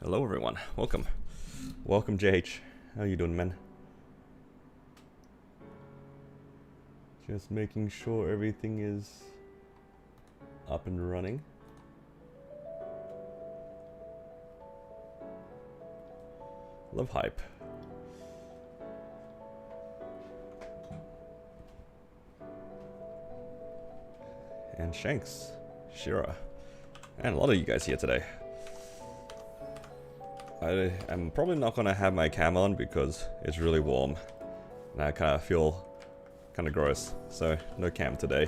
Hello everyone, welcome. Welcome JH. How you doing, man? Just making sure everything is up and running. Love hype. And Shanks, Shira, and a lot of you guys here today. I'm probably not gonna have my cam on because it's really warm and I kind of feel kind of gross, so no cam today.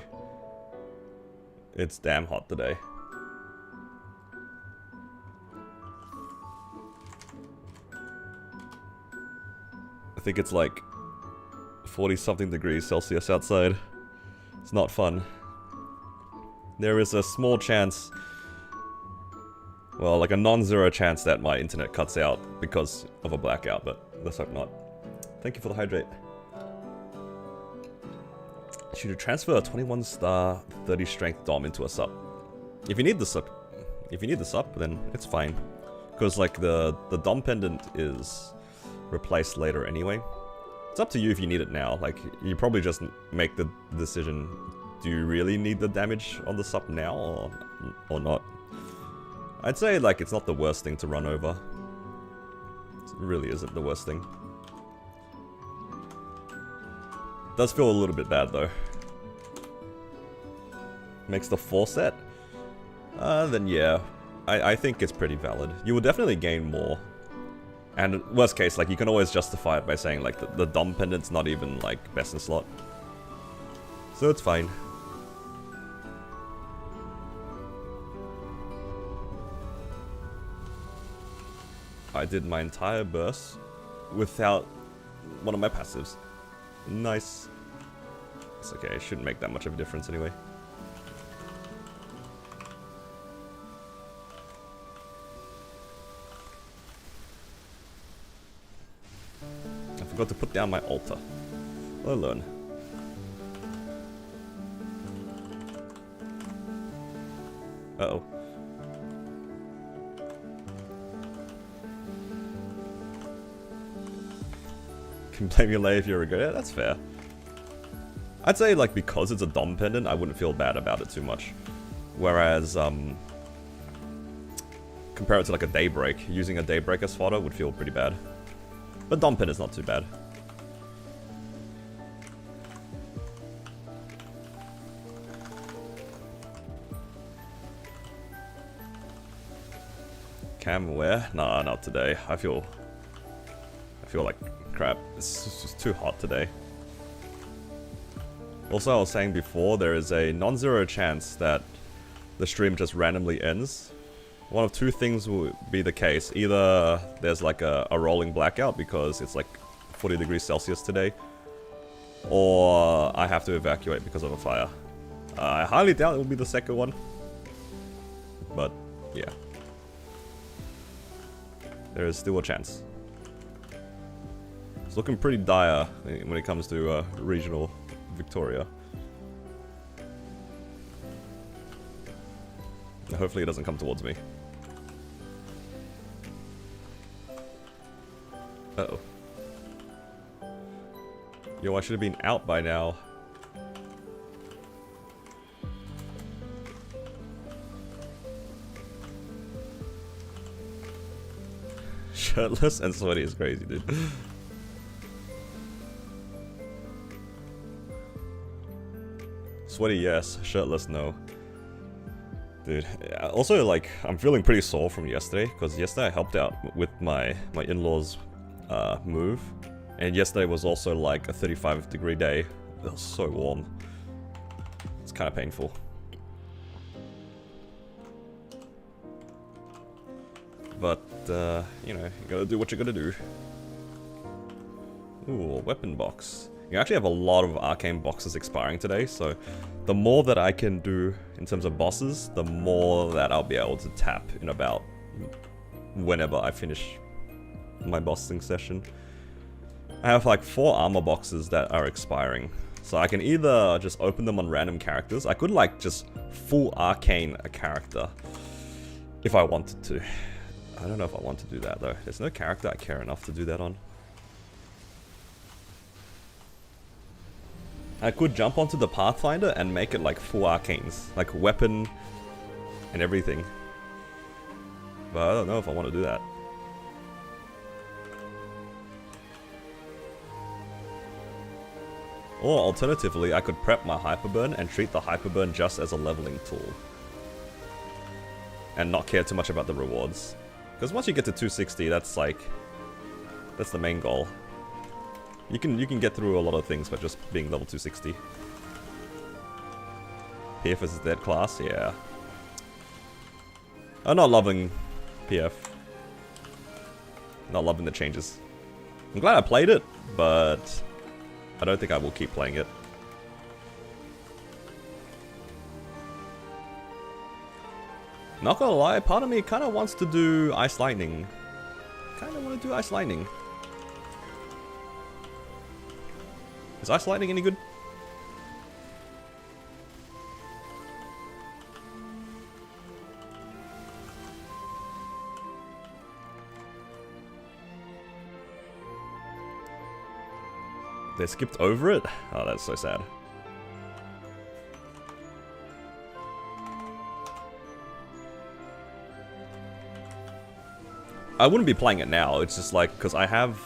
It's damn hot today. I think it's like 40 something degrees Celsius outside. It's not fun. There is a small chance, well, like a non-zero chance that my internet cuts out because of a blackout, but let's hope not. Thank you for the hydrate. Should you transfer a 21 star 30 strength dom into a sup? If you need the sup, then it's fine. Because like the dom pendant is replaced later anyway. It's up to you if you need it now. Like you probably just make the decision, do you really need the damage on the sup now or not? I'd say like it's not the worst thing to run over. It really isn't the worst thing. Does feel a little bit bad though. Makes the 4 set? Then yeah, I think it's pretty valid. You will definitely gain more. And worst case, like you can always justify it by saying like the dom pendant's not even like best in slot. So it's fine. I did my entire burst without one of my passives. Nice. It's okay, it shouldn't make that much of a difference anyway. I forgot to put down my altar. I'll learn. Uh-oh. Can blame your lay if you're a good. Yeah, that's fair. I'd say like because it's a dom pendant, I wouldn't feel bad about it too much. Whereas compare it to like a daybreak, using a daybreak as fodder would feel pretty bad. But dom pendant's not too bad. Cam where? Nah, not today. I feel like crap. It's just too hot today. Also, I was saying before, there is a non-zero chance that the stream just randomly ends. One of two things will be the case. Either there's like a rolling blackout because it's like 40 degrees Celsius today, or I have to evacuate because of a fire. I highly doubt it will be the second one, but yeah. There is still a chance. It's looking pretty dire when it comes to regional Victoria. Hopefully it doesn't come towards me. Uh-oh. Yo, I should have been out by now. Shirtless and sweaty is crazy, dude. Sweaty, yes. Shirtless, no. Dude, also, like, I'm feeling pretty sore from yesterday, because yesterday I helped out with my in-laws' move, and yesterday was also, like, a 35-degree day. It was so warm. It's kind of painful. But, you know, you gotta do what you gotta do. Ooh, a weapon box. You actually have a lot of arcane boxes expiring today, so the more that I can do in terms of bosses, the more that I'll be able to tap in about whenever I finish my bossing session. I have like 4 armor boxes that are expiring, so I can either just open them on random characters. I could like just full arcane a character if I wanted to. I don't know if I want to do that though. There's no character I care enough to do that on. I could jump onto the Pathfinder and make it like full arcanes. Like weapon and everything. But I don't know if I want to do that. Or alternatively, I could prep my Hyperburn and treat the Hyperburn just as a leveling tool. And not care too much about the rewards. Because once you get to 260, that's like... that's the main goal. You can get through a lot of things by just being level 260. PF is a dead class? Yeah. I'm not loving PF. Not loving the changes. I'm glad I played it, but I don't think I will keep playing it. Not gonna lie, part of me kind of wants to do Ice Lightning. Kind of want to do Ice Lightning. Is Ice Lightning any good? They skipped over it? Oh, that's so sad. I wouldn't be playing it now, it's just like, because I have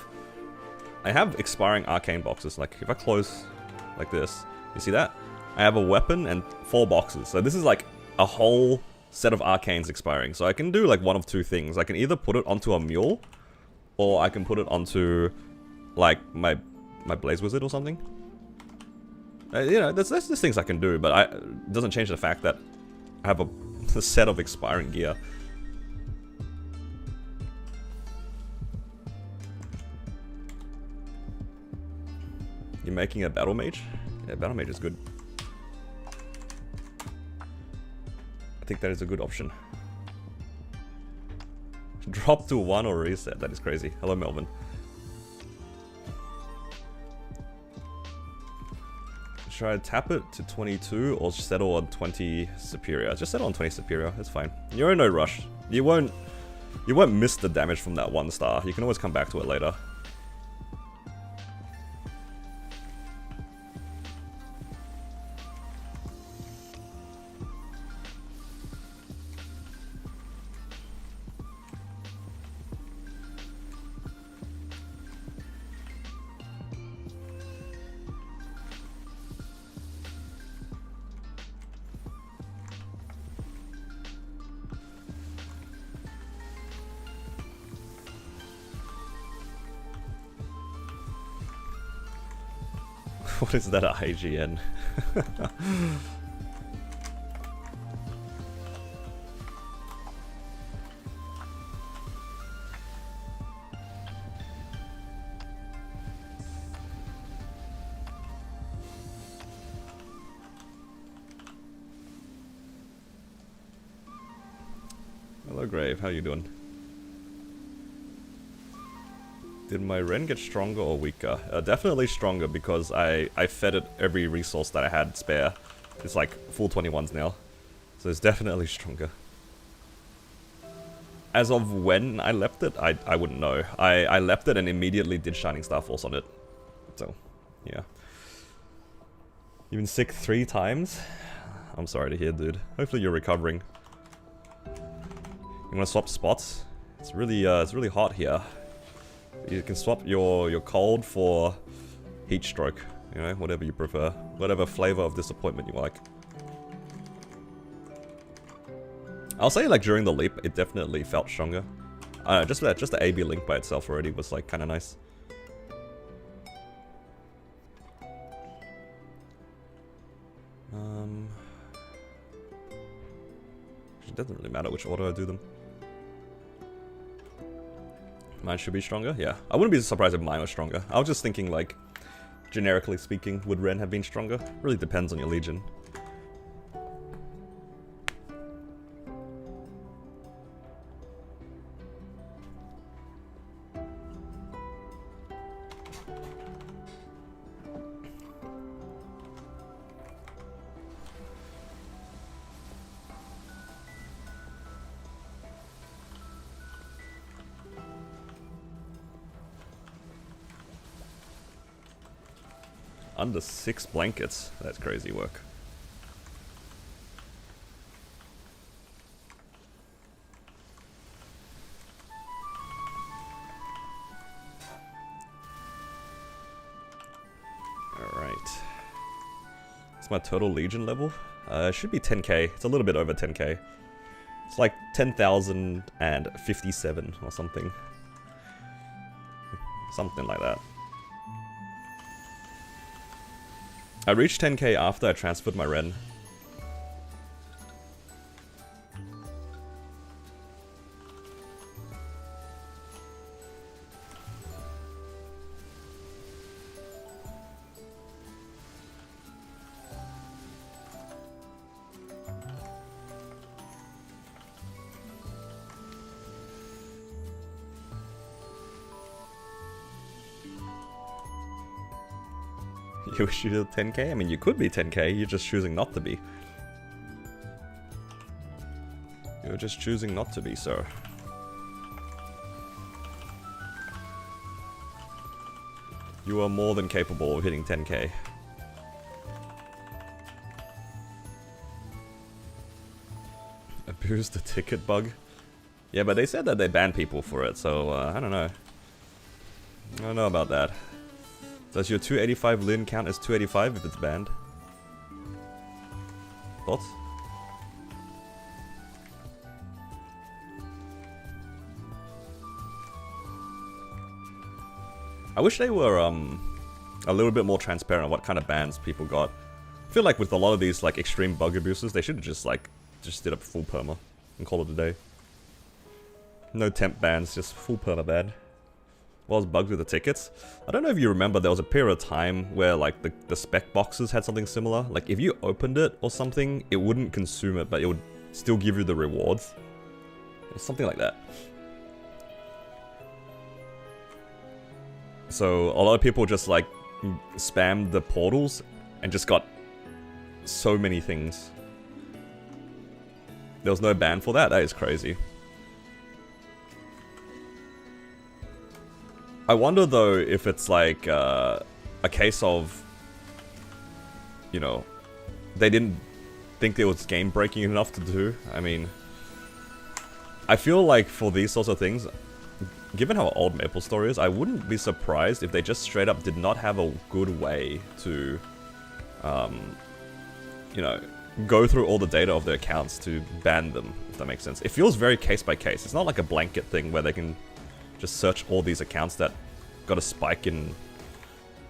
expiring arcane boxes. Like, if I close like this, you see that? I have a weapon and 4 boxes. So this is like a whole set of arcanes expiring. So I can do like one of two things. I can either put it onto a mule, or I can put it onto like my Blaze Wizard or something. You know, there's just things I can do, but it doesn't change the fact that I have a set of expiring gear. You're making a Battle Mage? Yeah, Battle Mage is good. I think that is a good option. Drop to 1 or reset, that is crazy. Hello, Melvin. Should I tap it to 22 or settle on 20 superior? Just settle on 20 superior, it's fine. You're in no rush. You won't miss the damage from that 1 star. You can always come back to it later. What is that, IGN? Hello, Grave. How you doing? Did my Ren get stronger or weaker? Definitely stronger because I fed it every resource that I had spare. It's like full 21s now. So it's definitely stronger. As of when I left it, I wouldn't know. I left it and immediately did Shining Star Force on it. So, yeah. You've been sick 3 times? I'm sorry to hear, dude. Hopefully you're recovering. You wanna swap spots? It's really hot here. You can swap your cold for heat stroke, you know, whatever you prefer. Whatever flavor of disappointment you like. I'll say like during the leap, it definitely felt stronger. I don't know, just the AB link by itself already was like kinda nice. It doesn't really matter which order I do them. Mine should be stronger? Yeah. I wouldn't be surprised if mine was stronger. I was just thinking, like, generically speaking, would Ren have been stronger? Really depends on your Legion. Under 6 blankets. That's crazy work. Alright. What's my total Legion level? It should be 10k. It's a little bit over 10k. It's like 10,057 or something. Something like that. I reached 10k after I transferred my Ren. You wish you did 10k? I mean, you could be 10k, you're just choosing not to be. You're just choosing not to be, sir. You are more than capable of hitting 10k. Abuse the ticket bug? Yeah, but they said that they banned people for it, so I don't know. I don't know about that. Does your 285 Lin count as 285 if it's banned? Thoughts? I wish they were a little bit more transparent on what kind of bans people got. I feel like with a lot of these like extreme bug abuses, they should have just did a full perma and call it a day. No temp bans, just full perma ban. What was bugged with the tickets? I don't know if you remember, there was a period of time where like the spec boxes had something similar. Like if you opened it or something, it wouldn't consume it, but it would still give you the rewards. It's something like that. So a lot of people just like spammed the portals and just got so many things. There was no ban for that? That is crazy. I wonder though if it's like a case of, you know, they didn't think it was game breaking enough to do. I mean, I feel like for these sorts of things, given how old MapleStory is, I wouldn't be surprised if they just straight up did not have a good way to, you know, go through all the data of their accounts to ban them, if that makes sense. It feels very case by case. It's not like a blanket thing where they can just search all these accounts that got a spike in,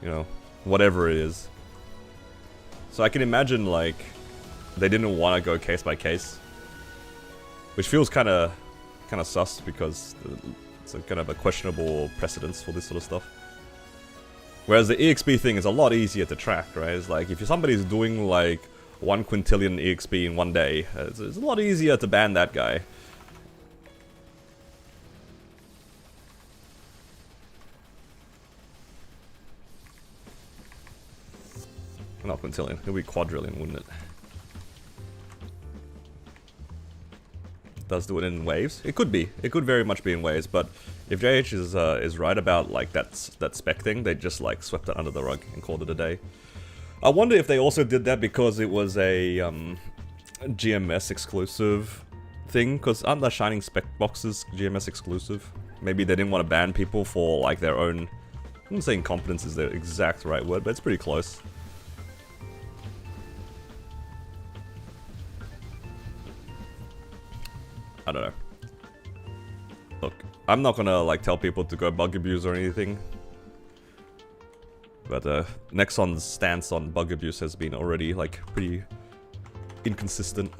you know, whatever it is. So I can imagine, like, they didn't want to go case by case. Which feels kind of sus, because it's a kind of a questionable precedence for this sort of stuff. Whereas the EXP thing is a lot easier to track, right? It's like, if somebody's doing, like, 1 quintillion EXP in one day, it's a lot easier to ban that guy. Not quintillion, it would be quadrillion, wouldn't it? Does do it in waves? It could be. It could very much be in waves, but if JH is right about like that spec thing, they just like swept it under the rug and called it a day. I wonder if they also did that because it was a GMS exclusive thing, because aren't the Shining spec boxes GMS exclusive? Maybe they didn't want to ban people for like their own, I wouldn't say incompetence is the exact right word, but it's pretty close. I don't know. Look, I'm not gonna like tell people to go bug abuse or anything. But Nexon's stance on bug abuse has been already like pretty inconsistent.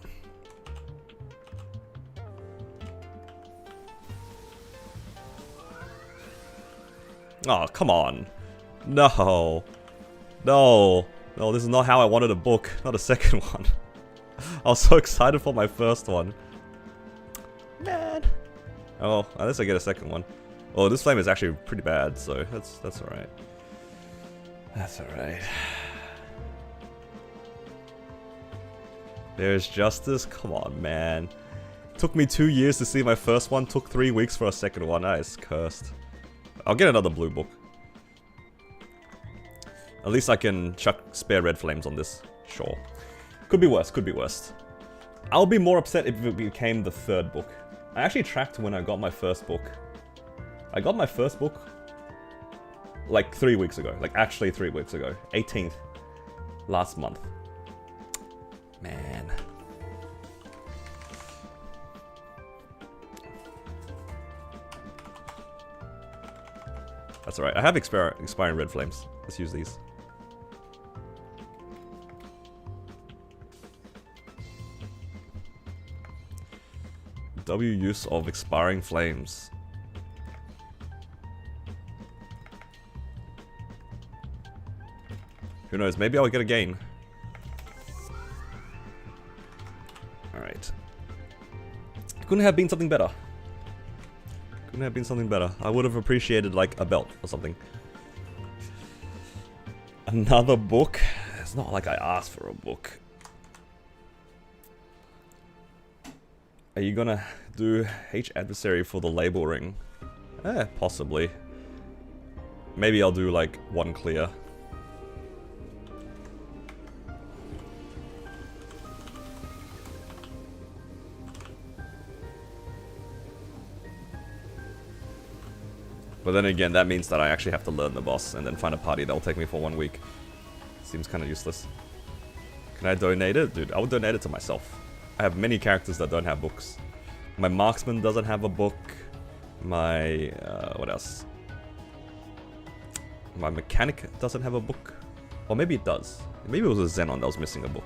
Oh, come on. No. No. No, this is not how I wanted a book. Not a second one. I was so excited for my first one. Man. Oh, unless I get a second one. Oh, this flame is actually pretty bad, so that's alright. That's alright. There's justice? Come on, man. Took me 2 years to see my first one, took 3 weeks for a second one. That is cursed. I'll get another blue book. At least I can chuck spare red flames on this. Sure. Could be worse, could be worse. I'll be more upset if it became the third book. I actually tracked when I got my first book. I got my first book like 3 weeks ago. Like actually 3 weeks ago. 18th. Last month. Man. That's alright. I have expiring red flames. Let's use these. W use of expiring flames. Who knows? Maybe I'll get a gain. Alright. Couldn't have been something better. Couldn't have been something better. I would have appreciated like a belt or something. Another book? It's not like I asked for a book. Are you gonna do H adversary for the label ring? Possibly. Maybe I'll do like one clear. But then again, that means that I actually have to learn the boss and then find a party that will take me for 1 week. Seems kind of useless. Can I donate it? Dude, I would donate it to myself. I have many characters that don't have books. My marksman doesn't have a book. My, what else? My mechanic doesn't have a book. Or maybe it does. Maybe it was a Xenon that was missing a book.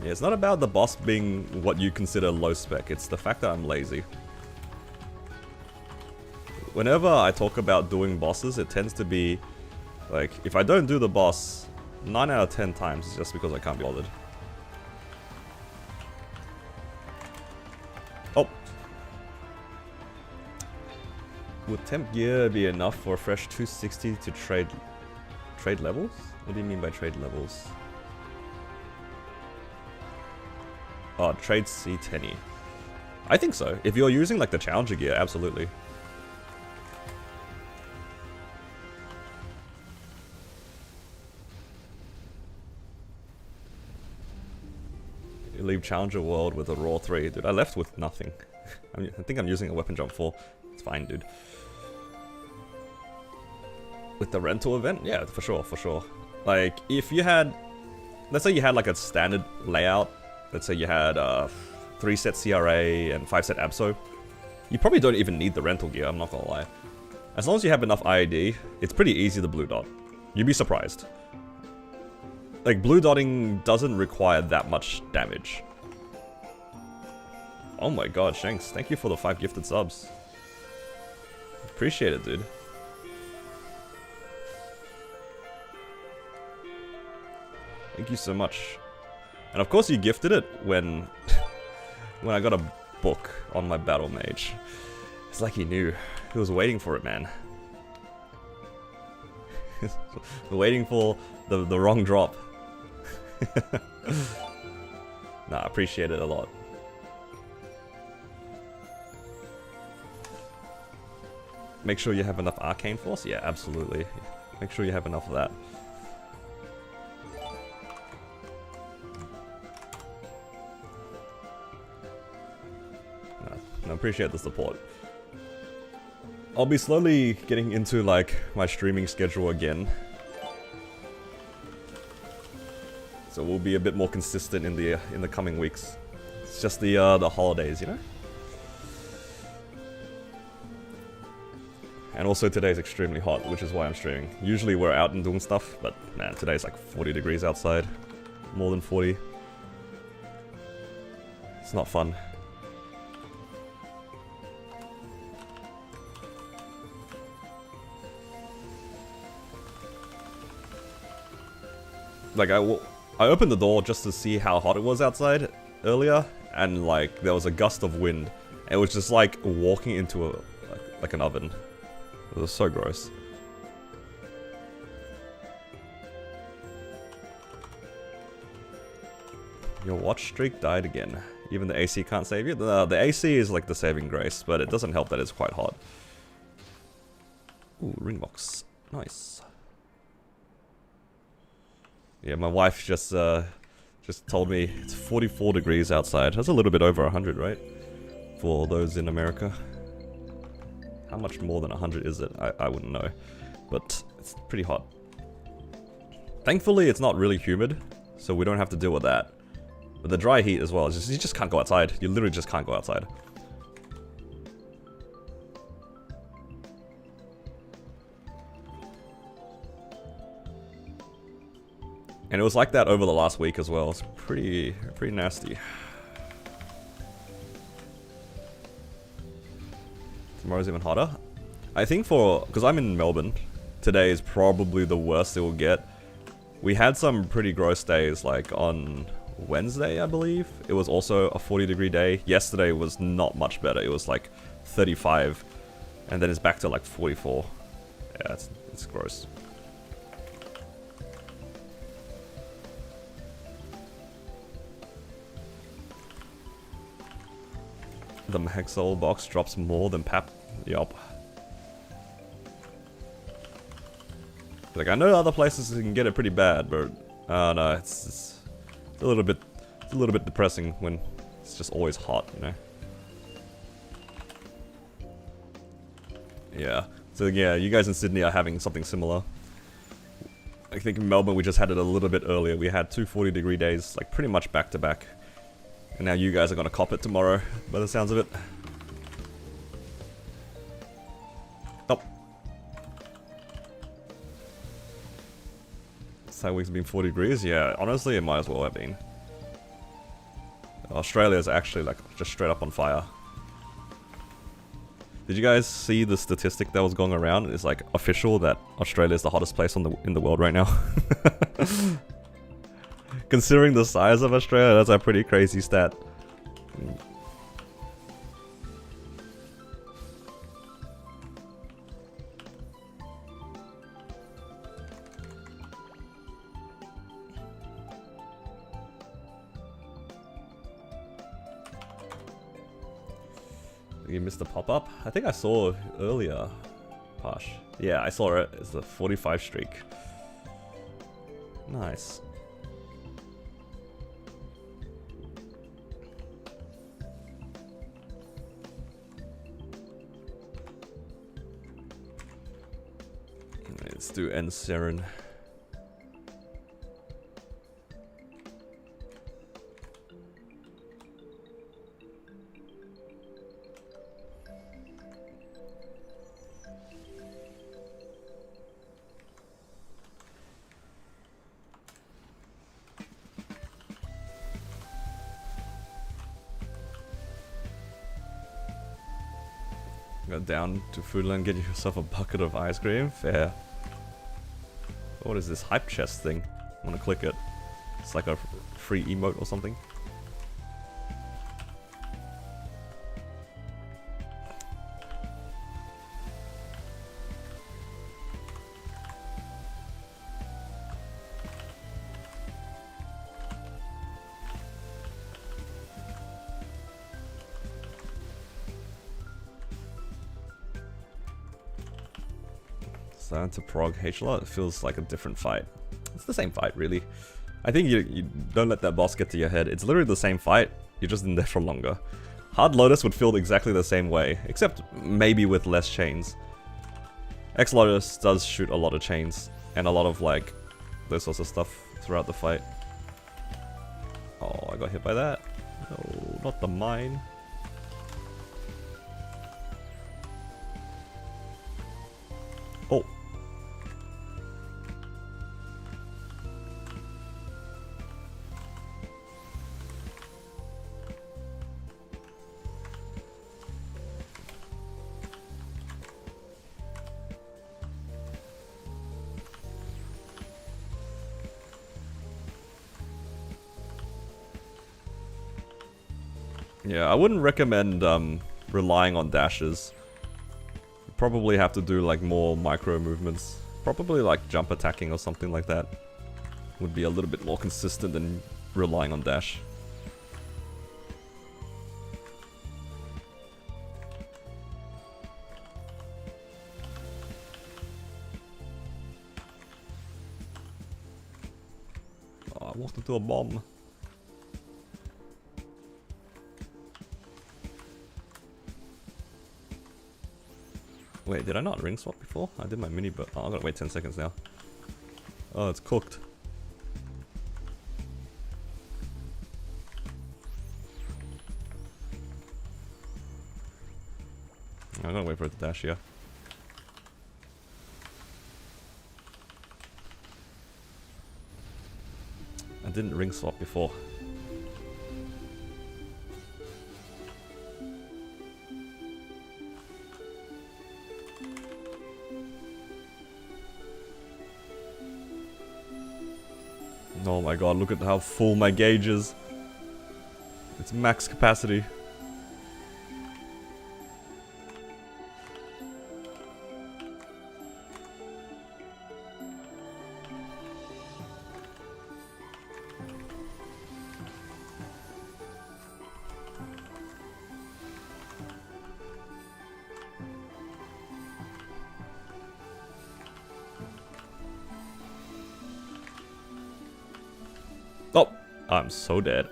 Yeah, it's not about the boss being what you consider low spec, it's the fact that I'm lazy. Whenever I talk about doing bosses, it tends to be like, if I don't do the boss, 9 out of 10 times it's just because I can't be bothered. Oh! Would temp gear be enough for a fresh 260 to trade levels? What do you mean by trade levels? Oh, trade C10. I think so. If you're using like the challenger gear, absolutely. You leave challenger world with a raw 3. Dude, I left with nothing. I think I'm using a weapon jump 4. It's fine, dude. With the rental event? Yeah, for sure, for sure. Like, if you had... Let's say you had like a standard layout. Let's say you had 3 set CRA and 5 set ABSO. You probably don't even need the rental gear, I'm not gonna lie. As long as you have enough IAD, it's pretty easy to blue dot. You'd be surprised. Like, blue dotting doesn't require that much damage. Oh my god, Shanks, thank you for the 5 gifted subs. Appreciate it, dude. Thank you so much. And of course you gifted it when when I got a book on my battle mage. It's like he knew. He was waiting for it, man. Waiting for the wrong drop. Nah, I appreciate it a lot. Make sure you have enough arcane force? Yeah, absolutely. Make sure you have enough of that. I appreciate the support. I'll be slowly getting into like my streaming schedule again. So we'll be a bit more consistent in the coming weeks. It's just the holidays, you know? And also today's extremely hot, which is why I'm streaming. Usually we're out and doing stuff, but man, today's like 40 degrees outside. More than 40. It's not fun. Like, I opened the door just to see how hot it was outside earlier, and like, there was a gust of wind. It was just like walking into like an oven. It was so gross. Your watch streak died again. Even the AC can't save you? The AC is like the saving grace, but it doesn't help that it's quite hot. Ooh, ring box. Nice. Yeah, my wife just told me it's 44 degrees outside. That's a little bit over 100, right? For those in America. How much more than 100 is it? I wouldn't know. But it's pretty hot. Thankfully, it's not really humid, so we don't have to deal with that. But the dry heat as well, is just, you just can't go outside. You literally just can't go outside. And it was like that over the last week as well. It's pretty nasty. Tomorrow's even hotter. I think because I'm in Melbourne, today is probably the worst it will get. We had some pretty gross days, like on Wednesday, I believe. It was also a 40-degree day. Yesterday was not much better. It was like 35, and then it's back to like 44. Yeah, it's gross. The Maxwell box drops more than Pap. Yup. Like, I know other places can get it pretty bad, but no, it's a little bit depressing when it's just always hot, you know. Yeah. So yeah, you guys in Sydney are having something similar. I think in Melbourne we just had it a little bit earlier. We had 2 40-degree days, like pretty much back to back. And now you guys are gonna cop it tomorrow, by the sounds of it. Oh. That week's been 40 degrees? Yeah, honestly, it might as well have been. Australia's actually like just straight up on fire. Did you guys see the statistic that was going around? It's like official that Australia is the hottest place in the world right now. Considering the size of Australia, that's a pretty crazy stat. You missed the pop-up? I think I saw earlier. Posh. Yeah, I saw it. It's the 45 streak. Nice. Let's do End Seren. Go down to Foodland, get yourself a bucket of ice cream. Fair. What is this hype chest thing? I'm gonna click it. It's like a free emote or something. To prog H-Lot, it feels like a different fight. It's the same fight, really. I think you don't let that boss get to your head. It's literally the same fight, you're just in there for longer. Hard Lotus would feel exactly the same way, except maybe with less chains. X Lotus does shoot a lot of chains, and a lot of like, those sorts of stuff throughout the fight. Oh, I got hit by that. No, not the mine. Oh. Yeah, I wouldn't recommend relying on dashes. You probably have to do like more micro movements. Probably like jump attacking or something like that. Would be a little bit more consistent than relying on dash. I walked into a bomb. Wait, did I not ring swap before? I did my mini, but oh, I gotta wait 10 seconds now. Oh, it's cooked. I'm gonna wait for it to dash here. I didn't ring swap before. Oh my god, look at how full my gauge is. It's max capacity. Oh, I'm so dead.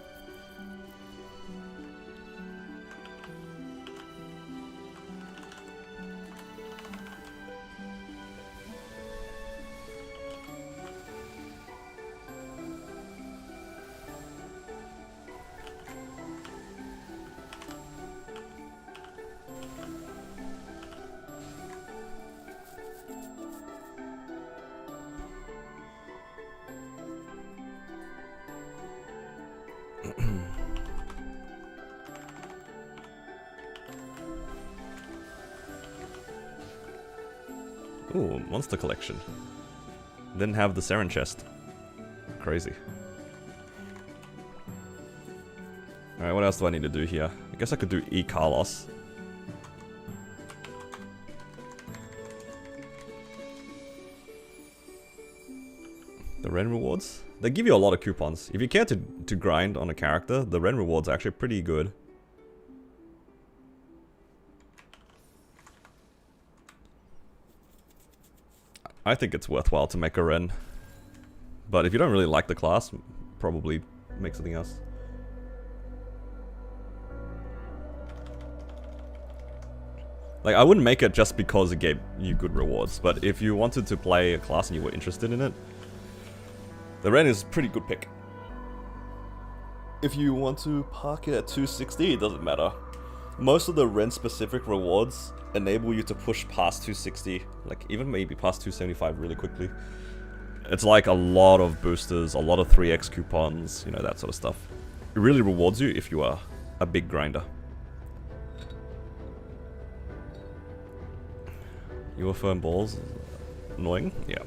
Ooh, monster collection. Didn't have the Saren chest. Crazy. Alright, what else do I need to do here? I guess I could do E. Carlos. The Ren rewards? They give you a lot of coupons. If you care to grind on a character, the Ren rewards are actually pretty good. I think it's worthwhile to make a Ren. But if you don't really like the class, probably make something else. Like, I wouldn't make it just because it gave you good rewards, but if you wanted to play a class and you were interested in it, the Ren is a pretty good pick. If you want to park it at 260, it doesn't matter. Most of the Ren specific rewards enable you to push past 260, like even maybe past 275 really quickly. It's like a lot of boosters, a lot of 3x coupons, you know, that sort of stuff. It really rewards you if you are a big grinder. UFO and balls, annoying? Yeah.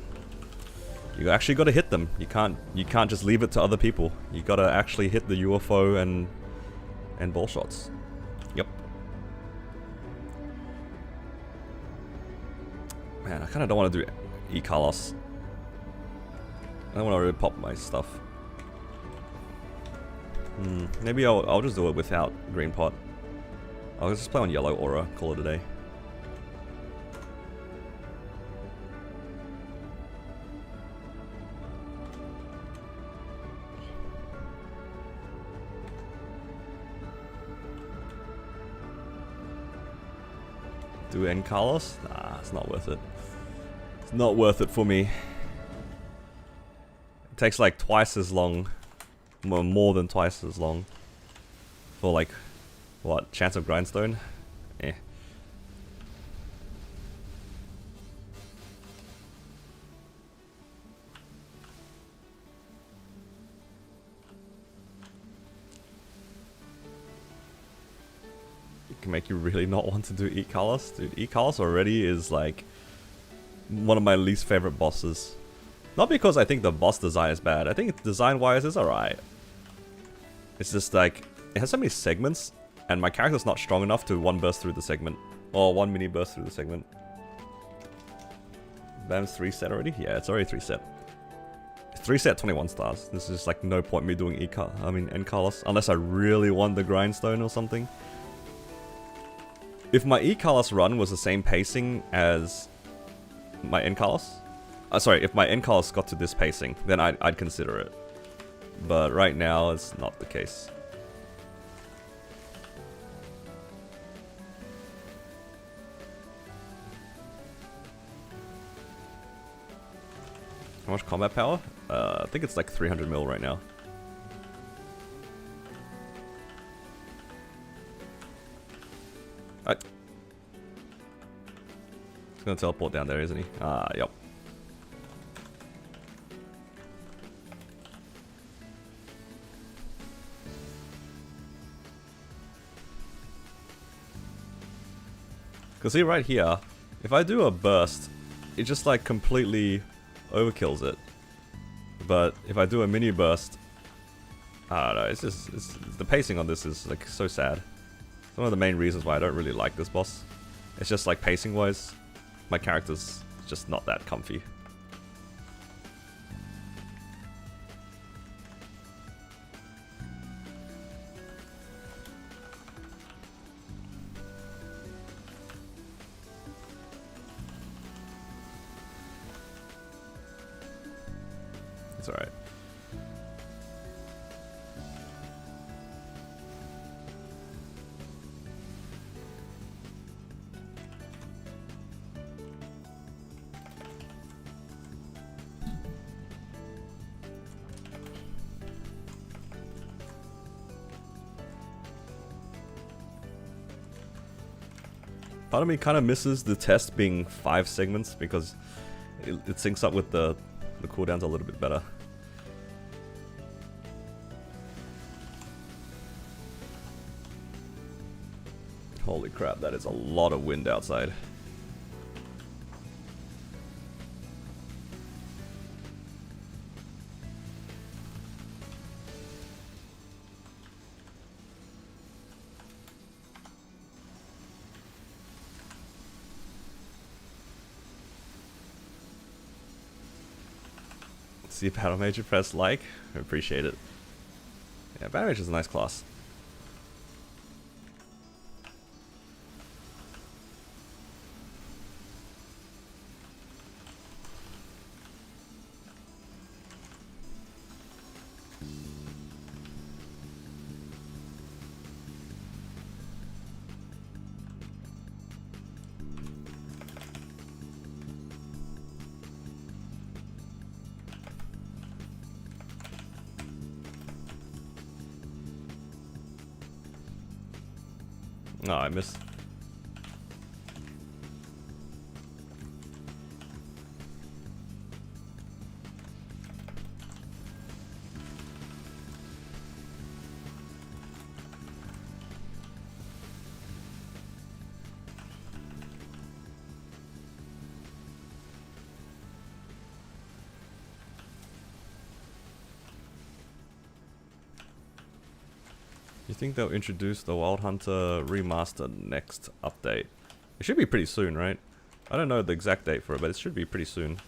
You actually gotta hit them. You can't just leave it to other people. You gotta actually hit the UFO and ball shots. Yep. Man, I kinda don't wanna do E-Carlos. I don't wanna really pop my stuff. Maybe I'll just do it without green pot. I'll just play on yellow aura, call it a day. Do N Carlos? Nah, it's not worth it. It's not worth it for me. It takes like twice as long, more than twice as long, for like, what, chance of grindstone? Eh. Can make you really not want to do E-Carlos. Dude, E-Carlos already is like one of my least favorite bosses. Not because I think the boss design is bad. I think design-wise it's alright. It's just like, it has so many segments, and my character's not strong enough to one burst through the segment. Or one mini burst through the segment. Bam's 3 set already? Yeah, it's already 3 set. 3 set, 21 stars. This is like no point me doing N-Carlos, unless I really want the grindstone or something. If my E-Carlos run was the same pacing as my N-Carlos, sorry, if my N-Carlos got to this pacing, then I'd consider it. but right now it's not the case. How much combat power? I think it's like 300 mil right now. He's gonna teleport down there, isn't he? Yep. Cause see right here, if I do a burst, it just like completely overkills it. But if I do a mini burst, I don't know, it's the pacing on this is like so sad. It's one of the main reasons why I don't really like this boss. It's just like pacing wise, my character's just not that comfy. It's alright. Part of me kind of misses the test being 5 segments because it syncs up with the cooldowns a little bit better. Holy crap, that is a lot of wind outside. See Battle Major, press like. I appreciate it. Yeah, Battle Major is a nice class. No, I missed. You think they'll introduce the Wild Hunter remaster next update? It should be pretty soon, right? I don't know the exact date for it, but it should be pretty soon.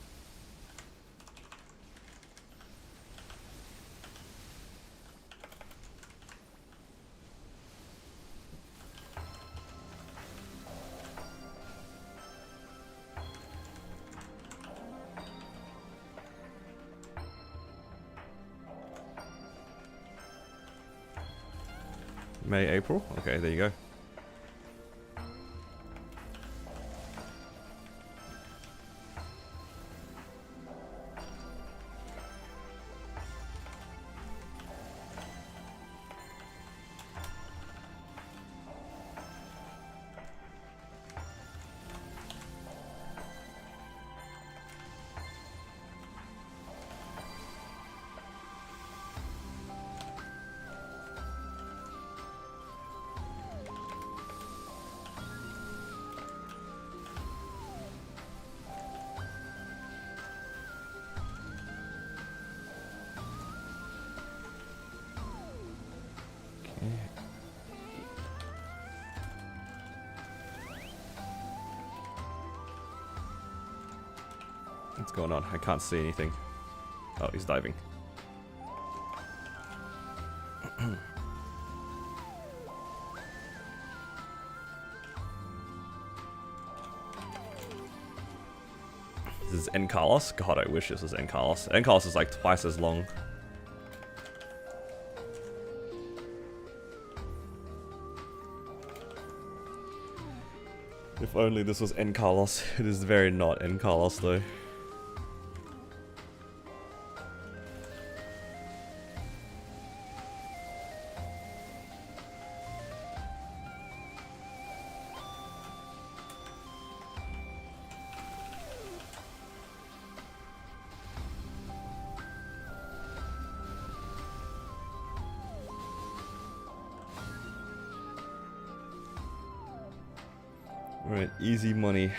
May, April? Okay, there you go. What's going on? I can't see anything. Oh, he's diving. This is Encarlos? God, I wish this was Encarlos. Encarlos is like twice as long. If only this was N Carlos. It is very not N Carlos though. Alright, easy money.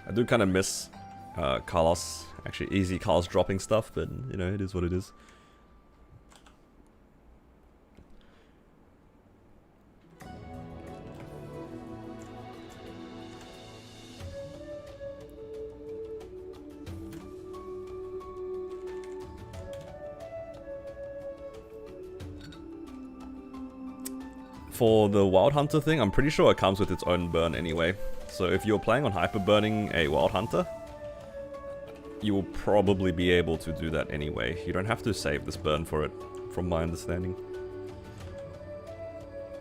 I do kind of miss Carlos, actually easy Carlos dropping stuff, but you know, it is what it is. For the Wild Hunter thing, I'm pretty sure it comes with its own burn anyway. So if you're playing on hyper burning a Wild Hunter, you will probably be able to do that anyway. You don't have to save this burn for it, from my understanding.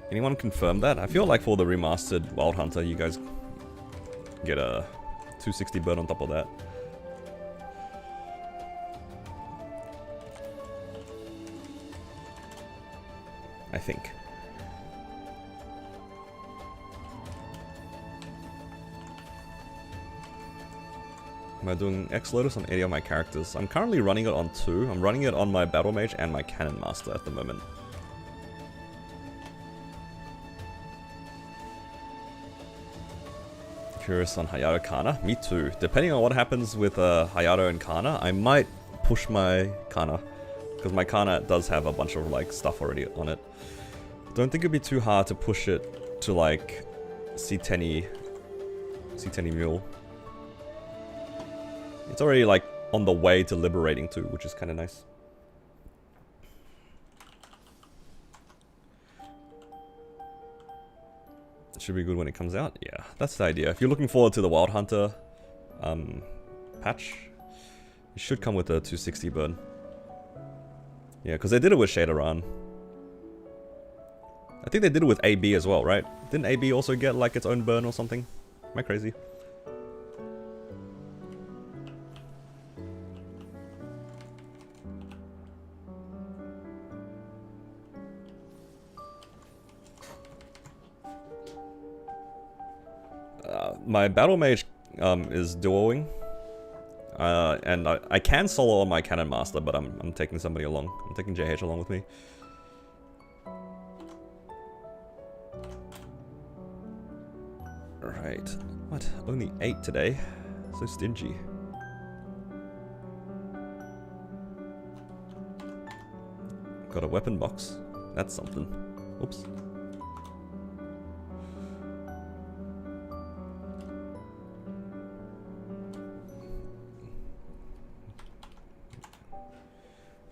Anyone confirm that? I feel like for the remastered Wild Hunter, you guys get a 260 burn on top of that. I think. Am I doing X Lotus on any of my characters? I'm currently running it on 2. I'm running it on my Battle Mage and my Cannon Master at the moment. Curious on Hayato Kana? Me too. Depending on what happens with Hayato and Kana, I might push my Kana. Because my Kana does have a bunch of like stuff already on it. Don't think it'd be too hard to push it to like C10 Mule. It's already like on the way to liberating too, which is kind of nice. It should be good when it comes out. Yeah, that's the idea. If you're looking forward to the Wild Hunter patch, it should come with a 260 burn. Yeah, because they did it with Shadowrun. I think they did it with AB as well, right? Didn't AB also get like its own burn or something? Am I crazy? My Battle Mage is duoing, and I can solo on my Cannon Master, but I'm taking somebody along. I'm taking JH along with me. Right. What? Only 8 today? So stingy. Got a weapon box. That's something. Oops.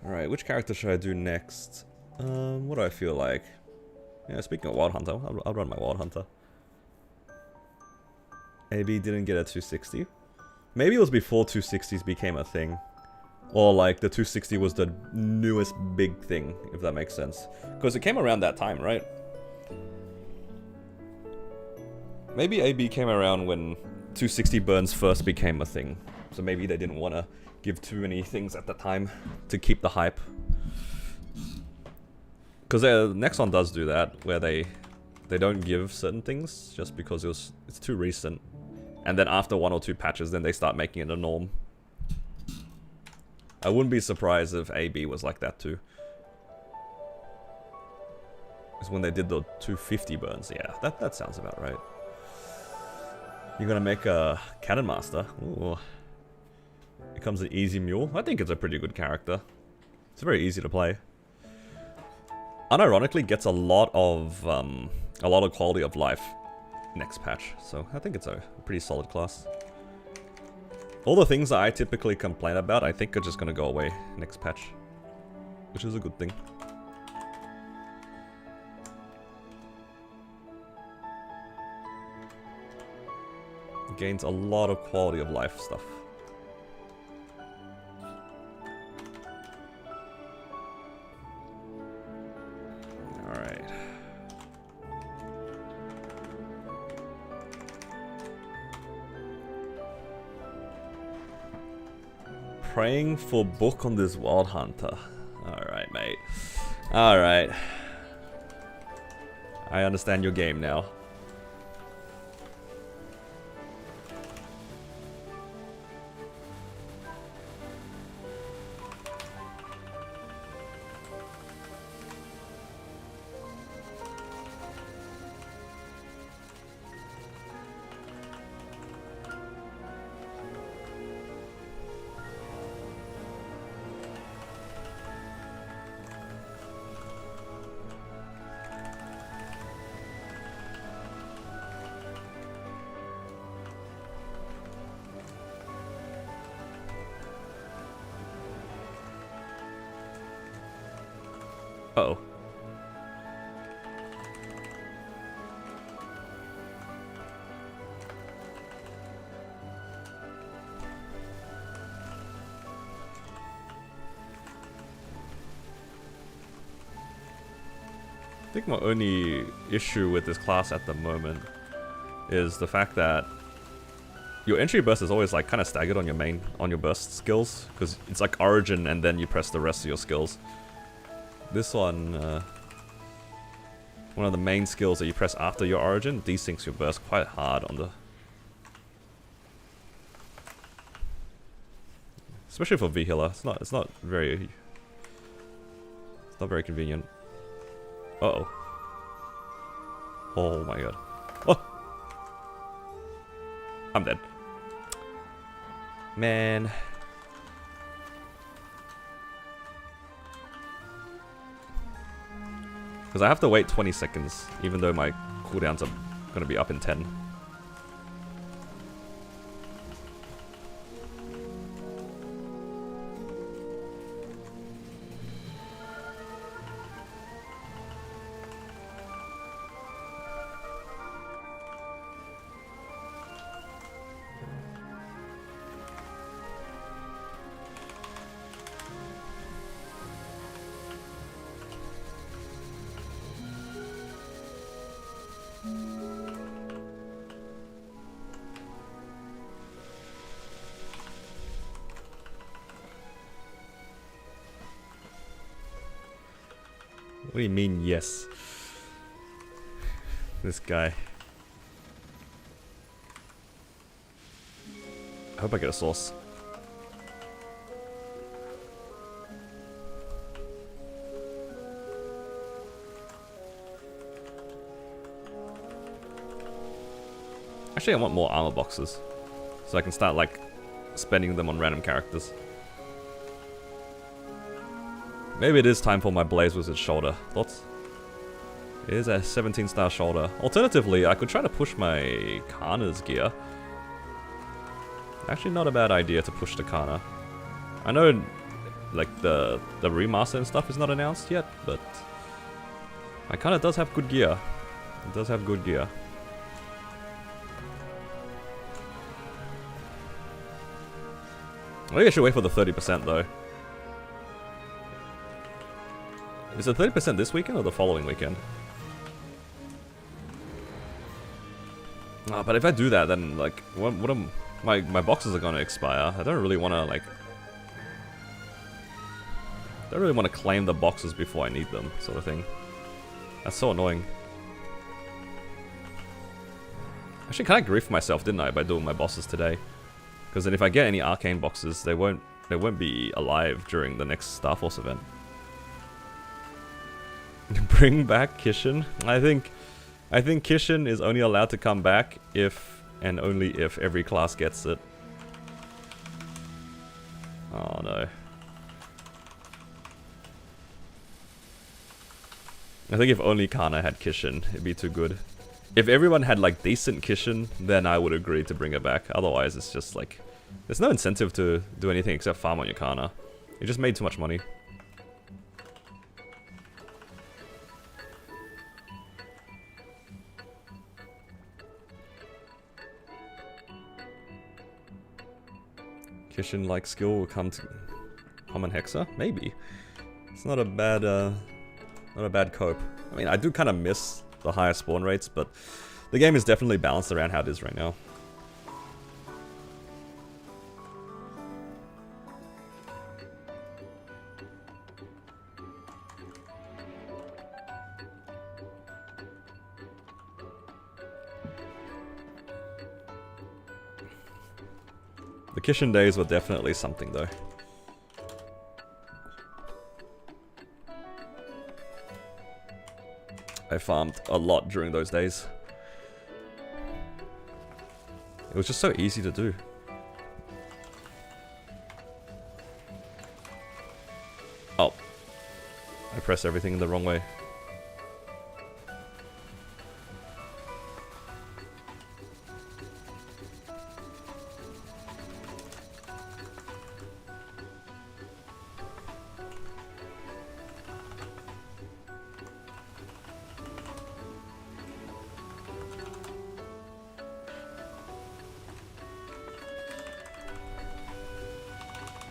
Alright, which character should I do next? What do I feel like? Yeah, speaking of Wild Hunter, I'll run my Wild Hunter. AB didn't get a 260. Maybe it was before 260s became a thing. Or like the 260 was the newest big thing, if that makes sense. Because it came around that time, right? Maybe AB came around when 260 burns first became a thing. So maybe they didn't want to give too many things at the time to keep the hype. Because the next one does do that, where they don't give certain things just because it's too recent. And then after 1 or 2 patches, then they start making it a norm. I wouldn't be surprised if AB was like that too. It's when they did the 250 burns. Yeah, that sounds about right. You're gonna make a Cannon Master. Ooh. Becomes an easy mule. I think it's a pretty good character. It's very easy to play. Unironically, gets a lot of quality of life next patch. So I think it's a pretty solid class. All the things that I typically complain about, I think are just gonna go away next patch, which is a good thing. Gains a lot of quality of life stuff. praying for book on this Wild Hunter. Alright, mate. Alright. I understand your game now. Uh-oh. I think my only issue with this class at the moment is the fact that your entry burst is always like kind of staggered on your burst skills, because it's like origin and then you press the rest of your skills. This one, one of the main skills that you press after your origin desyncs your burst quite hard on the... Especially for V-Healer, it's not very convenient. Uh-oh. Oh my god. Oh! I'm dead. Man. Because I have to wait 20 seconds, even though my cooldowns are going to be up in 10. What do you mean, yes? This guy. I hope I get a source. Actually, I want more armor boxes, so I can start, like, spending them on random characters. Maybe it is time for my Blaze Wizard's shoulder. Thoughts? It is a 17-star shoulder. Alternatively, I could try to push my Kana's gear. Actually, not a bad idea to push the Kana. I know, like, the remaster and stuff is not announced yet, but my Kana does have good gear. It does have good gear. I think I should wait for the 30% though. Is it 30% this weekend or the following weekend? Ah, but if I do that, then like, what am my boxes are gonna expire. I don't really want to like. Don't really want to claim the boxes before I need them, sort of thing. That's so annoying. Actually, kind of griefed myself, didn't I, by doing my bosses today? Because then if I get any arcane boxes, they won't be alive during the next Star Force event. Bring back Kishin? I think Kishin is only allowed to come back if and only if every class gets it. Oh no. I think if only Kana had Kishin, it'd be too good. If everyone had like decent Kishin, then I would agree to bring it back. Otherwise, it's just like, there's no incentive to do anything except farm on your Kana. You just made too much money. Kishin-like skill will come to common Hexa? Maybe. It's not a bad cope. I mean, I do kind of miss the higher spawn rates, but the game is definitely balanced around how it is right now. Vacation days were definitely something though. I farmed a lot during those days. It was just so easy to do. Oh. I pressed everything in the wrong way.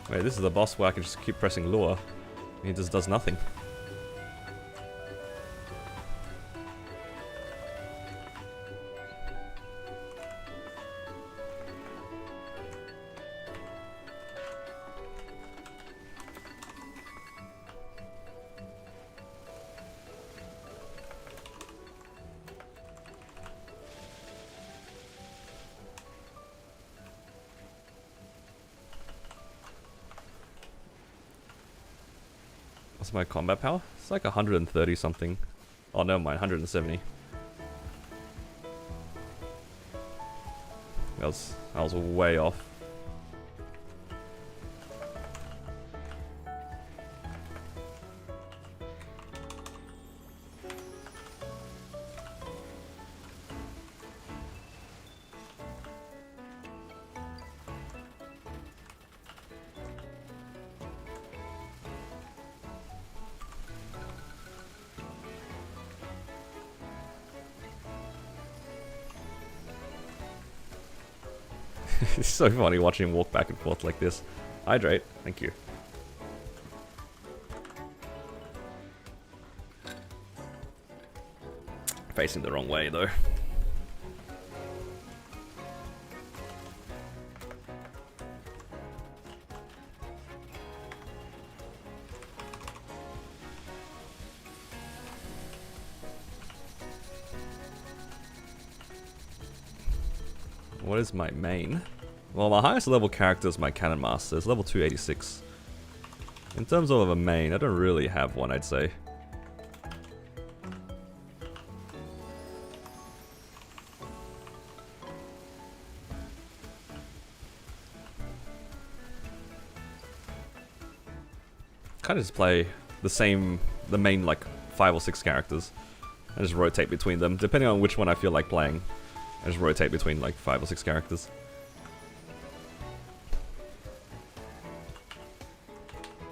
Wait, this is the boss where I can just keep pressing lure. He just does nothing. What's my combat power? It's like 130 something. Oh, never mind, 170. I was way off. It's so funny watching him walk back and forth like this. Hydrate, thank you. Facing the wrong way though. What is my main? Well, my highest level character is my Cannon Master. It's level 286. In terms of a main, I don't really have one, I'd say. Kind of just play the main like 5 or 6 characters. And just rotate between them, depending on which one I feel like playing. I just rotate between like 5 or 6 characters.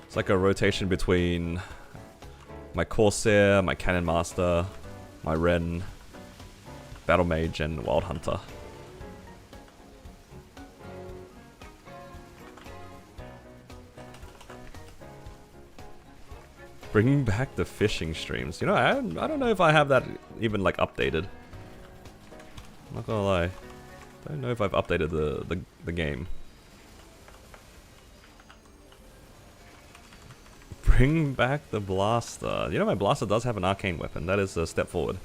It's like a rotation between my Corsair, my Cannon Master, my Ren, Battle Mage, and Wild Hunter. Bringing back the fishing streams. You know, I don't know if I have that even like updated. I'm not gonna lie. I don't know if I've updated the game. Bring back the blaster. You know, my blaster does have an arcane weapon. That is a step forward.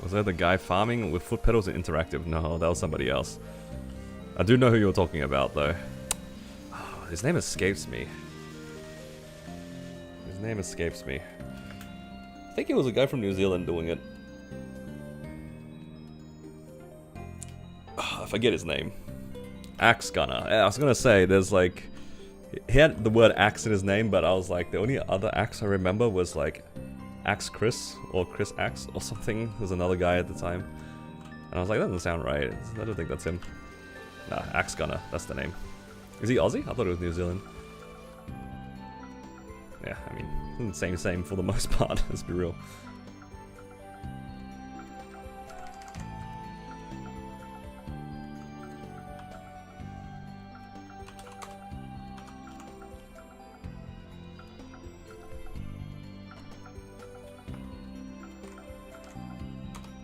Was that the guy farming with foot pedals and interactive? No, that was somebody else. I do know who you're talking about, though. Oh, his name escapes me. His name escapes me. I think it was a guy from New Zealand doing it. Oh, I forget his name. Axe Gunner. Yeah, I was gonna say, there's like... He had the word axe in his name, but I was like, the only other axe I remember was like... Axe Chris, or Chris Axe, or something. There's another guy at the time. And I was like, that doesn't sound right. I don't think that's him. Nah, Axe Gunner, that's the name. Is he Aussie? I thought it was New Zealand. Yeah, I mean, same for the most part, let's be real.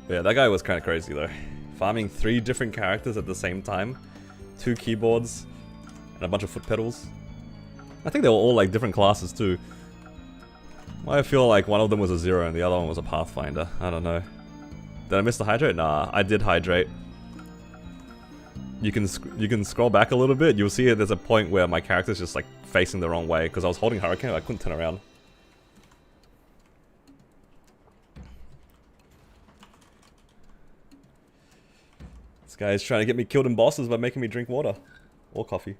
Yeah, that guy was kind of crazy though. Farming 3 different characters at the same time. 2 keyboards. And a bunch of foot pedals. I think they were all like different classes too. I feel like one of them was a 0 and the other one was a Pathfinder. I don't know. Did I miss the hydrate? Nah, I did hydrate. You can scroll back a little bit. You'll see there's a point where my character's just like facing the wrong way because I was holding Hurricane. I couldn't turn around. This guy is trying to get me killed in bosses by making me drink water or coffee.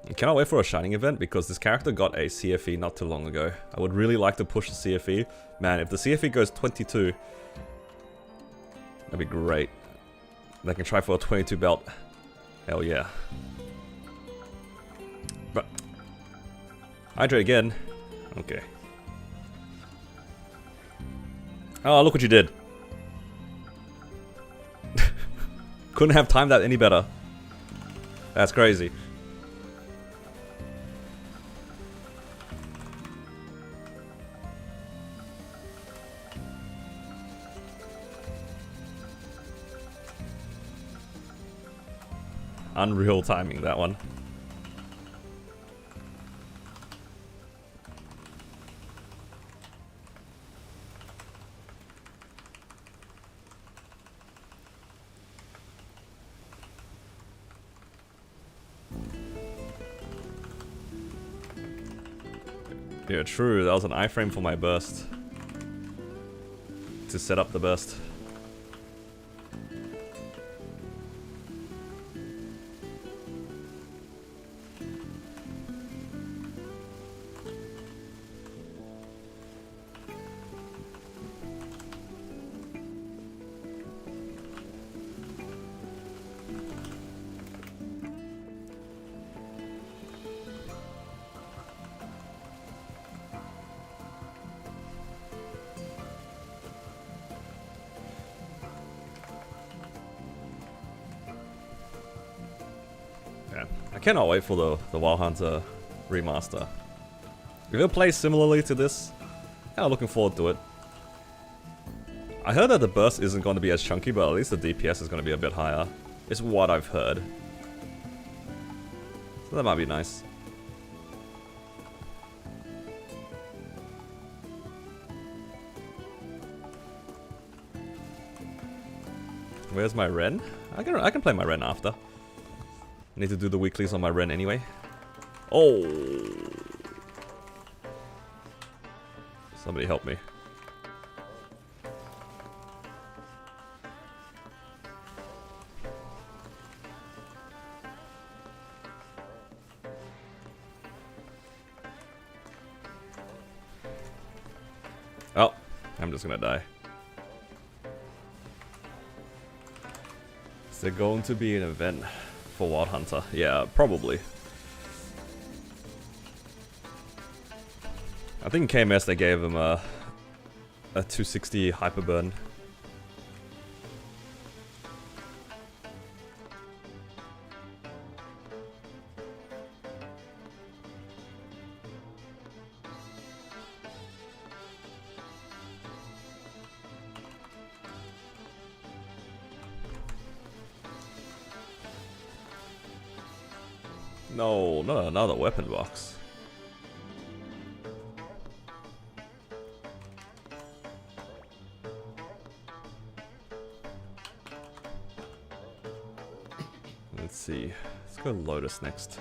I cannot wait for a Shining event because this character got a CFE not too long ago. I would really like to push the CFE. Man, if the CFE goes 22, that'd be great. They can try for a 22 belt. Hell yeah. But hydrate again. Okay. Oh, look what you did. Couldn't have timed that any better. That's crazy. Unreal timing, that one. Yeah, true. That was an iframe for my burst. To set up the burst. I cannot wait for the Wild Hunter remaster. If it plays similarly to this, I'm looking forward to it. I heard that the burst isn't going to be as chunky, but at least the DPS is going to be a bit higher. It's what I've heard. So that might be nice. Where's my Ren? I can play my Ren after. Need to do the weeklies on my Ren anyway. Oh! Somebody help me. Oh, I'm just gonna die. Is there going to be an event for Wild Hunter? Yeah, probably. I think in KMS they gave him a 260 hyper burn. No, not another weapon box. Let's see. Let's go Lotus next.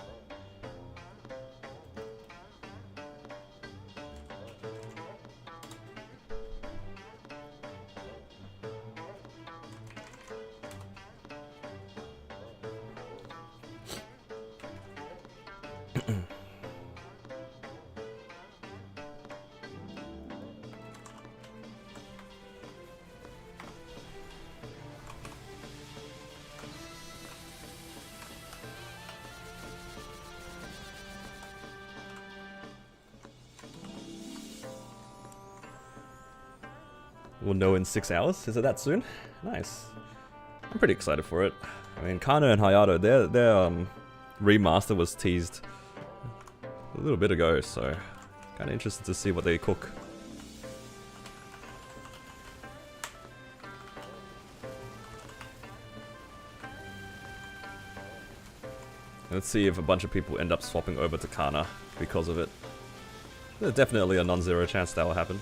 We'll know in 6 hours. Is it that soon? Nice. I'm pretty excited for it. I mean, Kano and Hayato, their remaster was teased a little bit ago, so kind of interested to see what they cook. Let's see if a bunch of people end up swapping over to Kana because of it. There's definitely a non-zero chance that will happen.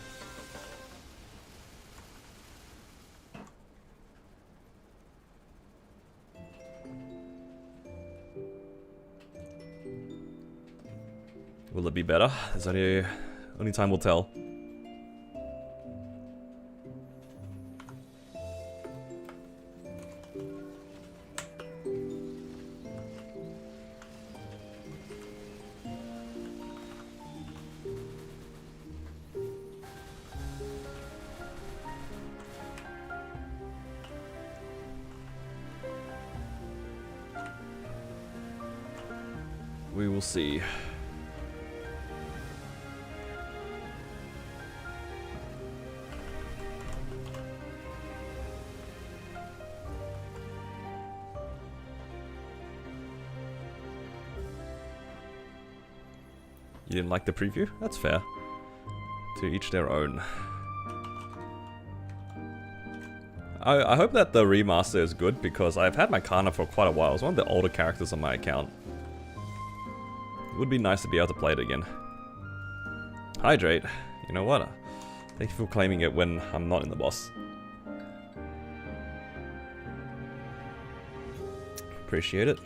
Will it be better? There's only time will tell. We will see. You didn't like the preview? That's fair. To each their own. I hope that the remaster is good because I've had my Kana for quite a while. It's one of the older characters on my account. It would be nice to be able to play it again. Hydrate. You know what? Thank you for claiming it when I'm not in the boss. Appreciate it.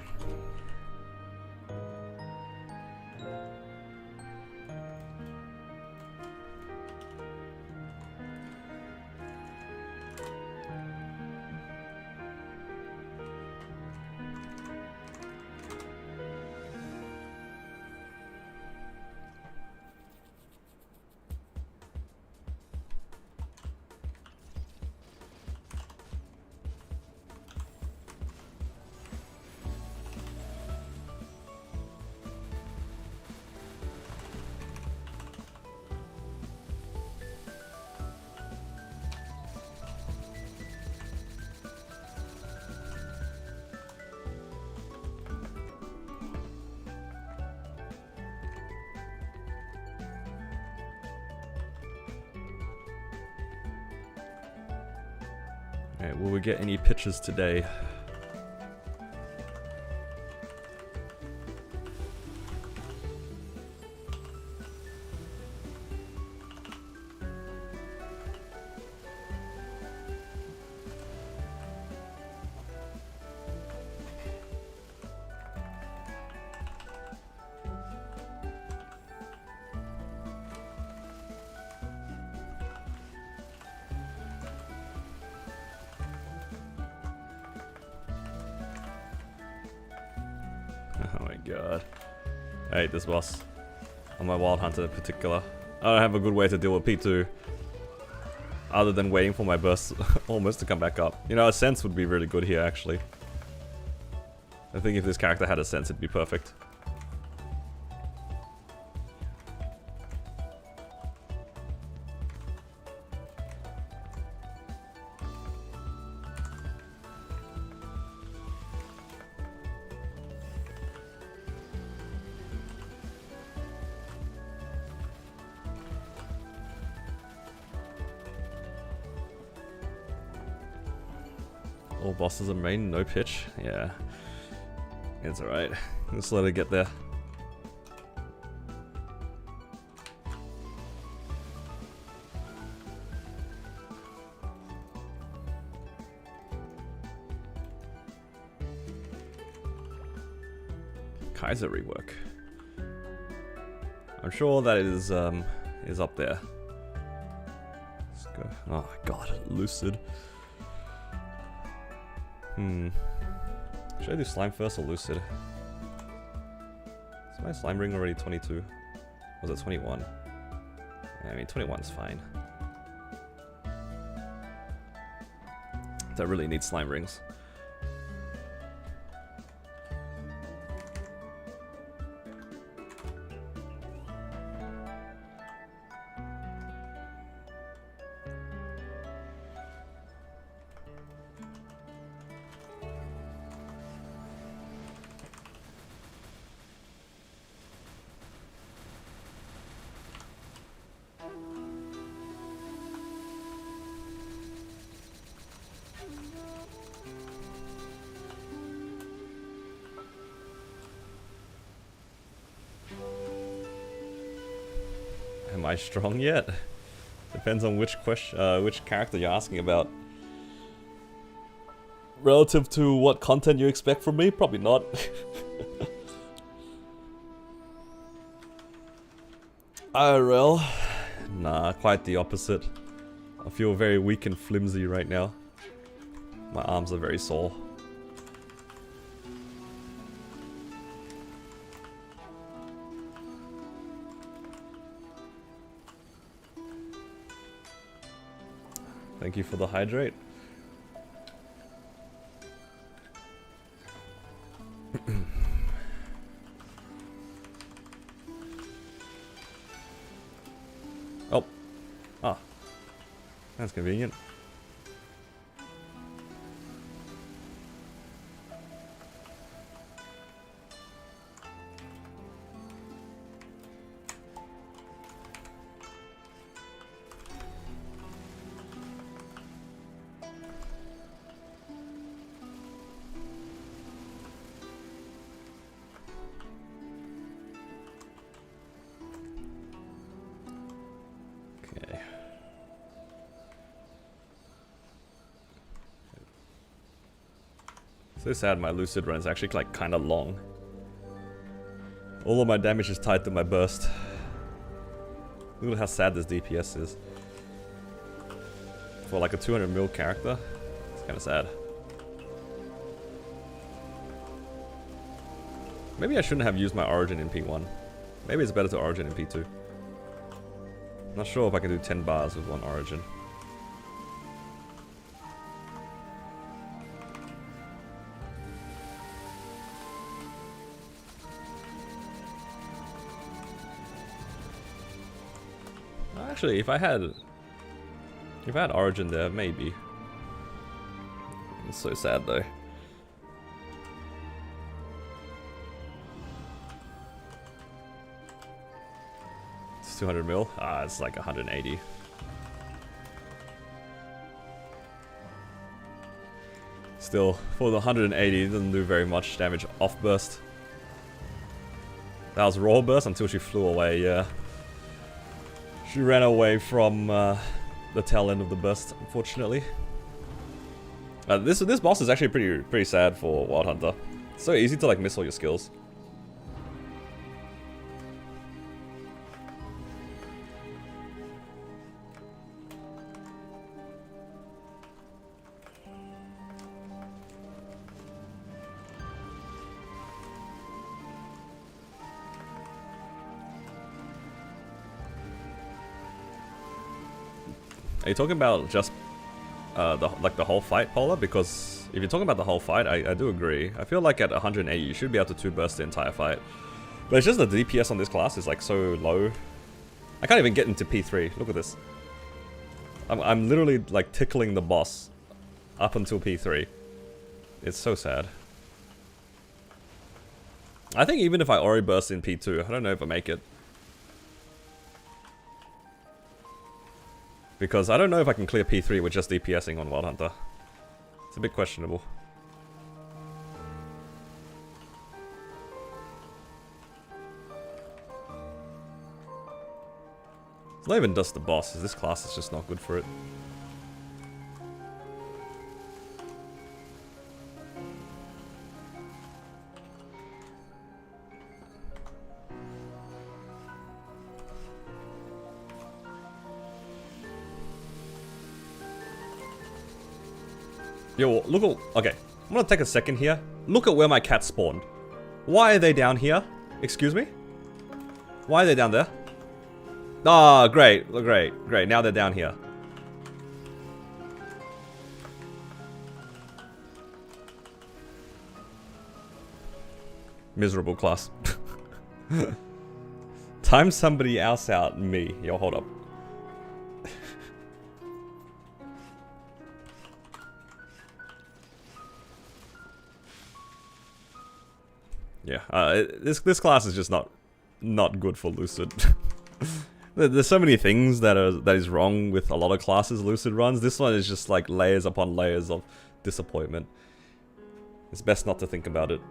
Alright, will we get any pitches today? Oh my god. I hate this boss. On my Wild Hunter in particular. I don't have a good way to deal with P2. Other than waiting for my burst almost to come back up. You know, a sense would be really good here actually. I think if this character had a sense it'd be perfect. All bosses are main, no pitch. Yeah. It's alright. Just let it get there. Kaiser rework. I'm sure that is up there. Let's go. Oh my god, Lucid. Should I do slime first or lucid? Is my slime ring already 22? Was it 21? I mean 21 is fine. Don't really need slime rings. I strong yet? Depends on which which character you're asking about. Relative to what content you expect from me, probably not. IRL? Nah, quite the opposite. I feel very weak and flimsy right now. My arms are very sore. Thank you for the hydrate. Oh. Ah. That's convenient. So sad my Lucid run is actually like kinda long. All of my damage is tied to my burst. Look at how sad this DPS is. For like a 200 mil character, it's kinda sad. Maybe I shouldn't have used my Origin in P1. Maybe it's better to Origin in P2. Not sure if I can do 10 bars with one Origin. Actually, if I had Origin there, maybe. It's so sad though. It's 200 mil. Ah, it's like 180. Still, for the 180, it doesn't do very much damage off burst. That was raw burst until she flew away. Yeah. She ran away from the tail end of the burst, unfortunately. This boss is actually pretty sad for Wild Hunter. It's so easy to like miss all your skills. Are you talking about just the whole fight, Polar? Because if you're talking about the whole fight, I do agree. I feel like at 180 you should be able to 2-burst the entire fight. But it's just the DPS on this class is like so low. I can't even get into P3. Look at this. I'm literally like tickling the boss up until P3. It's so sad. I think even if I Ori burst in P2, I don't know if I make it. Because I don't know if I can clear P3 with just DPSing on Wild Hunter. It's a bit questionable. It's not even just the boss, this class is just not good for it. Yo, look at... Okay, I'm gonna take a second here. Look at where my cats spawned. Why are they down here? Excuse me? Why are they down there? Ah, great, great, great. Now they're down here. Miserable class. Time somebody else out me. Yo, hold up. Yeah, this class is just not good for Lucid. There's so many things that is wrong with a lot of classes Lucid runs. This one is just like layers upon layers of disappointment. It's best not to think about it.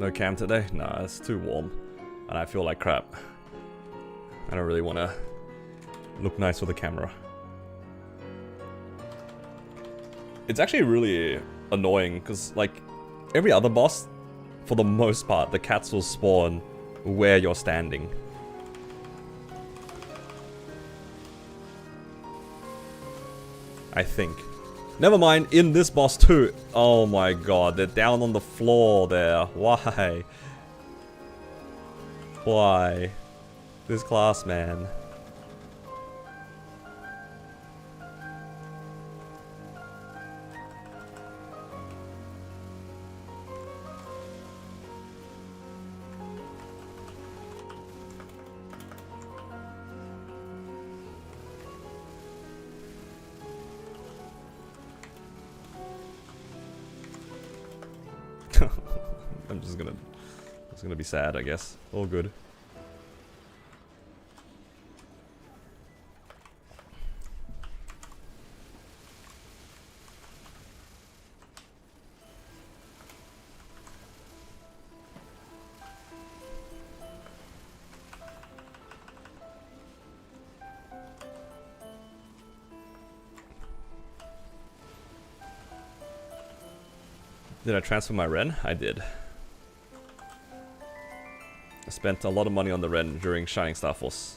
No cam today? Nah, it's too warm. And I feel like crap. I don't really want to look nice with a camera. It's actually really annoying, because, like, every other boss, for the most part, the cats will spawn where you're standing. I think. Never mind, in this boss too. Oh my god, they're down on the floor there. Why? Why? This class, man. I'm just gonna be sad, I guess. All good. Did I transfer my Ren? I did. I spent a lot of money on the Ren during Shining Star Force.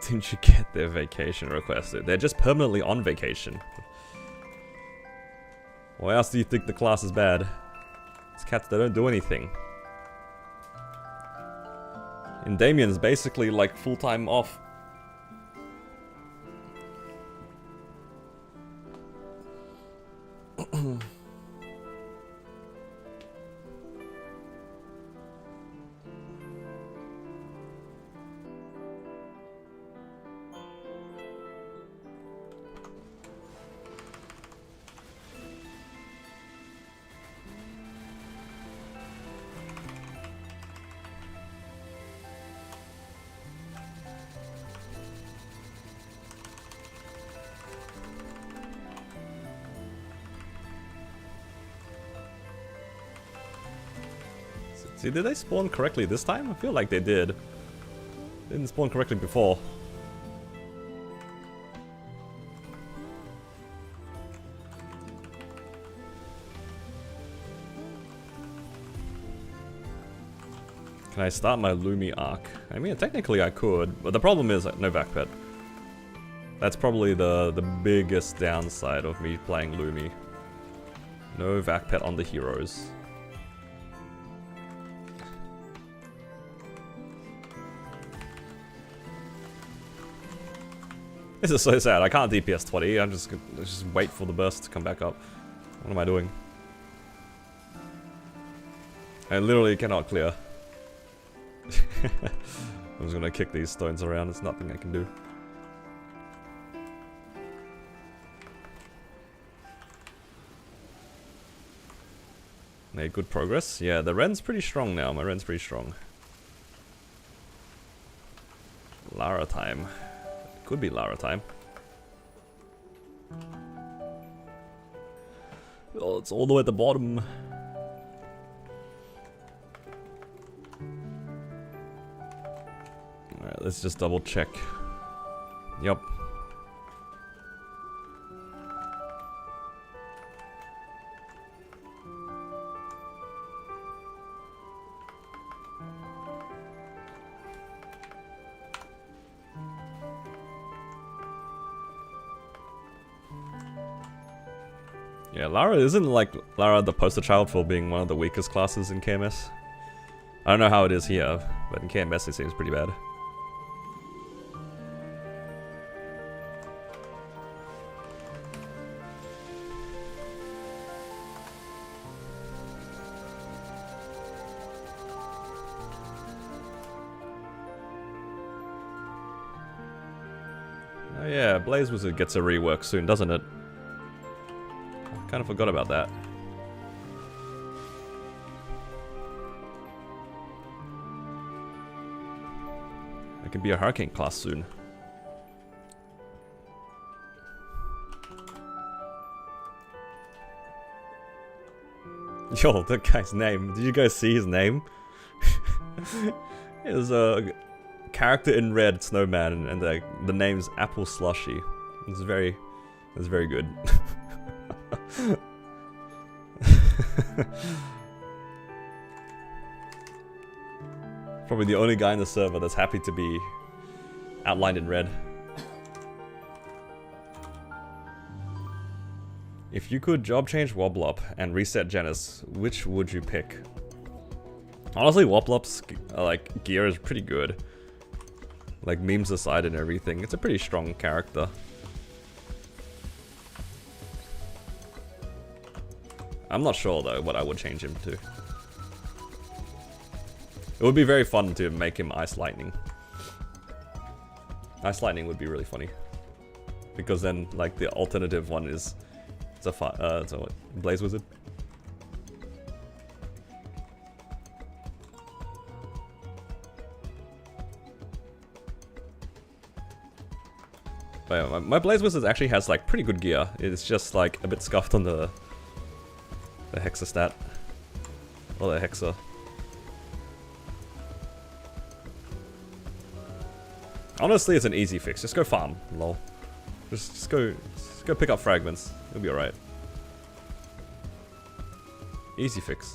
Didn't you get their vacation requested? They're just permanently on vacation. Why else do you think the class is bad? It's cats that don't do anything. And Damien's basically like full-time off. See, did they spawn correctly this time? I feel like they did. They didn't spawn correctly before. Can I start my Lumi arc? I mean, technically I could, but the problem is no vac pet. That's probably the biggest downside of me playing Lumi. No vac pet on the heroes. This is so sad. I can't DPS 20. I'm just wait for the burst to come back up. What am I doing? I literally cannot clear. I'm just gonna kick these stones around. There's nothing I can do. Made good progress. Yeah, the Ren's pretty strong now. My Ren's pretty strong. Lara time. Could be Lara time. Oh, it's all the way at the bottom. Alright, let's just double check. Yup. Yeah, Lara isn't like Lara the poster child for being one of the weakest classes in KMS. I don't know how it is here, but in KMS it seems pretty bad. Oh yeah, Blaze Wizard gets a rework soon, doesn't it? I kind of forgot about that. can be a hurricane class soon. Yo, that guy's name. Did you guys see his name? It was a character in red, snowman, and the name's Apple Slushy. It's very good. Probably the only guy in the server that's happy to be outlined in red. If you could job change Woblop and reset Genis, which would you pick? Honestly, Woblop's like gear is pretty good. Like memes aside and everything, it's a pretty strong character. I'm not sure though what I would change him to. It would be very fun to make him Ice Lightning. Ice Lightning would be really funny. Because then like the alternative one is it's a what, Blaze Wizard. But yeah, my Blaze Wizard actually has like pretty good gear. It's just like a bit scuffed on the Hexa stat. Or the Hexa. Honestly, it's an easy fix. Just go farm, lol. Just go pick up fragments. It'll be alright. Easy fix.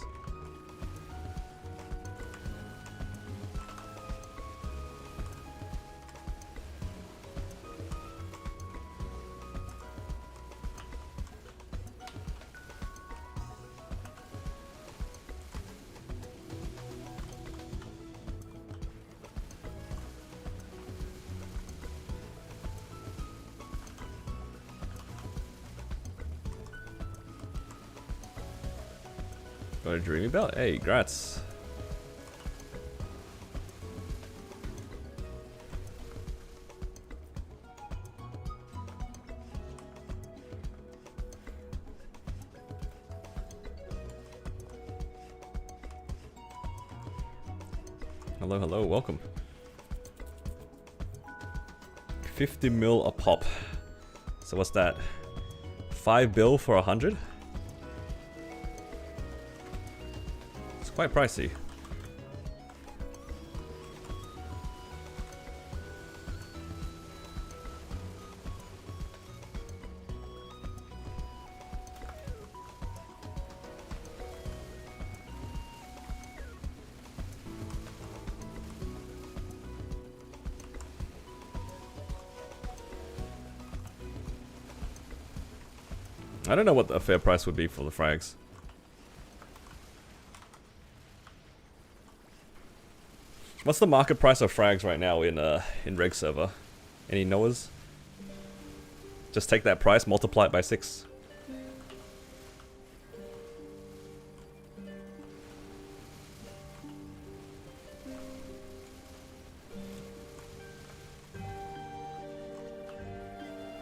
Got a dreamy belt. Hey, grats. Hello, hello, welcome. 50 mil a pop. So what's that? 5 bill for 100? Quite pricey. I don't know what a fair price would be for the frags. What's the market price of frags right now in Reg server? Any knowers? Just take that price, multiply it by 6.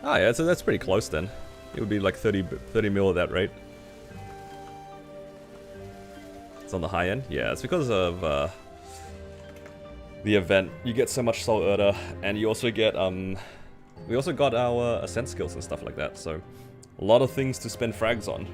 Ah yeah, so that's pretty close then. It would be like 30 mil at that rate. It's on the high end? Yeah, it's because of the event. You get so much Soul Erda, and you also get we also got our ascent skills and stuff like that, so a lot of things to spend frags on.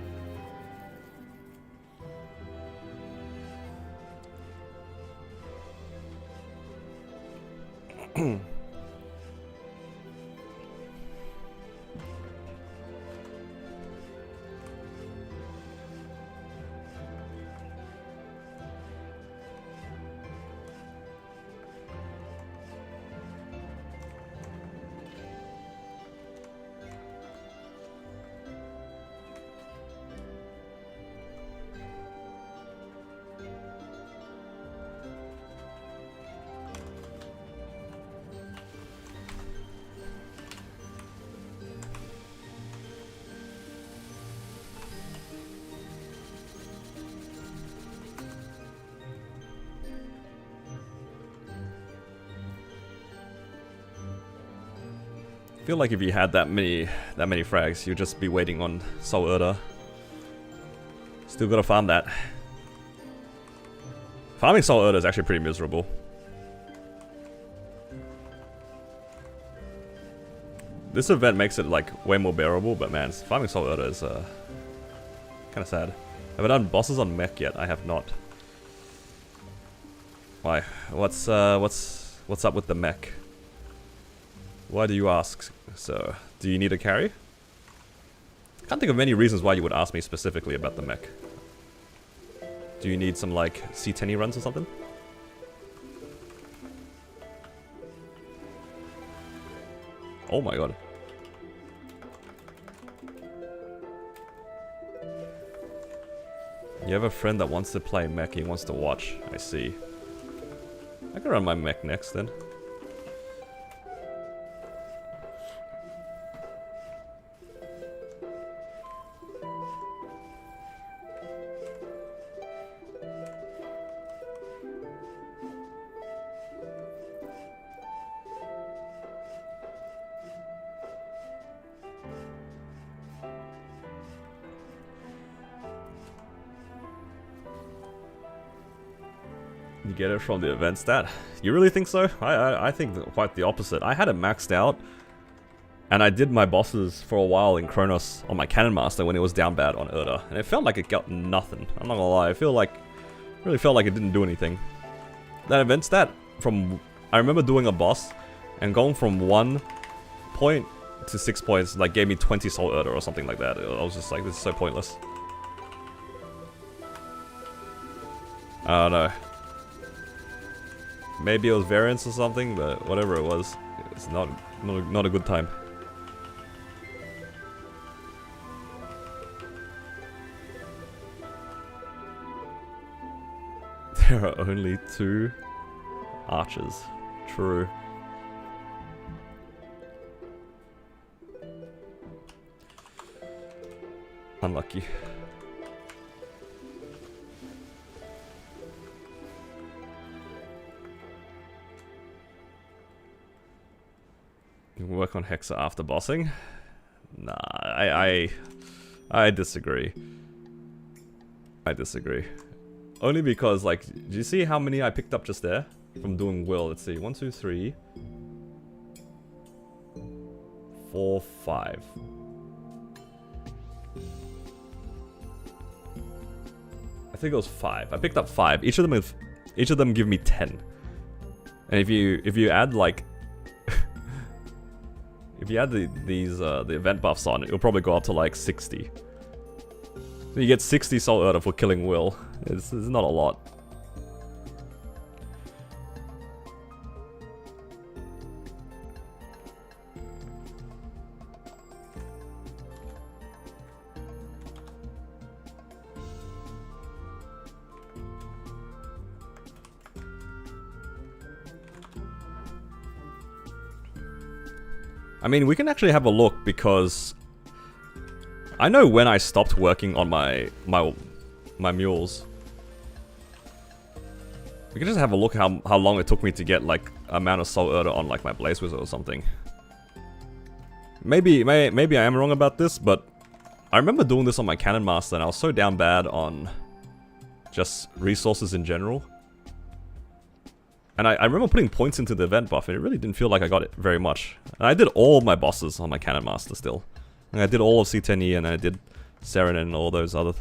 I feel like if you had that many frags, you'd just be waiting on Soul Erda. Still gotta farm that. Farming Soul Erda is actually pretty miserable. This event makes it like way more bearable, but man, farming Soul Erda is kind of sad. Have I done bosses on mech yet? I have not. Why? What's up with the mech? Why do you ask? So, do you need a carry? Can't think of many reasons why you would ask me specifically about the mech. Do you need some like C10 runs or something? Oh my god. You have a friend that wants to play mech, he wants to watch. I see. I can run my mech next then. You get it from the event stat? You really think so? I think quite the opposite. I had it maxed out, and I did my bosses for a while in Kronos on my Cannon Master when it was down bad on Erda, and it felt like it got nothing. I'm not gonna lie, really felt like it didn't do anything. That event stat, I remember doing a boss, and going from 1 point to 6 points, like gave me 20 Soul Erda or something like that. I was just like, this is so pointless. I don't know. Maybe it was variance or something, but whatever it was, it's not a good time. There are only 2 archers. True. Unlucky. You can work on Hexa after bossing? Nah, I disagree. I disagree. Only because, like, do you see how many I picked up just there? From doing Will, let's see, 1, 2, 3, 4, 5. I think it was 5. I picked up 5. Each of them give me 10. And if you add like if you add the event buffs on, it'll probably go up to like 60. So you get 60 Soul Erda for killing Will. It's not a lot. I mean, we can actually have a look because I know when I stopped working on my mules. We can just have a look how long it took me to get like amount of Soul Erda on like my Blaze Wizard or something. Maybe I am wrong about this, but I remember doing this on my Cannon Master and I was so down bad on just resources in general. And I remember putting points into the event buff and it really didn't feel like I got it very much. And I did all of my bosses on my Cannon Master still. And I did all of C10E and I did Seren and all those other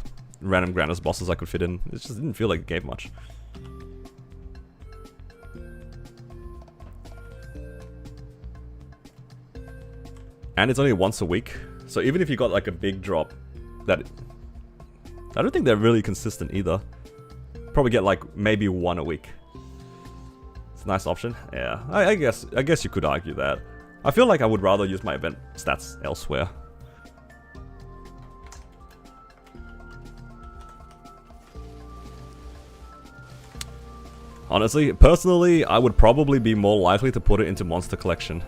random Grandest bosses I could fit in. It just didn't feel like it gave much. And it's only once a week. So even if you got like a big drop, I don't think they're really consistent either. Probably get like maybe 1 a week. It's a nice option. Yeah, I guess you could argue that. I feel like I would rather use my event stats elsewhere. Honestly, personally, I would probably be more likely to put it into Monster Collection.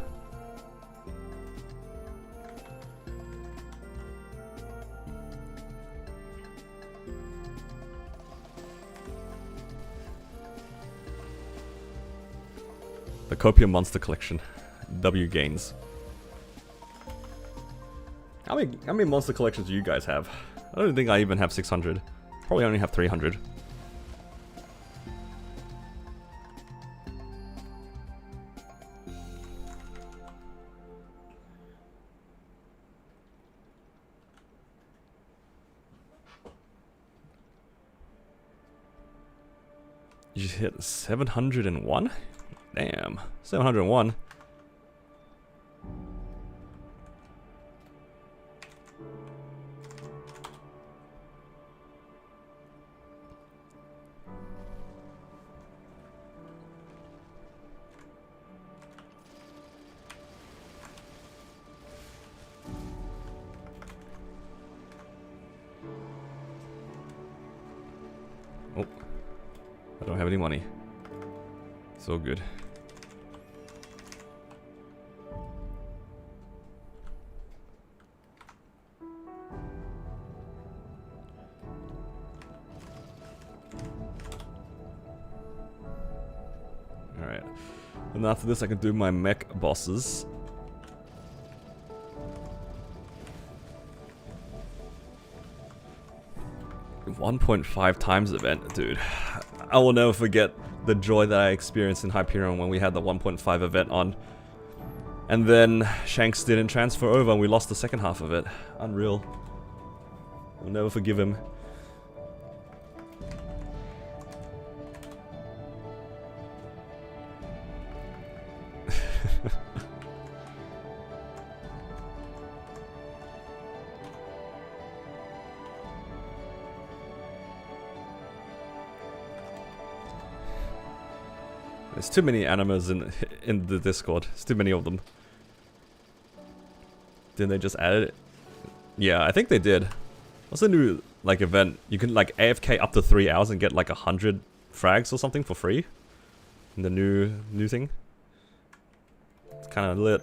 The Copium Monster Collection. W gains. How many monster collections do you guys have? I don't think I even have 600. Probably only have 300. You hit 701? Damn, 701. Oh, I don't have any money. So good. Alright. And after this I can do my mech bosses. .5 times event, dude. I will never forget the joy that I experienced in Hyperion when we had the 1.5 event on. And then Shanks didn't transfer over and we lost the second half of it. Unreal. I'll never forgive him. There's too many animas in the Discord. There's too many of them. Didn't they just add it? Yeah, I think they did. What's the new like event? You can like AFK up to 3 hours and get like 100 frags or something for free. In the new thing. It's kind of lit.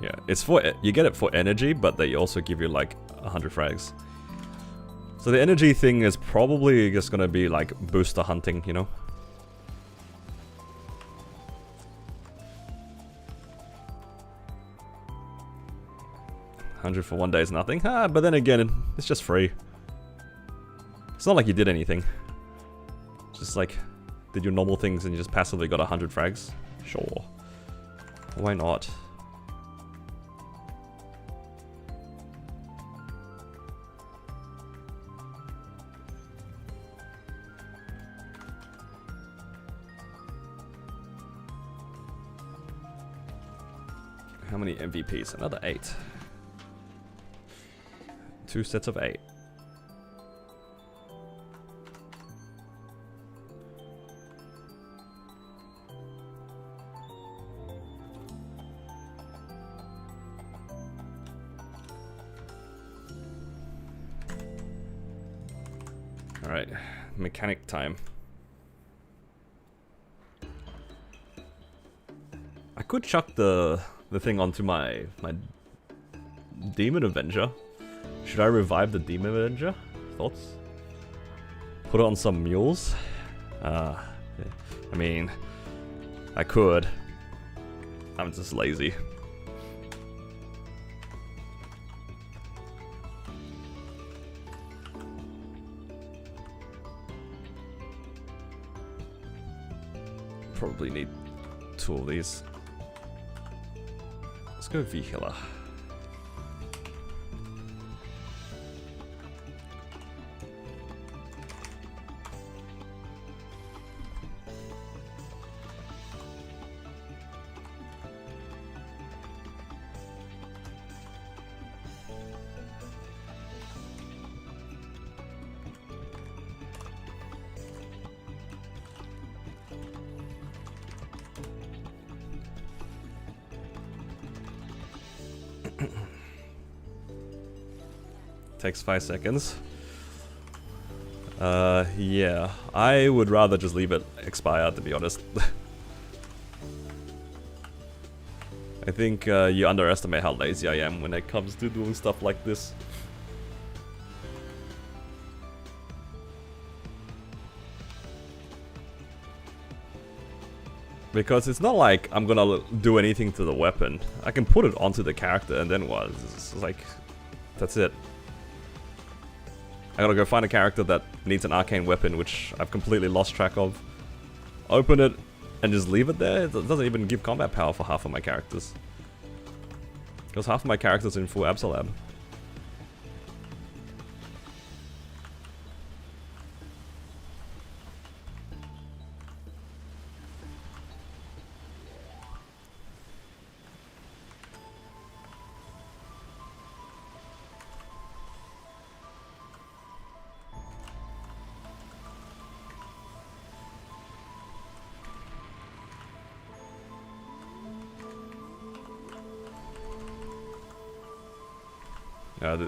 Yeah, it's for, you get it for energy, but they also give you like 100 frags. So the energy thing is probably just gonna be like booster hunting, you know? $100 for 1 day is nothing. Ah, but then again, it's just free. It's not like you did anything. Just like, did your normal things and you just passively got 100 frags? Sure. Why not? How many MVPs? Another 8. 2 sets of 8. Alright, mechanic time. I could chuck the thing onto my Demon Avenger. Should I revive the Demon Avenger? Thoughts? Put it on some mules? I mean, I could. I'm just lazy. Probably need 2 of these. Let's go V-Healer. Takes 5 seconds. Yeah. I would rather just leave it expire, to be honest. I think you underestimate how lazy I am when it comes to doing stuff like this. Because it's not like I'm gonna do anything to the weapon. I can put it onto the character and then what? It's like, that's it. I gotta go find a character that needs an arcane weapon, which I've completely lost track of. Open it, and just leave it there? It doesn't even give combat power for half of my characters. Because half of my characters in full Absolab.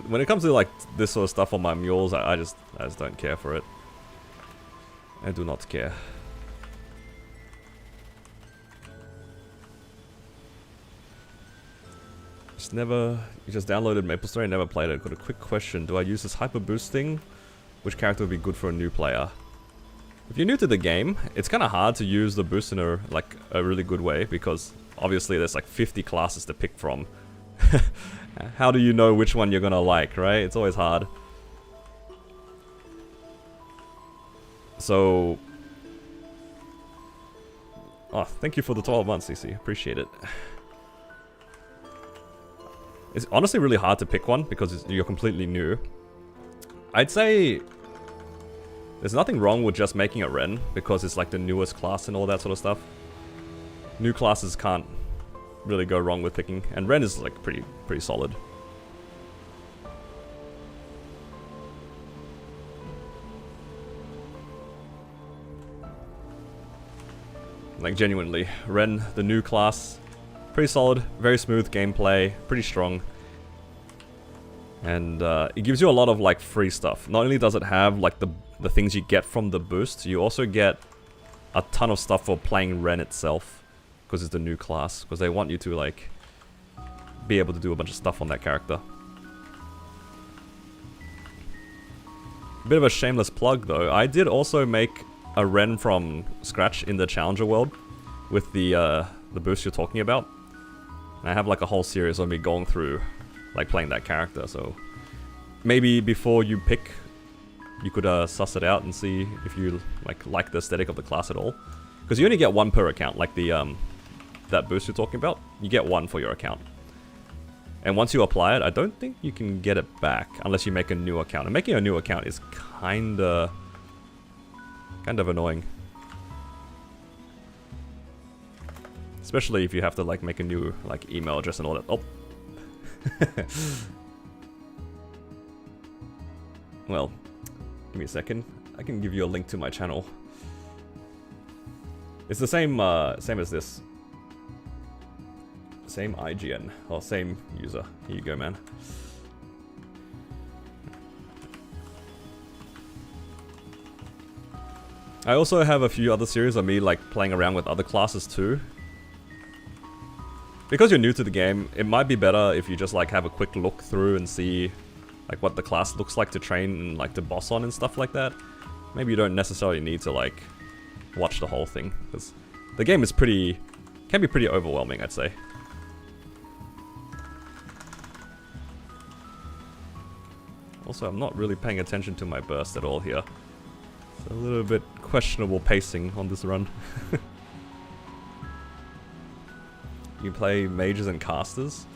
When it comes to like this sort of stuff on my mules, I just don't care for it. I do not care. You just downloaded MapleStory and never played it. Got a quick question. Do I use this hyper boost thing? Which character would be good for a new player? If you're new to the game, it's kind of hard to use the boost in a really good way because obviously there's like 50 classes to pick from. How do you know which one you're gonna like, right? It's always hard. So... Oh, thank you for the 12 months, CC. Appreciate it. It's honestly really hard to pick one because you're completely new. I'd say... There's nothing wrong with just making it Ren because it's like the newest class and all that sort of stuff. New classes can't really go wrong with picking, and Ren is like pretty solid. Like genuinely, Ren, the new class, pretty solid, very smooth gameplay, pretty strong. And it gives you a lot of like free stuff. Not only does it have like the things you get from the boost, you also get a ton of stuff for playing Ren itself. Because it's the new class, because they want you to like be able to do a bunch of stuff on that character. Bit of a shameless plug though, I did also make a Ren from scratch in the Challenger world with the boost you're talking about. And I have like a whole series of me going through like playing that character, so maybe before you pick, you could suss it out and see if you like the aesthetic of the class at all. Because you only get one per account, like the that boost you're talking about, you get one for your account. And once you apply it, I don't think you can get it back unless you make a new account. And making a new account is kind of annoying. Especially if you have to like make a new like email address and all that. Oh. Well, give me a second. I can give you a link to my channel. It's the same as this. Same IGN, or same user. Here you go, man. I also have a few other series of me like playing around with other classes too. Because you're new to the game, it might be better if you just like have a quick look through and see like what the class looks like to train and like to boss on and stuff like that. Maybe you don't necessarily need to like watch the whole thing, because the game is can be pretty overwhelming, I'd say. Also, I'm not really paying attention to my burst at all here. It's a little bit questionable pacing on this run. You play mages and casters?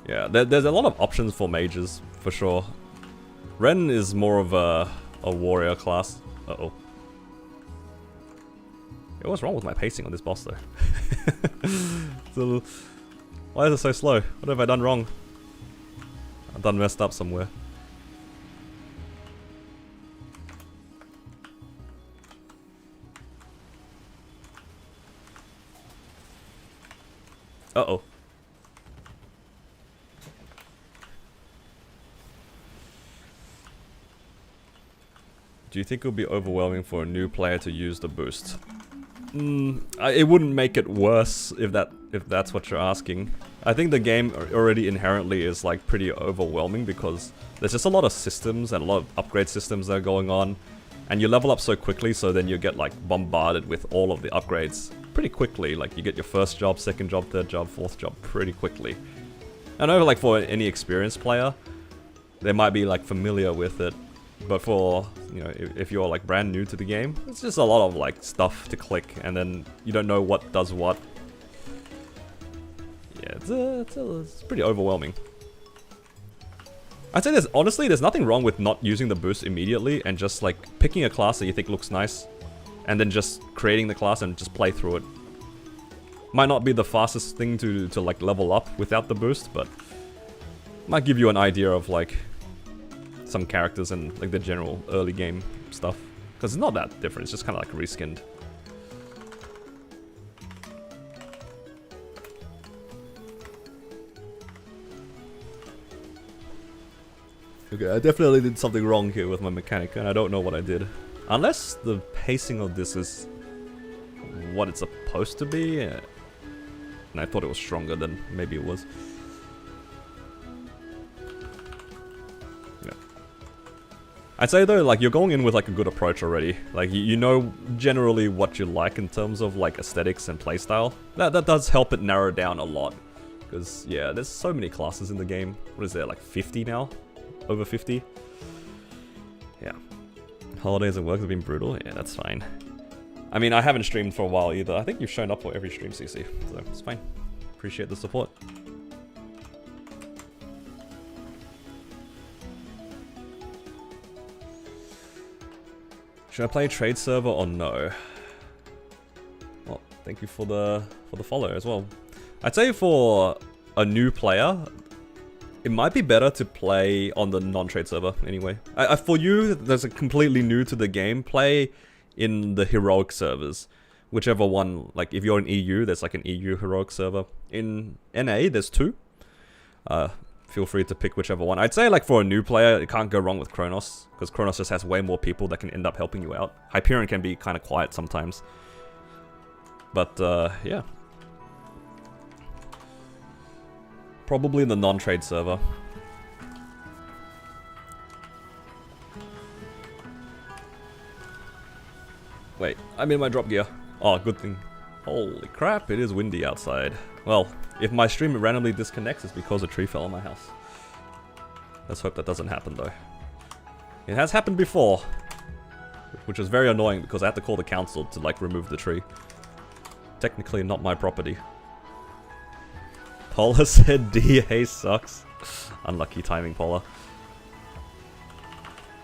Yeah, there's a lot of options for mages, for sure. Ren is more of a warrior class. Uh-oh. Yeah, what's wrong with my pacing on this boss, though? Why is it so slow? What have I done wrong? I've done messed up somewhere. Uh-oh. Do you think it would be overwhelming for a new player to use the boost? It wouldn't make it worse if that's what you're asking. I think the game already inherently is like pretty overwhelming because there's just a lot of systems and a lot of upgrade systems that are going on, and you level up so quickly, so then you get like bombarded with all of the upgrades pretty quickly. Like you get your first job, second job, third job, fourth job pretty quickly. I know like for any experienced player, they might be like familiar with it. But for, you know, if you're like brand new to the game, it's just a lot of like stuff to click and then you don't know what does what. It's pretty overwhelming. I'd say there's nothing wrong with not using the boost immediately and just like picking a class that you think looks nice and then just creating the class and just play through it. Might not be the fastest thing to like level up without the boost, but might give you an idea of like some characters and like the general early game stuff. Because it's not that different, it's just kind of like reskinned. Okay, I definitely did something wrong here with my mechanic, and I don't know what I did. Unless the pacing of this is what it's supposed to be, and I thought it was stronger than maybe it was. Yeah. I'd say though, like, you're going in with like a good approach already. Like, you know generally what you like in terms of like aesthetics and playstyle. That does help it narrow down a lot. Because, yeah, there's so many classes in the game. What is there, like 50 now? Over 50? Yeah. Holidays and work have been brutal? Yeah, that's fine. I mean, I haven't streamed for a while either. I think you've shown up for every stream, CC. So, it's fine. Appreciate the support. Should I play trade server or no? Well, thank you for the follow as well. I'd say for a new player, it might be better to play on the non-trade server anyway. For you, that's completely new to the game, play in the heroic servers. Whichever one, like if you're in EU, there's like an EU heroic server. In NA, there's 2. Feel free to pick whichever one. I'd say like for a new player, it can't go wrong with Kronos, because Kronos just has way more people that can end up helping you out. Hyperion can be kind of quiet sometimes. But yeah. Probably in the non-trade server. Wait, I'm in my drop gear. Oh, good thing. Holy crap, it is windy outside. Well, if my stream randomly disconnects, it's because a tree fell on my house. Let's hope that doesn't happen though. It has happened before, which was very annoying because I had to call the council to like remove the tree. Technically not my property. Paula said DA sucks. Unlucky timing, Paula.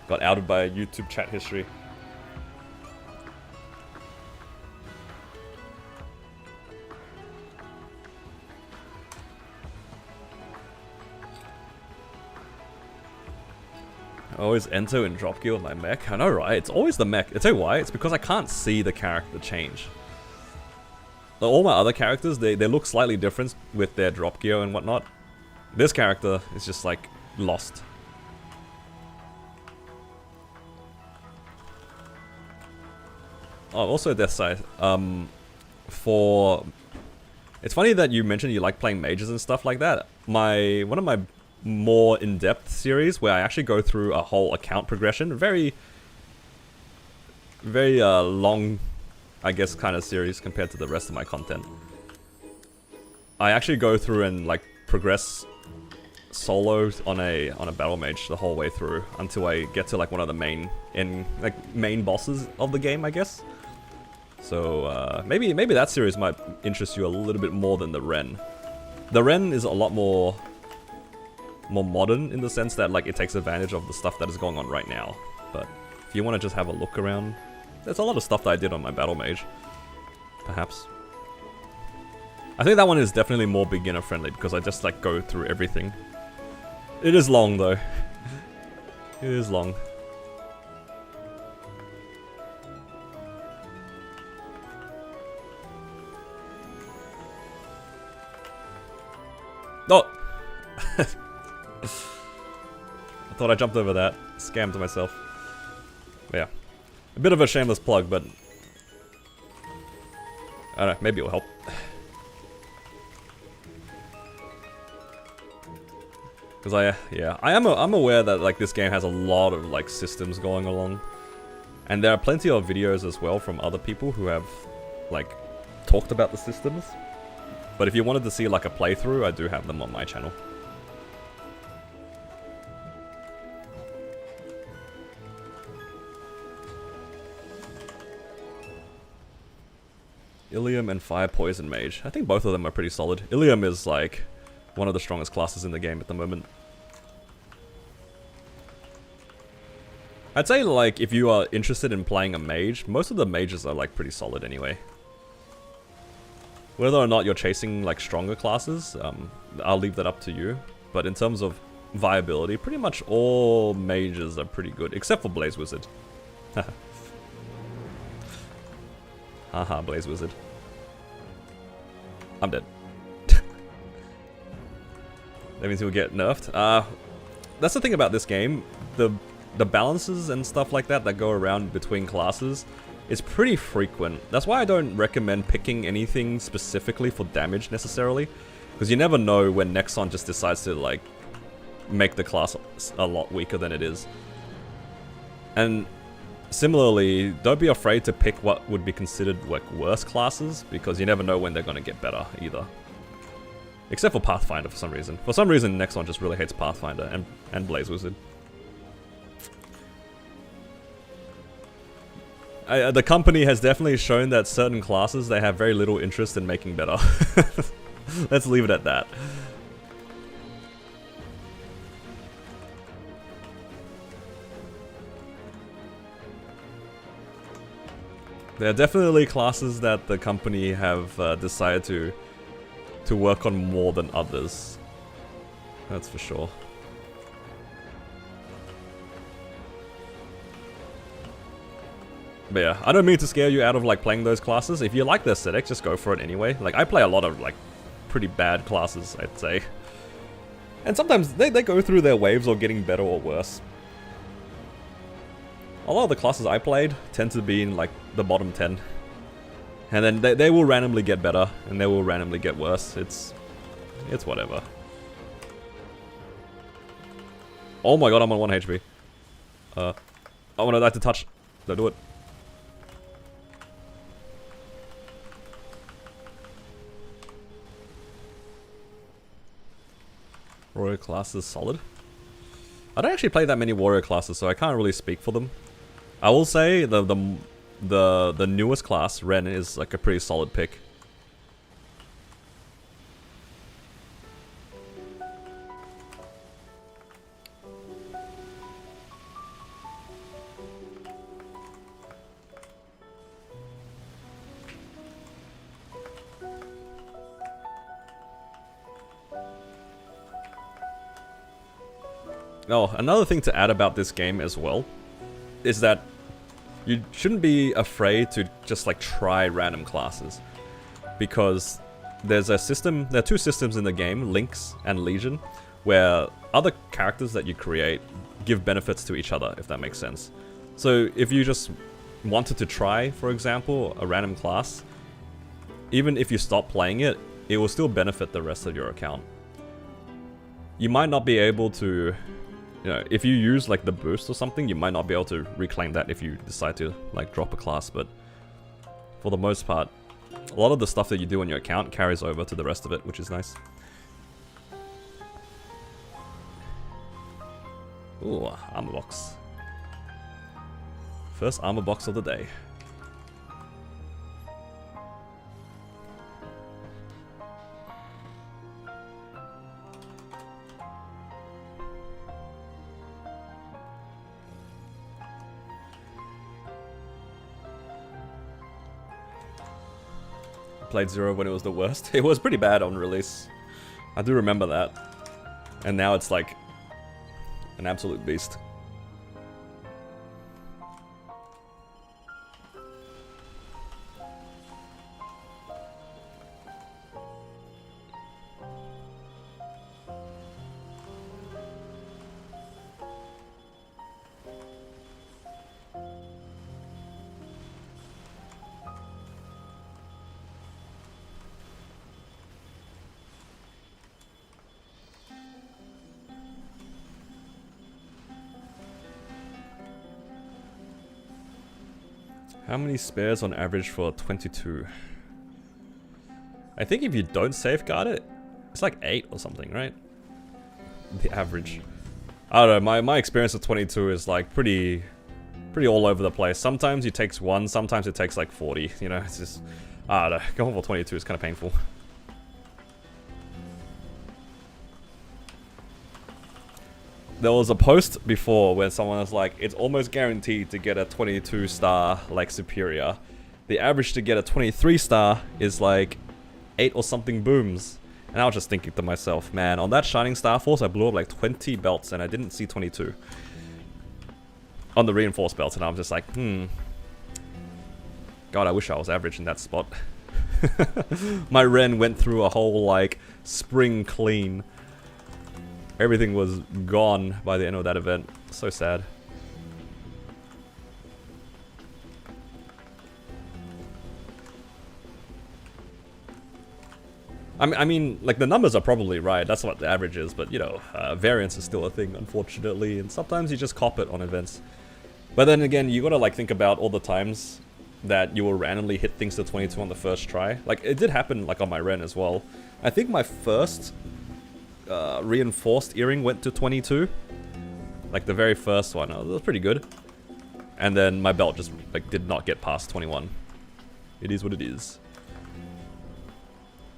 Got outed by YouTube chat history. I always enter and drop gear with my mech. I know, right? It's always the mech. I tell you why. It's because I can't see the character change. All my other characters, they look slightly different with their drop gear and whatnot. This character is just like lost. Oh, also Death Side. It's funny that you mentioned you like playing mages and stuff like that. One of my more in-depth series where I actually go through a whole account progression, very long, I guess, kind of series compared to the rest of my content. I actually go through and like progress solo on a battle mage the whole way through until I get to like one of the main bosses of the game, I guess. So maybe that series might interest you a little bit more than the Ren. The Ren is a lot more modern in the sense that like it takes advantage of the stuff that is going on right now. But if you want to just have a look around, there's a lot of stuff that I did on my battle mage, perhaps. I think that one is definitely more beginner friendly because I just like go through everything. It is long though. It is long. Oh! I thought I jumped over that. Scammed myself. But yeah. A bit of a shameless plug, but I don't know, maybe it'll help. Because I'm aware that like this game has a lot of like systems going along. And there are plenty of videos as well from other people who have like talked about the systems. But if you wanted to see like a playthrough, I do have them on my channel. Ilium and Fire Poison Mage. I think both of them are pretty solid. Ilium is like one of the strongest classes in the game at the moment. I'd say, like, if you are interested in playing a mage, most of the mages are, like, pretty solid anyway. Whether or not you're chasing, like, stronger classes, I'll leave that up to you. But in terms of viability, pretty much all mages are pretty good, except for Blaze Wizard. Haha, Blaze Wizard. I'm dead. That means he'll get nerfed. That's the thing about this game. The balances and stuff like that go around between classes is pretty frequent. That's why I don't recommend picking anything specifically for damage necessarily. Because you never know when Nexon just decides to, like, make the class a lot weaker than it is. And similarly, don't be afraid to pick what would be considered, like, worse classes, because you never know when they're going to get better either. Except for Pathfinder for some reason. For some reason, Nexon just really hates Pathfinder and Blaze Wizard. The company has definitely shown that certain classes they have very little interest in making better. Let's leave it at that. There are definitely classes that the company have decided to work on more than others. That's for sure. But yeah, I don't mean to scare you out of, like, playing those classes. If you like the aesthetic, just go for it anyway. Like, I play a lot of, like, pretty bad classes, I'd say. And sometimes they go through their waves of getting better or worse. A lot of the classes I played tend to be in, like, the bottom 10. And then they will randomly get better, and they will randomly get worse. It's whatever. Oh my god, I'm on 1 HP. I want to die to touch. Don't do it. Warrior class is solid. I don't actually play that many warrior classes, so I can't really speak for them. I will say the newest class, Ren, is like a pretty solid pick. Oh, another thing to add about this game as well is that you shouldn't be afraid to just, like, try random classes, because there's a system, there are two systems in the game, Lynx and Legion, where other characters that you create give benefits to each other, if that makes sense. So if you just wanted to try, for example, a random class, even if you stop playing it, it will still benefit the rest of your account. You might not be able to, you know, if you use, like, the boost or something, you might not be able to reclaim that if you decide to, like, drop a class, but for the most part, a lot of the stuff that you do on your account carries over to the rest of it, which is nice. Ooh, armor box. First armor box of the day. Played Zero when it was the worst. It was pretty bad on release. I do remember that. And now it's like an absolute beast. How many spares on average for 22? I think if you don't safeguard it, it's like 8 or something, right? The average. I don't know, my experience with 22 is like pretty all over the place. Sometimes it takes 1, sometimes it takes like 40, you know, it's just, I don't know, going for 22 is kind of painful. there was a post before where someone was like, it's almost guaranteed to get a 22 star like superior. The average to get a 23 star is like 8 or something booms. And I was just thinking to myself, man, on that Shining Star Force I blew up like 20 belts and I didn't see 22 on the reinforced belts, and I'm just like, God, I wish I was average in that spot. My Ren went through a whole like spring clean. Everything was gone by the end of that event. So sad. I mean, like, the numbers are probably right. That's what the average is, but, you know, variance is still a thing, unfortunately, and sometimes you just cop it on events. But then again, you gotta, like, think about all the times that you will randomly hit things to 22 on the first try. Like, it did happen, like, on my Ren as well. I think my first reinforced earring went to 22. Like, the very first one. It was pretty good. And then my belt just, like, did not get past 21. It is what it is.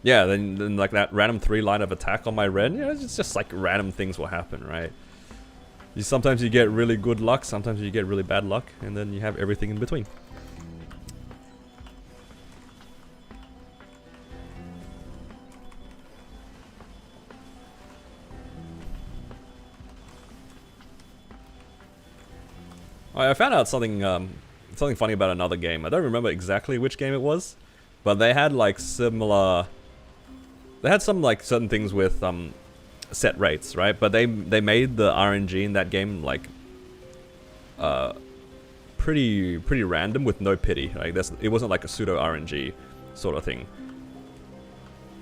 Yeah, then like that random 3 line of attack on my Ren, you know, it's just like random things will happen, right? Sometimes you get really good luck, sometimes you get really bad luck, and then you have everything in between. I found out something something funny about another game. I don't remember exactly which game it was, but they had like similar. They had some like certain things with set rates, right? But they made the RNG in that game like pretty random with no pity. Like it wasn't like a pseudo RNG sort of thing.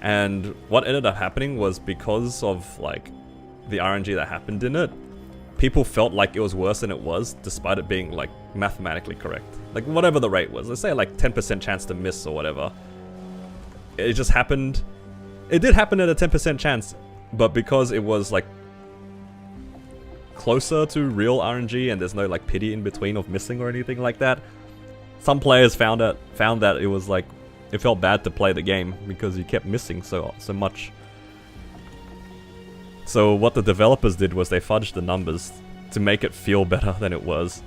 And what ended up happening was because of like the RNG that happened in it, people felt like it was worse than it was, despite it being like mathematically correct. Like whatever the rate was, let's say like 10% chance to miss or whatever. It just happened. It did happen at a 10% chance, but because it was like closer to real RNG and there's no like pity in between of missing or anything like that, some players found that it was like it felt bad to play the game because you kept missing so much. So what the developers did was they fudged the numbers to make it feel better than it was,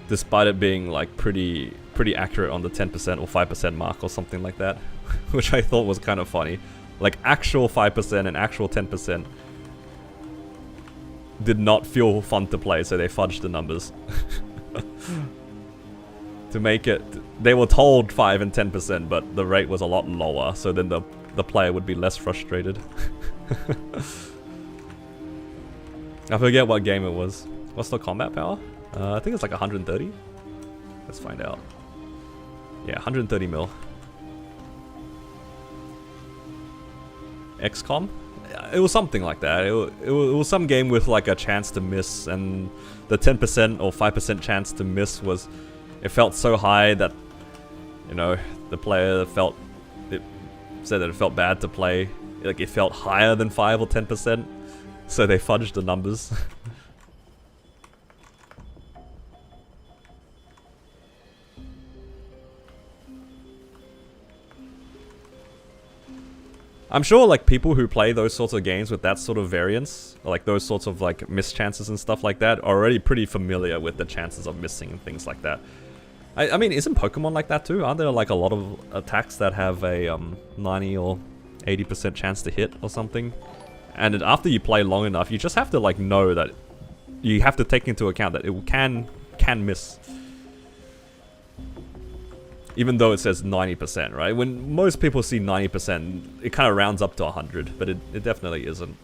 despite it being like pretty accurate on the 10% or 5% mark or something like that, which I thought was kind of funny. Like actual 5% and actual 10% did not feel fun to play, so they fudged the numbers. To make it, they were told 5 and 10%, but the rate was a lot lower, so then the player would be less frustrated. I forget what game it was. What's the combat power? I think it's like 130. Let's find out. Yeah, 130 mil. XCOM? It was something like that. It was some game with like a chance to miss, and the 10% or 5% chance to miss was... It felt so high that, you know, the player said that it felt bad to play. Like it felt higher than 5 or 10%, so they fudged the numbers. I'm sure like people who play those sorts of games with that sort of variance, or like those sorts of like mischances and stuff like that, are already pretty familiar with the chances of missing and things like that. I mean, isn't Pokemon like that too? Aren't there like a lot of attacks that have a 90 or 80% chance to hit or something? And then after you play long enough, you just have to like know that you have to take into account that it can miss. Even though it says 90%, right? When most people see 90%, it kind of rounds up to 100, but it definitely isn't.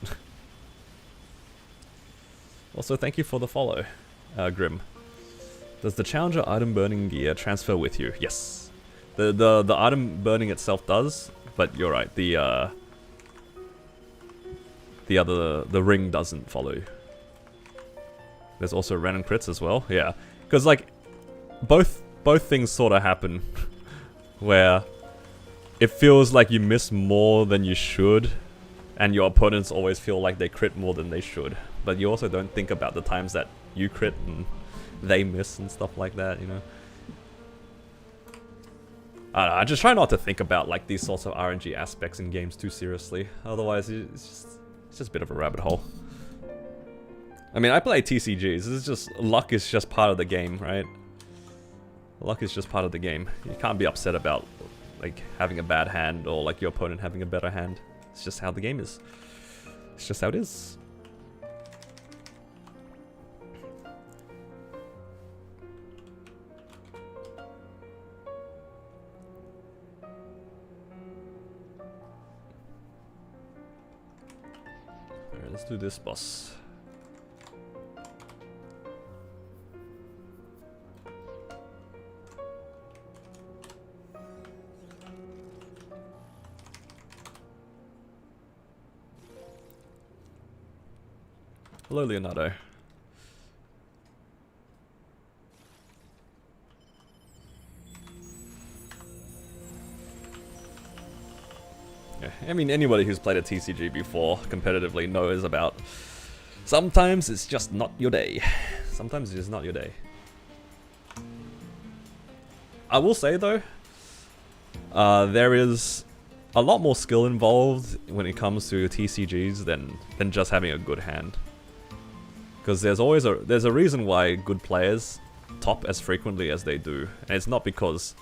Also, thank you for the follow, Grim. Does the Challenger item burning gear transfer with you? Yes. The item burning itself does, but you're right. The ring doesn't follow. There's also random crits as well. Yeah, because like both things sort of happen where it feels like you miss more than you should, and your opponents always feel like they crit more than they should. But you also don't think about the times that you crit and they miss and stuff like that, you know. I don't know, I just try not to think about like these sorts of RNG aspects in games too seriously. Otherwise, it's just a bit of a rabbit hole. I mean, I play TCGs. This is just... Luck is just part of the game, right? Luck is just part of the game. You can't be upset about, like, having a bad hand or, like, your opponent having a better hand. It's just how the game is. It's just how it is. Alright, let's do this boss. Hello, Leonardo. Yeah, I mean, anybody who's played a TCG before competitively knows about sometimes it's just not your day. Sometimes it's just not your day. I will say though, there is a lot more skill involved when it comes to TCGs than just having a good hand. Because there's a reason why good players top as frequently as they do, and it's not because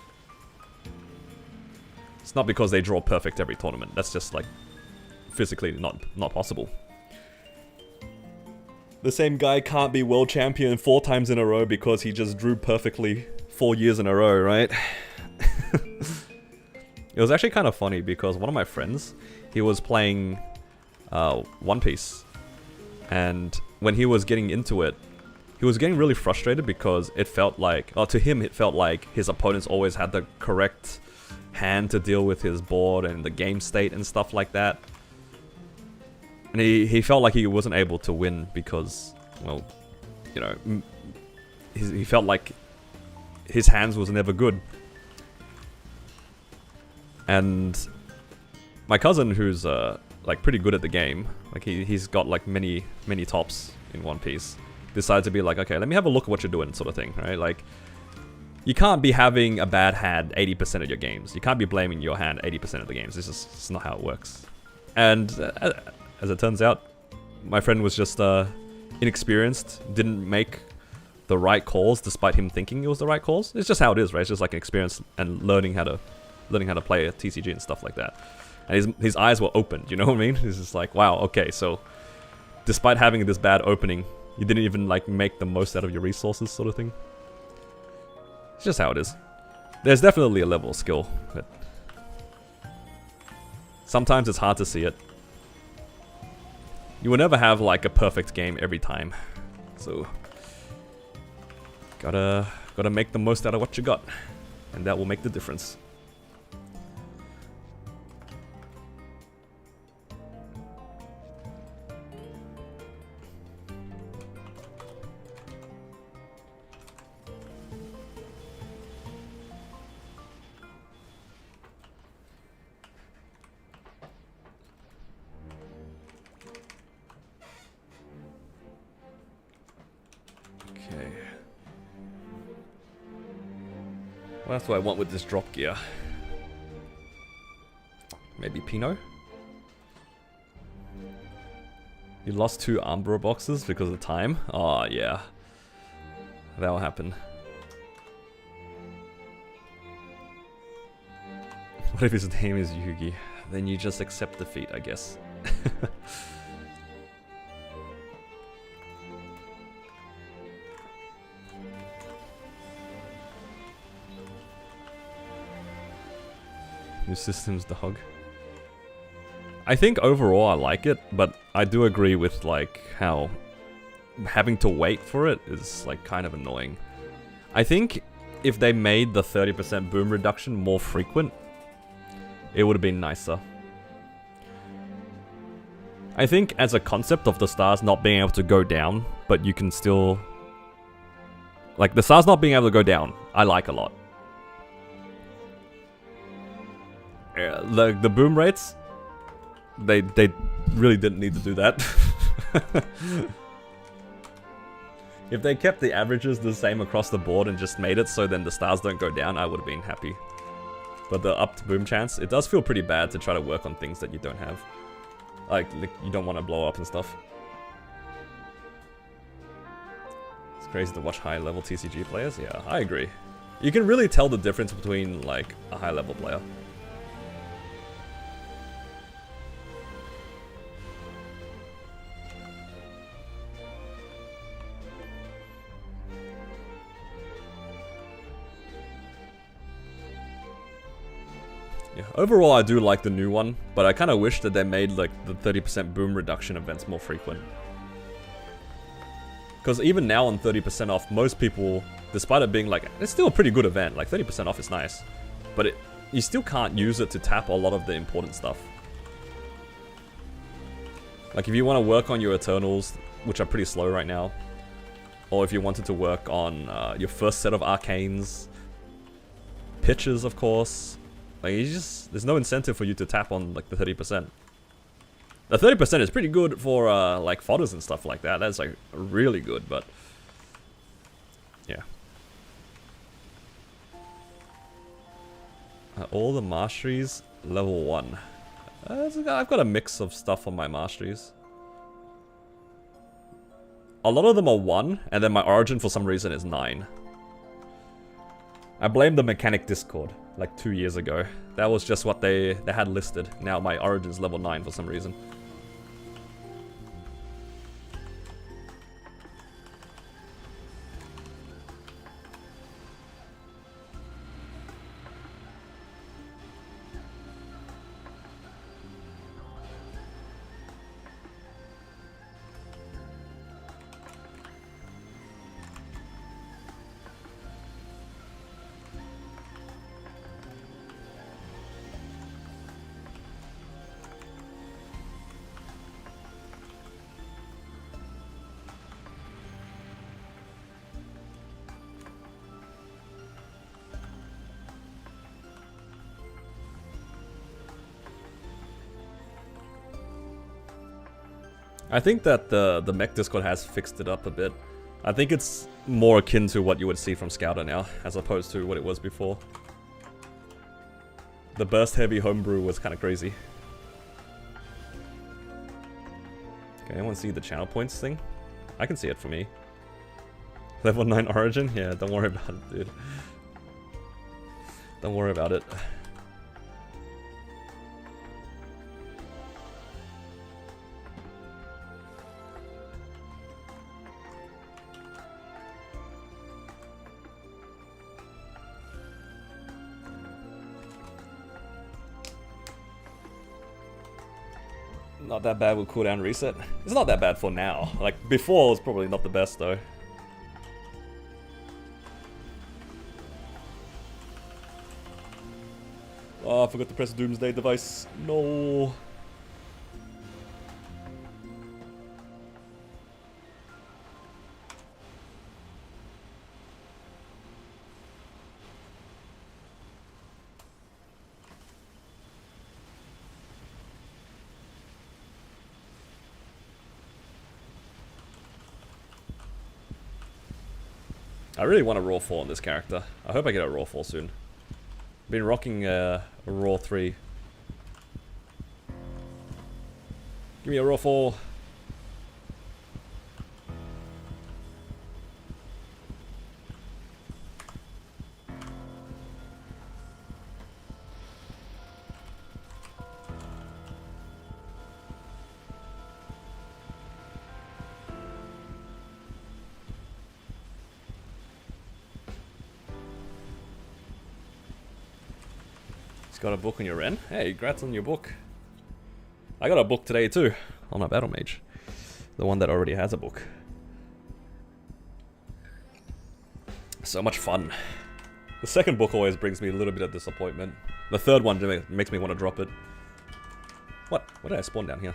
they draw perfect every tournament. That's just like physically not possible. The same guy can't be world champion 4 times in a row because he just drew perfectly 4 years in a row, right? It was actually kind of funny because one of my friends, he was playing One Piece, and when he was getting into it, he was getting really frustrated because it felt like, to him it felt like his opponents always had the correct hand to deal with his board and the game state and stuff like that. And he felt like he wasn't able to win because, well, you know, he felt like his hands was never good. And my cousin, who's like pretty good at the game, like he's got like many tops in One Piece, decided to be like, okay, let me have a look at what you're doing, sort of thing, right? Like, you can't be having a bad hand 80% of your games. You can't be blaming your hand 80% of the games. It's not how it works. And as it turns out, my friend was just inexperienced, didn't make the right calls despite him thinking it was the right calls. It's just how it is, right? It's just like an experience and learning how to play a TCG and stuff like that. And his eyes were opened, you know what I mean? He's just like, wow, okay, so despite having this bad opening, you didn't even like make the most out of your resources, sort of thing. It's just how it is. There's definitely a level of skill, but sometimes it's hard to see it. You will never have like a perfect game every time, so gotta make the most out of what you got, and that will make the difference. What else do I want with this drop gear? Maybe Pinot? You lost 2 Umbra boxes because of time? Oh yeah. That'll happen. What if his name is Yugi? Then you just accept defeat, I guess. New system's the hog. I think overall I like it, but I do agree with like how having to wait for it is like kind of annoying. I think if they made the 30% boom reduction more frequent, it would have been nicer. I think as a concept of the stars not being able to go down, but you can still... Like the stars not being able to go down, I like a lot. Like the boom rates, they really didn't need to do that. If they kept the averages the same across the board and just made it so then the stars don't go down, I would have been happy. But the up to boom chance, it does feel pretty bad to try to work on things that you don't have. Like you don't want to blow up and stuff. crazy to watch high-level TCG players. Yeah, I agree. You can really tell the difference between, like, a high-level player. Yeah, overall I do like the new one, but I kind of wish that they made, like, the 30% boom reduction events more frequent. Because even now on 30% off, most people, despite it being like, it's still a pretty good event, like 30% off is nice. But you still can't use it to tap a lot of the important stuff. Like if you want to work on your Eternals, which are pretty slow right now, or if you wanted to work on your first set of Arcanes, pitches of course, like there's no incentive for you to tap on like the 30%. The 30% is pretty good for like fodders and stuff like that. That's like really good, but yeah. All the masteries level 1. I've got a mix of stuff on my masteries. A lot of them are 1, and then my origin for some reason is 9. I blame the mechanic Discord like 2 years ago. That was just what they had listed. Now my origin's level 9 for some reason. I think that the mech Discord has fixed it up a bit. I think it's more akin to what you would see from Scouter now, as opposed to what it was before. The burst heavy homebrew was kind of crazy. Okay, anyone see the channel points thing? I can see it for me. Level 9 origin? Yeah, don't worry about it, dude. Don't worry about it. Not that bad with cooldown reset. It's not that bad for now. Like, before it was probably not the best though. Oh, I forgot to press Doomsday device. No. I really want a Raw 4 on this character. I hope I get a Raw 4 soon. Been rocking a Raw 3. Give me a Raw 4. Got a book on your Ren? Hey, congrats on your book. I got a book today too, on my Battle Mage. The one that already has a book. So much fun. The second book always brings me a little bit of disappointment. The third one makes me want to drop it. What? What did I spawn down here?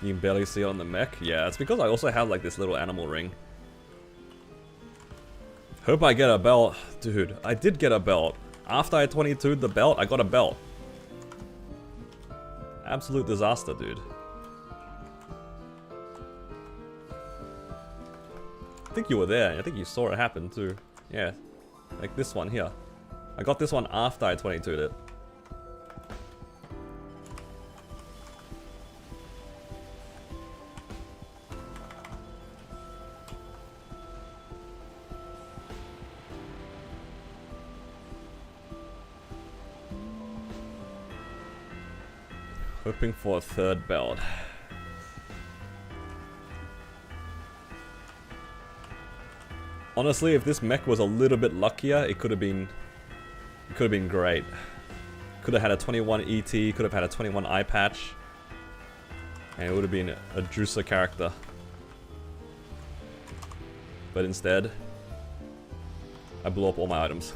You can barely see it on the mech? Yeah, it's because I also have like this little animal ring. Hope I get a belt. Dude, I did get a belt. After I 22'd the belt, I got a belt. Absolute disaster, dude. I think you were there. I think you saw it happen too. Yeah, like this one here. I got this one after I 22'd it. Hoping for a third belt. Honestly, if this mech was a little bit luckier, it could have been great. Could have had a 21 ET, could have had a 21 eye patch, and it would have been a juicer character. But instead, I blew up all my items.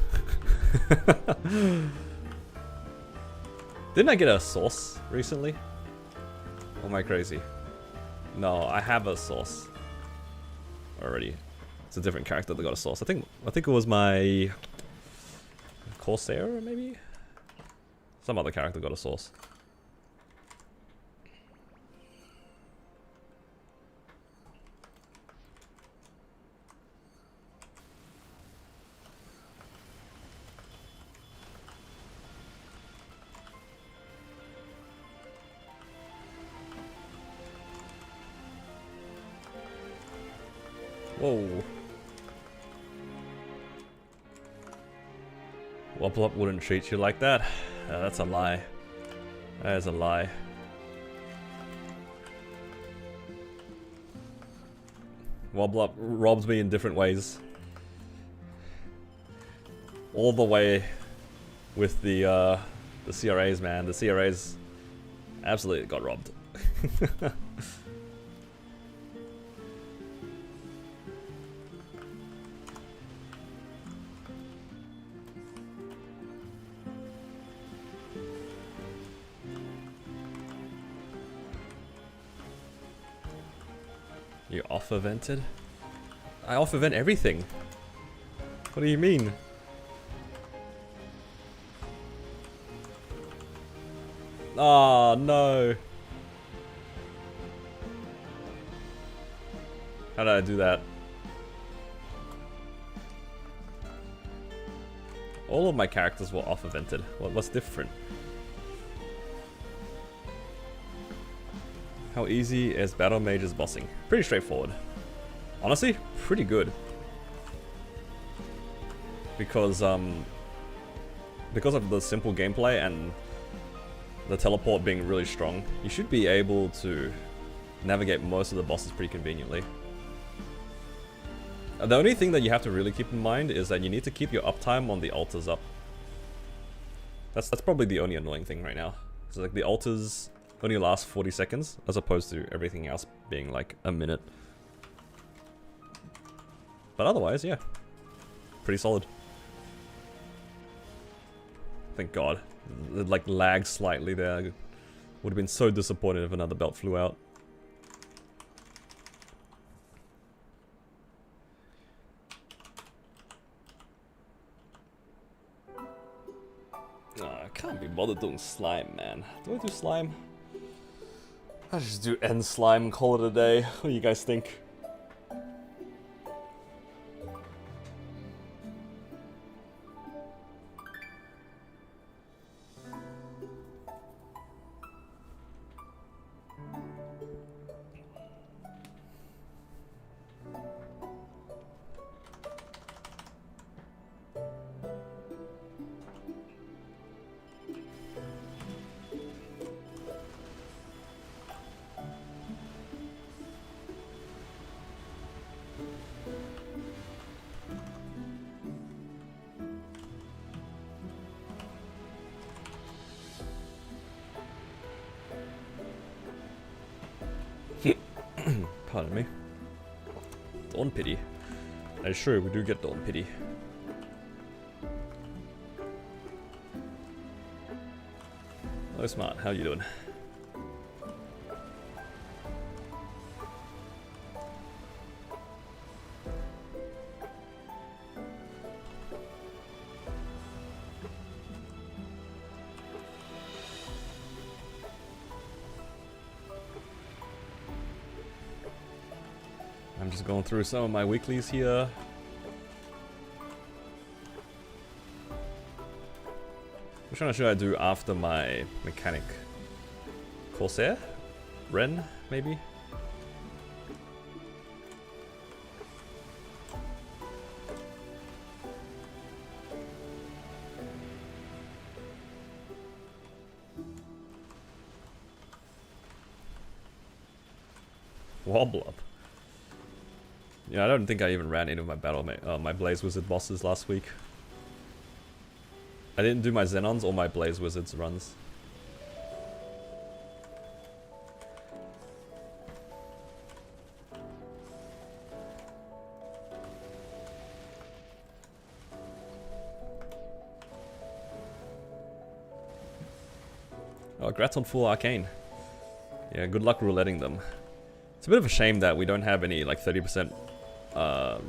Didn't I get a sauce recently? Or am I crazy? No, I have a sauce already. It's a different character that got a sauce. I think it was my Corsair, maybe? Some other character got a sauce. Whoa. Wobble Up wouldn't treat you like that. That's a lie. That is a lie. Wobble Up robs me in different ways. All the way with the CRAs, man. The CRAs absolutely got robbed. You off-evented? I off-event everything. What do you mean? Oh, no. How did I do that? All of my characters were off-evented. What's different? How easy is Battle Mage's bossing? Pretty straightforward. Honestly, pretty good. Because of the simple gameplay and the teleport being really strong, you should be able to navigate most of the bosses pretty conveniently. The only thing that you have to really keep in mind is that you need to keep your uptime on the altars up. That's probably the only annoying thing right now. So like the altars only last 40 seconds, as opposed to everything else being like a minute. But otherwise, yeah. Pretty solid. Thank God. It like lagged slightly there. Would have been so disappointed if another belt flew out. Oh, I can't be bothered doing slime, man. Do I do slime? I just do end slime and call it a day. What do you guys think? Pardon me. Dawn Pity. That is true, we do get Dawn Pity. Hello Smart, how you doing? I'm just going through some of my weeklies here. Which one should I do after my mechanic? Corsair? Ren, maybe? Wobble up. Yeah, I don't think I even ran any of my my Blaze Wizard bosses last week. I didn't do my Xenons or my Blaze Wizards runs. Oh, congrats on full arcane. Yeah, good luck rouletting them. It's a bit of a shame that we don't have any like 30%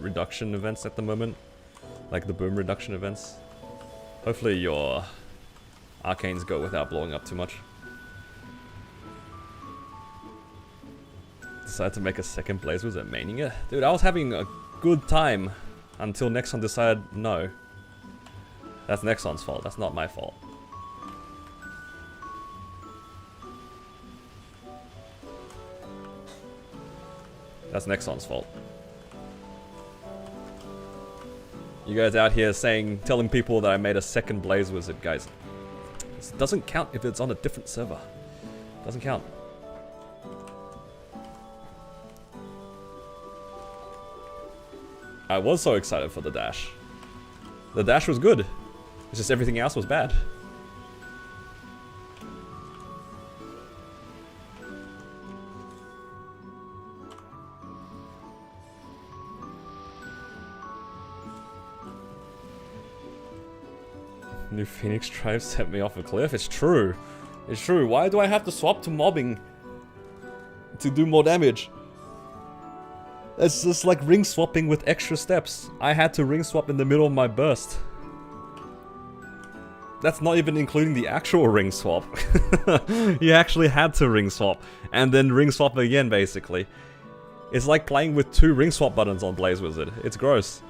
reduction events at the moment. Like the boom reduction events. Hopefully your arcanes go without blowing up too much. Decided to make a second Blaze Wizard Mania? Dude, I was having a good time until Nexon decided no. That's Nexon's fault, that's not my fault. That's Nexon's fault. You guys out here telling people that I made a second Blaze Wizard, guys. This doesn't count if it's on a different server. Doesn't count. I was so excited for the dash. The dash was good. It's just everything else was bad. New Phoenix Tribe set me off a cliff. It's true. It's true. Why do I have to swap to mobbing to do more damage? It's just like ring swapping with extra steps. I had to ring swap in the middle of my burst. That's not even including the actual ring swap. You actually had to ring swap and then ring swap again, basically. It's like playing with 2 ring swap buttons on Blaze Wizard. It's gross.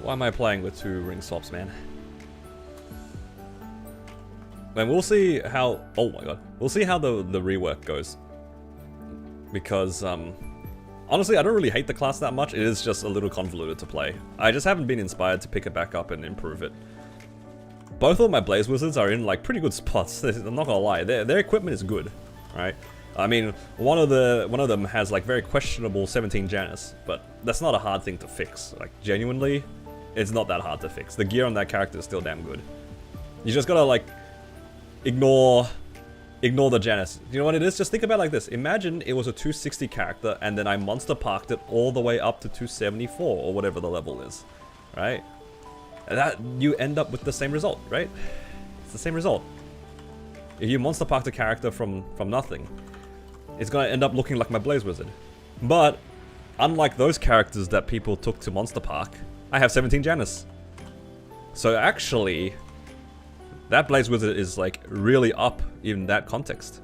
Why am I playing with 2 ring swaps, man? And we'll see how... Oh my god. We'll see how the rework goes. Because, honestly, I don't really hate the class that much. It is just a little convoluted to play. I just haven't been inspired to pick it back up and improve it. Both of my Blaze Wizards are in, like, pretty good spots. I'm not gonna lie. Their equipment is good, right? I mean, one of them has, like, very questionable 17 Janus. But that's not a hard thing to fix. Like, genuinely... It's not that hard to fix. The gear on that character is still damn good. You just gotta, like, ignore the Janus. You know what it is? Just think about it like this. Imagine it was a 260 character and then I monster parked it all the way up to 274 or whatever the level is. Right? And that, you end up with the same result, right? It's the same result. If you monster parked a character from nothing, it's gonna end up looking like my Blaze Wizard. But, unlike those characters that people took to monster park, I have 17 Janus. So actually, that Blaze Wizard is like really up in that context.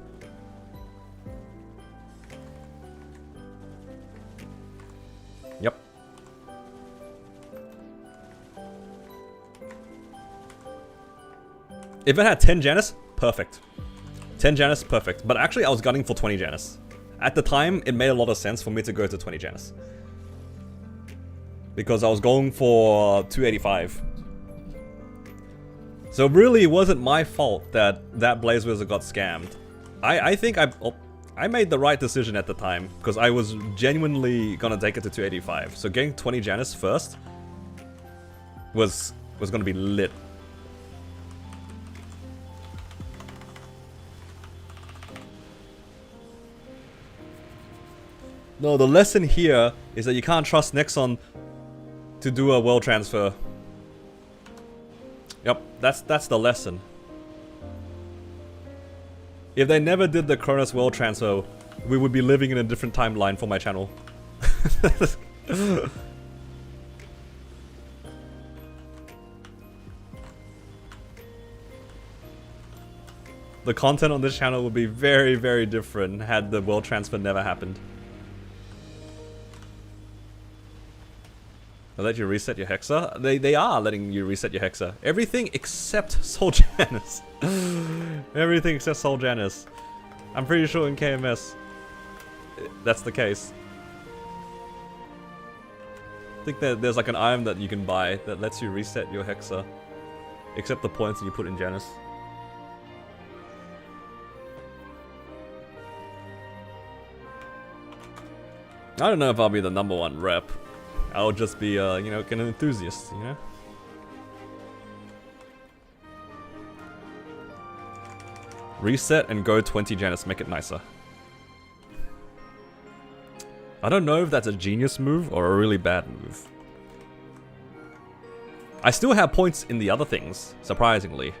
Yep. If it had 10 Janus, perfect. 10 Janus, perfect. But actually I was gunning for 20 Janus. At the time, it made a lot of sense for me to go to 20 Janus. Because I was going for 285. So really, it wasn't my fault that Blaze Wizard got scammed. I think I made the right decision at the time, because I was genuinely gonna take it to 285. So getting 20 Janus first was gonna be lit. No, the lesson here is that you can't trust Nexon to do a world transfer. Yep, that's the lesson. If they never did the Cronus world transfer, we would be living in a different timeline for my channel. The content on this channel would be very, very different had the world transfer never happened. They let you reset your Hexa? They are letting you reset your Hexa. Everything except Soul Janus. Everything except Soul Janus. I'm pretty sure in KMS that's the case. I think that there's like an item that you can buy that lets you reset your Hexa. Except the points that you put in Janus. I don't know if I'll be the #1 rep. I'll just be, you know, an enthusiast, you know? Reset and go 20 Janus, make it nicer. I don't know if that's a genius move or a really bad move. I still have points in the other things, surprisingly.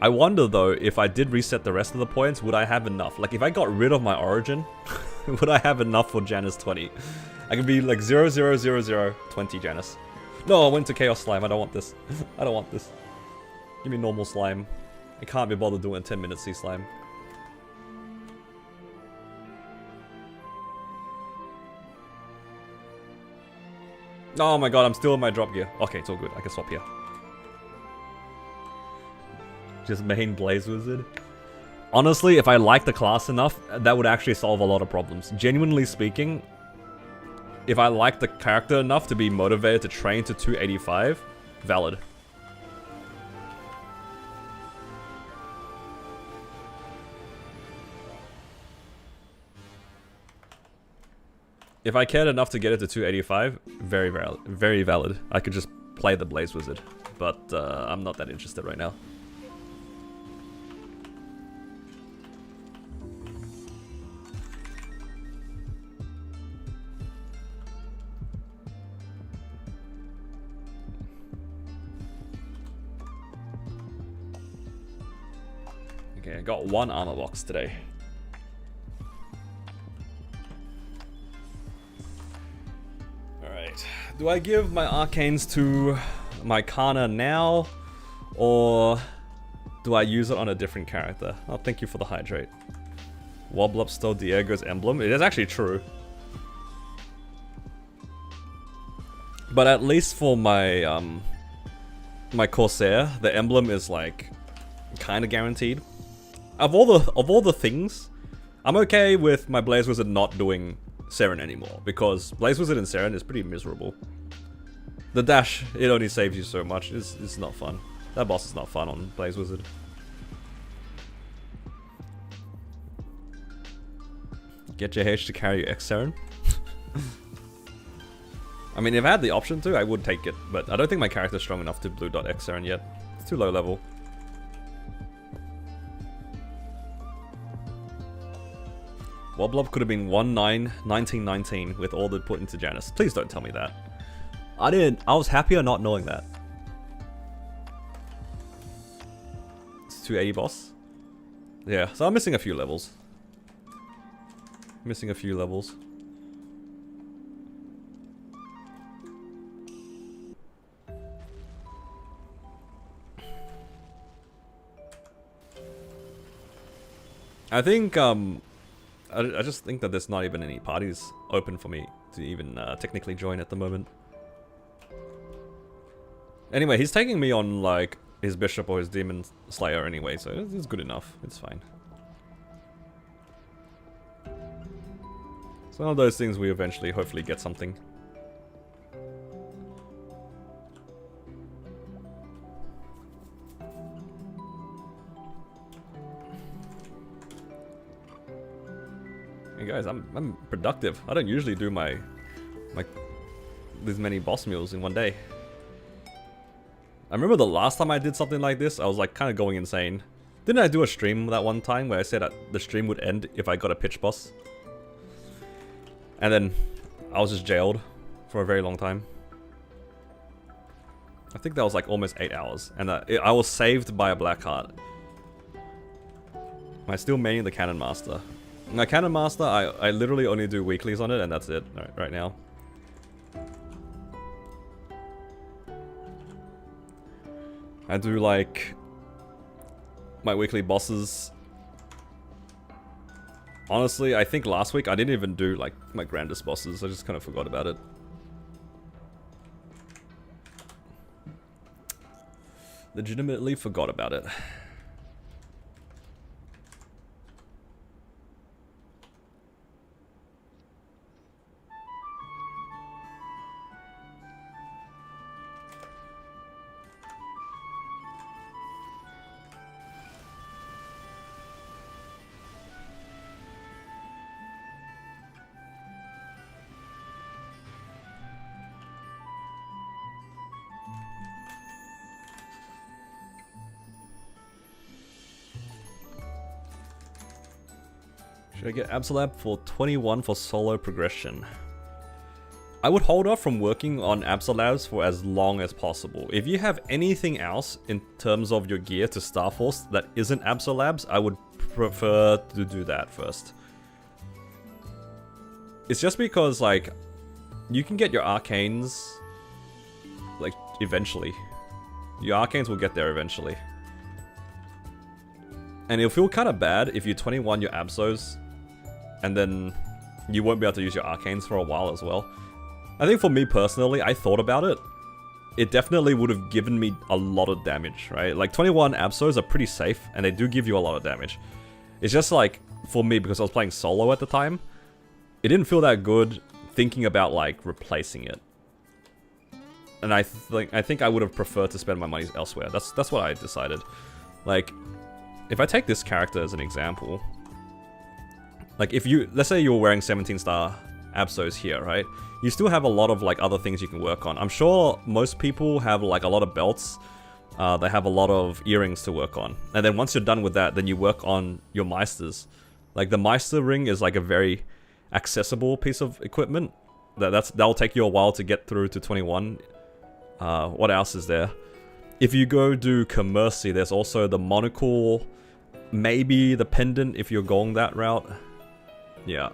I wonder though, if I did reset the rest of the points, would I have enough? Like if I got rid of my origin, would I have enough for Janus 20? I could be like 0, 0, 0, 0, 20 Janus. No, I went to Chaos Slime, I don't want this. I don't want this. Give me normal slime. I can't be bothered doing a 10-minute sea slime. Oh my god, I'm still in my drop gear. Okay, it's all good. I can swap here. Just main Blaze Wizard. Honestly, if I like the class enough, that would actually solve a lot of problems. Genuinely speaking, if I like the character enough to be motivated to train to 285, valid. If I cared enough to get it to 285, very valid. I could just play the Blaze Wizard, but I'm not that interested right now. Okay, I got 1 armor box today. Alright, do I give my arcanes to my Kana now, or do I use it on a different character? Oh, thank you for the hydrate. Wobble up stole Diego's emblem. It is actually true. But at least for my my Corsair, the emblem is like kind of guaranteed. Of all the things, I'm okay with my Blaze Wizard not doing Seren anymore, because Blaze Wizard and Seren is pretty miserable. The dash, it only saves you so much. It's not fun. That boss is not fun on Blaze Wizard. Get your H to carry your X Seren. I mean, if I had the option to, I would take it, but I don't think my character's strong enough to blue dot X Seren yet. It's too low level. Woblob could have been 1919 with all that put into Janus. Please don't tell me that. I was happier not knowing that. It's 280 boss. Yeah, so I'm missing a few levels. Missing a few levels. I think, I just think that there's not even any parties open for me to even technically join at the moment. Anyway, he's taking me on like his bishop or his demon slayer anyway, so it's good enough. It's fine. It's one of those things we eventually hopefully get something. Hey guys, I'm productive. I don't usually do my this many boss meals in one day. I remember the last time I did something like this, I was like kind of going insane. Didn't I do a stream that one time where I said that the stream would end if I got a pitch boss? And then I was just jailed for a very long time. I think that was like almost 8 hours, and I was saved by a black heart. Am I still maining the Cannon Master? My Cannon Master, I literally only do weeklies on it, and that's it right now. I do like my weekly bosses. Honestly, I think last week I didn't even do like my grandest bosses. I just kind of forgot about it. Legitimately forgot about it. Should I get Absolab for 21 for solo progression? I would hold off from working on Absolabs for as long as possible. If you have anything else in terms of your gear to Starforce that isn't Absolabs, I would prefer to do that first. It's just because, like, you can get your Arcanes, like, eventually. Your Arcanes will get there eventually. And it'll feel kind of bad if you 21 your Absols, and then you won't be able to use your Arcanes for a while as well. I think for me personally, I thought about it. It definitely would have given me a lot of damage, right? Like 21 Absols are pretty safe, and they do give you a lot of damage. It's just like, for me, because I was playing solo at the time, it didn't feel that good thinking about like replacing it. And I think I would have preferred to spend my money elsewhere. That's what I decided. Like, if I take this character as an example, like if you, let's say you're wearing 17-star Absols here, right? You still have a lot of like other things you can work on. I'm sure most people have like a lot of belts. They have a lot of earrings to work on. And then once you're done with that, then you work on your Meisters. Like the Meister ring is like a very accessible piece of equipment. That'll take you a while to get through to 21. What else is there? If you go do Commercy, there's also the monocle, maybe the pendant if you're going that route. Yeah.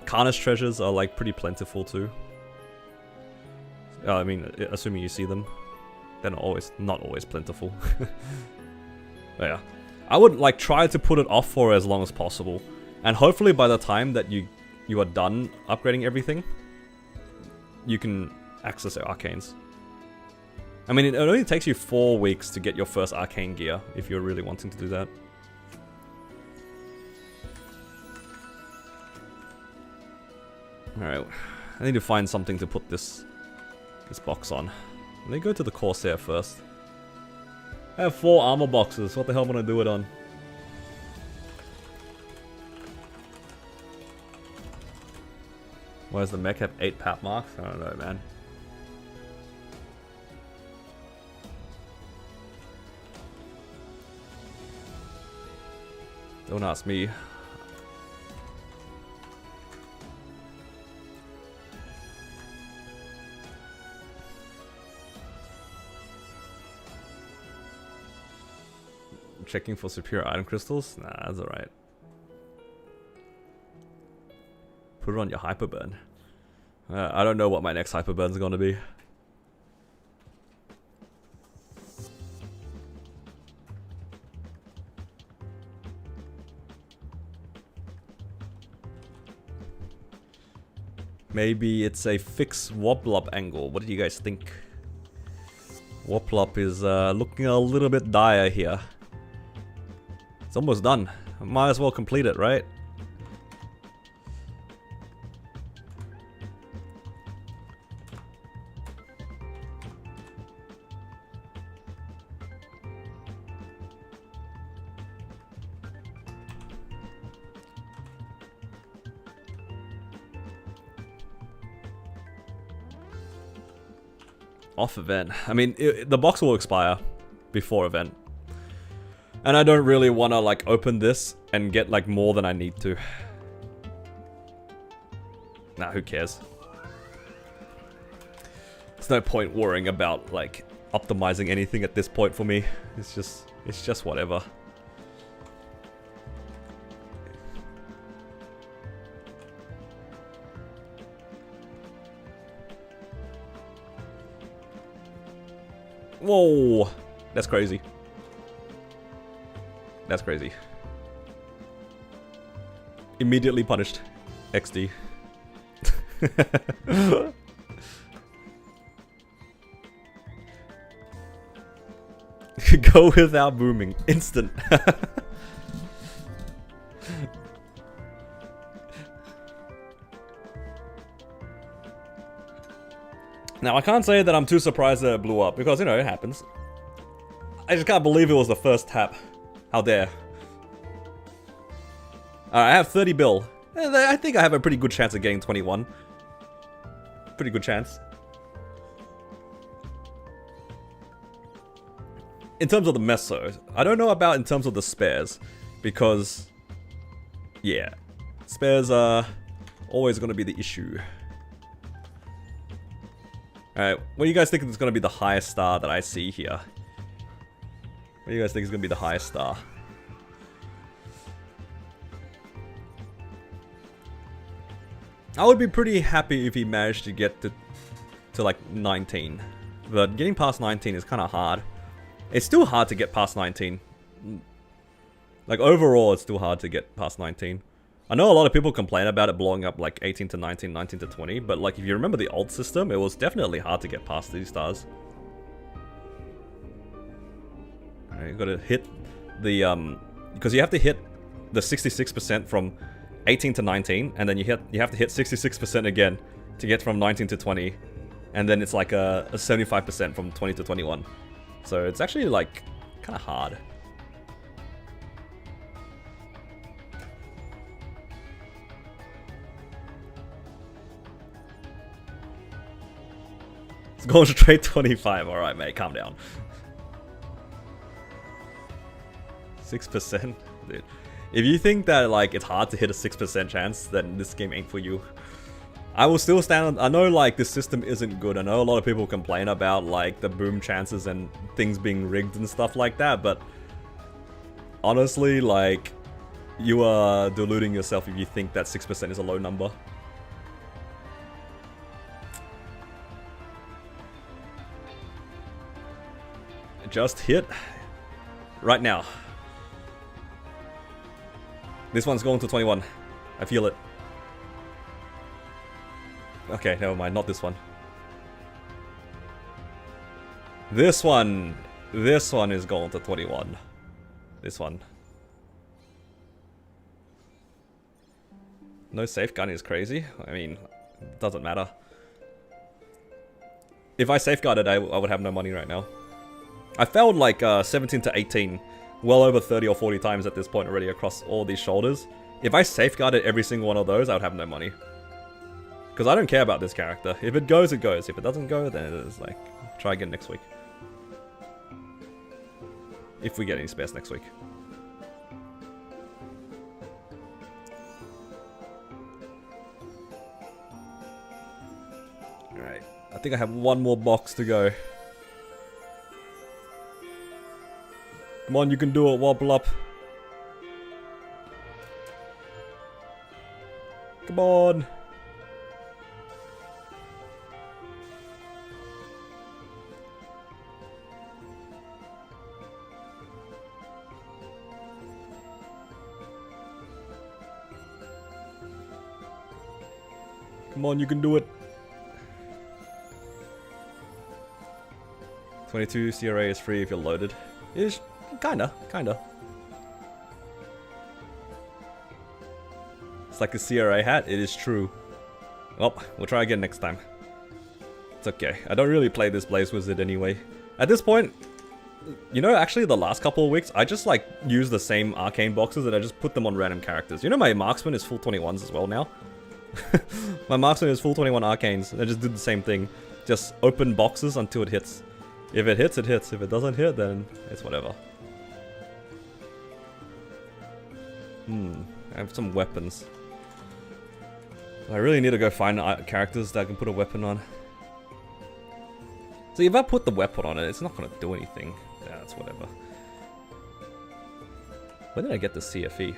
Carnage treasures are like pretty plentiful too. I mean, assuming you see them. They're not always plentiful. But yeah. I would like try to put it off for as long as possible. And hopefully by the time that you are done upgrading everything, you can access your Arcanes. I mean, it only takes you 4 weeks to get your first Arcane gear, if you're really wanting to do that. Alright, I need to find something to put this box on. Let me go to the Corsair first. I have 4 armor boxes, what the hell am I gonna do it on? Why does the mech have 8 pap marks? I don't know, man. Don't ask me. Checking for superior item crystals? Nah, that's alright. Put it on your hyperburn. I don't know what my next hyperburn is going to be. Maybe it's a fixed Wobblop angle. What do you guys think? Wobblop is looking a little bit dire here. It's almost done. Might as well complete it, right? Off event. I mean, the box will expire before event. And I don't really want to like open this and get like more than I need to. Nah, who cares? There's no point worrying about like optimizing anything at this point for me. It's just whatever. Whoa, that's crazy. That's crazy. Immediately punished. XD. Go without booming. Instant. Now, I can't say that I'm too surprised that it blew up, because, you know, it happens. I just can't believe it was the first tap. How dare. Alright, I have 30 bill. I think I have a pretty good chance of getting 21. Pretty good chance. In terms of the meso, I don't know about in terms of the spares, because, yeah, spares are always going to be the issue. Alright, what do you guys think is going to be the highest star that I see here? What do you guys think is going to be the highest star? I would be pretty happy if he managed to get to like 19. But getting past 19 is kind of hard. It's still hard to get past 19. Like overall, it's still hard to get past 19. I know a lot of people complain about it blowing up like 18 to 19, 19 to 20, but like if you remember the old system, it was definitely hard to get past these stars. Alright, you gotta hit the, because you have to hit the 66% from 18 to 19, and then you have to hit 66% again to get from 19 to 20, and then it's like a 75% from 20 to 21. So it's actually like kind of hard. It's going straight 25. All right, mate, calm down. 6%, dude. If you think that like it's hard to hit a 6% chance, then this game ain't for you. I will still stand on, I know like this system isn't good. I know a lot of people complain about like the boom chances and things being rigged and stuff like that, but honestly, like you are deluding yourself if you think that 6% is a low number. Just hit right now. This one's going to 21. I feel it. Okay, never mind, not this one. This one is going to 21. This one. No safeguarding is crazy. I mean, it doesn't matter. If I safeguarded, I would have no money right now. I failed like 17 to 18, well over 30 or 40 times at this point already across all these shoulders. If I safeguarded every single one of those, I would have no money. Because I don't care about this character. If it goes, it goes. If it doesn't go, then it is like, try again next week. If we get any spares next week. Alright, I think I have one more box to go. Come on, you can do it, wobble up. Come on. Come on, you can do it. 22 CRA is free if you're loaded. Ish. Kinda. It's like a CRA hat, it is true. Well, we'll try again next time. It's okay. I don't really play this Blaze Wizard anyway. At this point, you know, actually the last couple of weeks, I just like use the same arcane boxes and I just put them on random characters. You know my marksman is full 21s as well now? My marksman is full 21 arcanes. I just did the same thing. Just open boxes until it hits. If it hits, it hits. If it doesn't hit, then it's whatever. I have some weapons. I really need to go find characters that I can put a weapon on. So if I put the weapon on it, it's not going to do anything. Yeah, it's whatever. When did I get the CFE?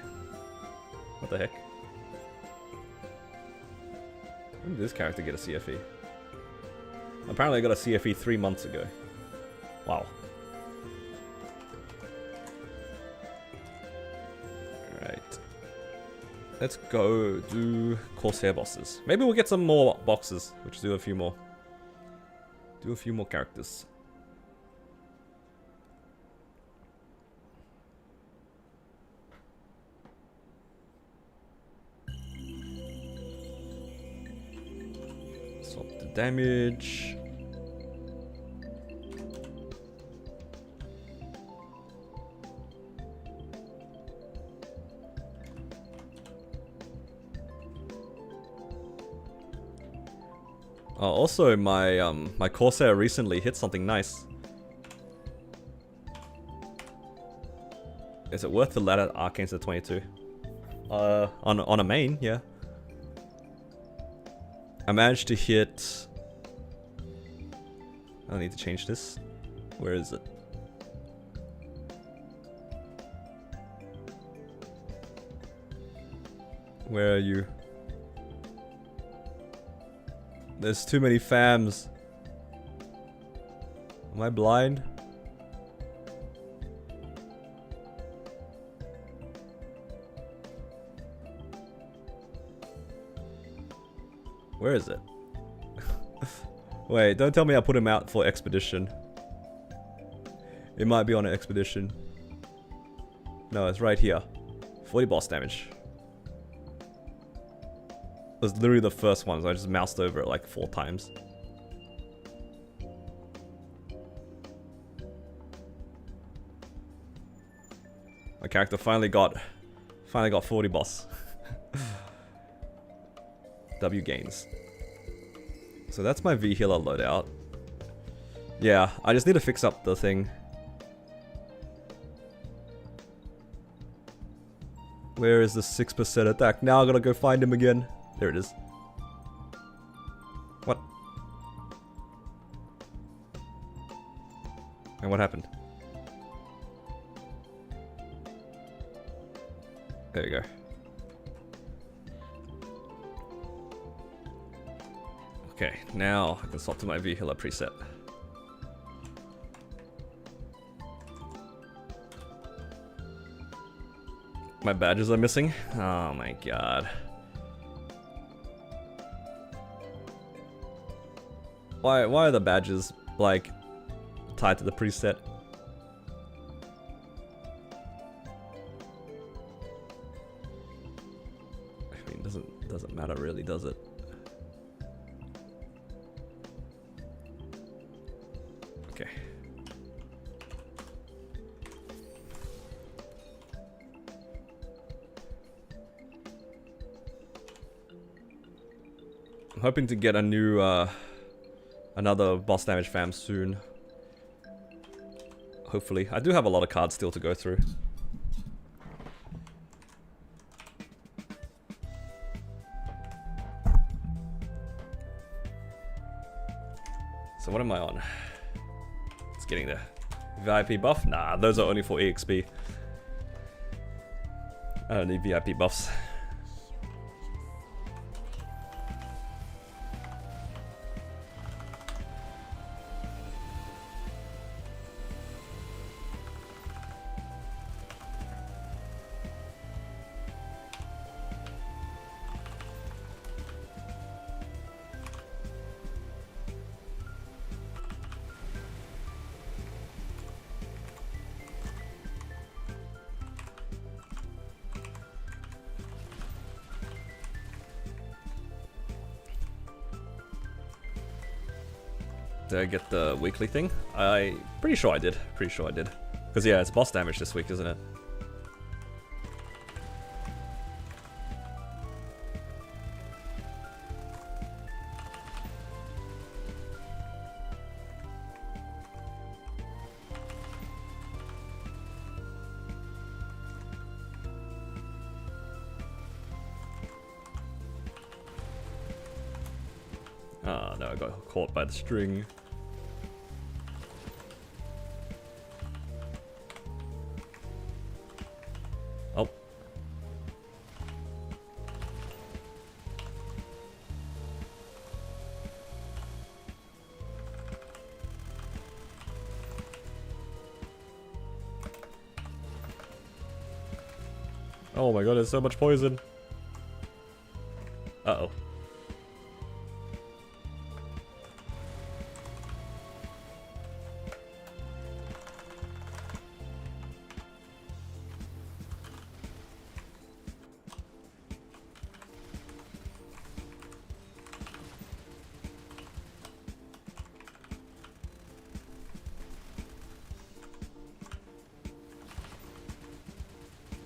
What the heck? When did this character get a CFE? Apparently I got a CFE 3 months ago. Wow. Alright. Let's go do Corsair bosses. Maybe we'll get some more boxes. We'll just do a few more. Do a few more characters. Swap the damage. Also, my Corsair recently hit something nice. Is it worth to let out Arcanes to 22? On a main, yeah. I managed to hit... I need to change this. Where is it? Where are you? There's too many fams. Am I blind? Where is it? Wait, don't tell me I put him out for expedition. It might be on an expedition. No, it's right here. 40 boss damage. It was literally the first one, so I just moused over it like 4 times. My character finally got 40 boss. W gains. So that's my V healer loadout. Yeah, I just need to fix up the thing. Where is the 6% attack? Now I gotta go find him again. There it is. What? And what happened? There you go. Okay, now I can swap to my V healer preset. My badges are missing? Oh my god. Why are the badges, like, tied to the preset? I mean, doesn't matter really, does it? Okay. I'm hoping to get a new, another boss damage fam soon. Hopefully. I do have a lot of cards still to go through. So what am I on? It's getting there. VIP buff? Nah, those are only for EXP. I don't need VIP buffs. Did I get the weekly thing? Pretty sure I did. Pretty sure I did. Because yeah, it's boss damage this week, isn't it? Oh no, I got caught by the string. Oh. Oh my god, there's so much poison. Uh-oh.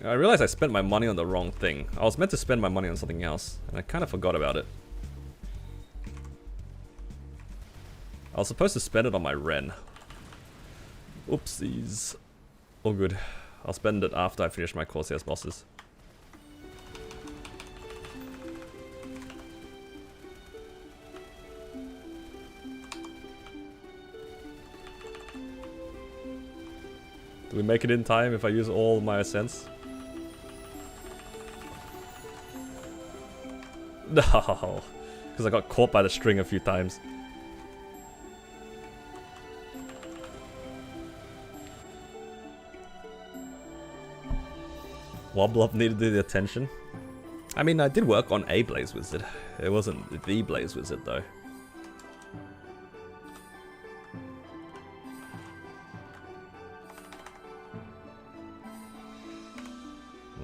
I realized I spent my money on the wrong thing. I was meant to spend my money on something else, and I kind of forgot about it. I was supposed to spend it on my Ren. Oopsies. All good. I'll spend it after I finish my Corsairs bosses. Do we make it in time if I use all my ascents? No, because I got caught by the string a few times. Wobblop needed the attention. I mean, I did work on a Blaze Wizard. It wasn't the Blaze Wizard though.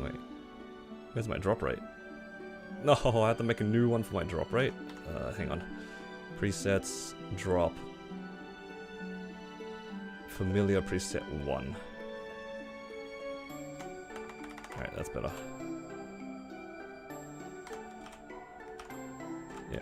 Wait, where's my drop rate? No, I have to make a new one for my drop rate. Hang on. Presets, drop. Familiar preset 1. Alright, that's better. Yeah.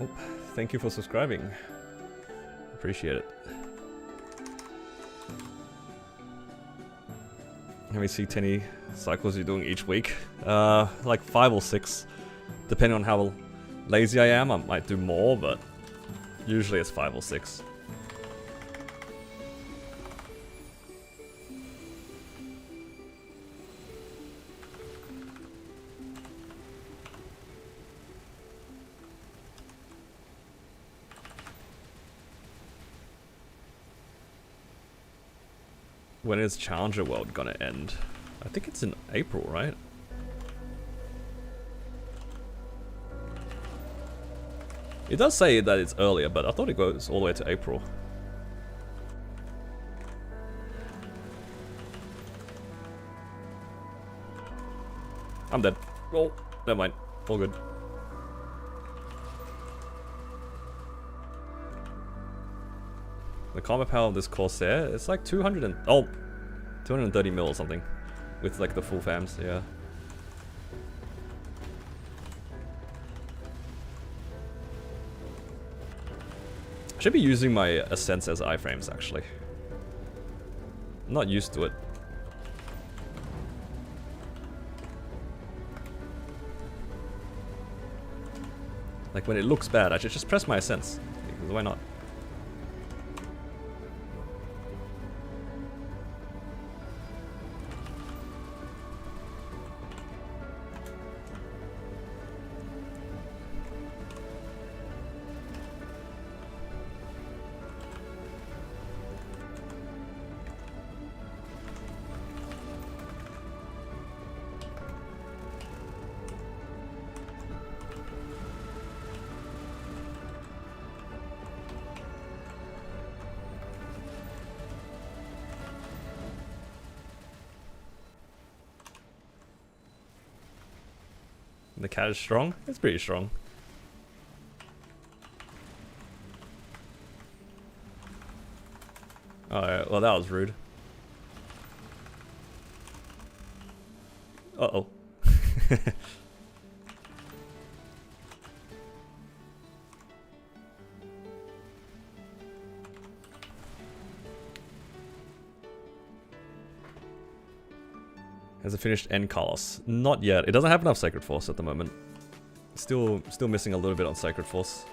Oh, thank you for subscribing. Appreciate it. How many C10 cycles are you doing each week? Like 5 or 6. Depending on how lazy I am, I might do more, but usually it's 5 or 6. When is Challenger World gonna end? I think it's in April, right? It does say that it's earlier, but I thought it goes all the way to April. I'm dead. Oh, never mind. All good. The combat power of this Corsair, it's like 230 mil or something. With like the full fams, yeah. I should be using my Ascents as iframes actually. I'm not used to it. Like when it looks bad, I should just press my Ascents. Because why not? The cat is strong? It's pretty strong. Alright, well that was rude. Uh-oh. Has it finished End Carlos? Not yet. It doesn't have enough Sacred Force at the moment. Still missing a little bit on Sacred Force.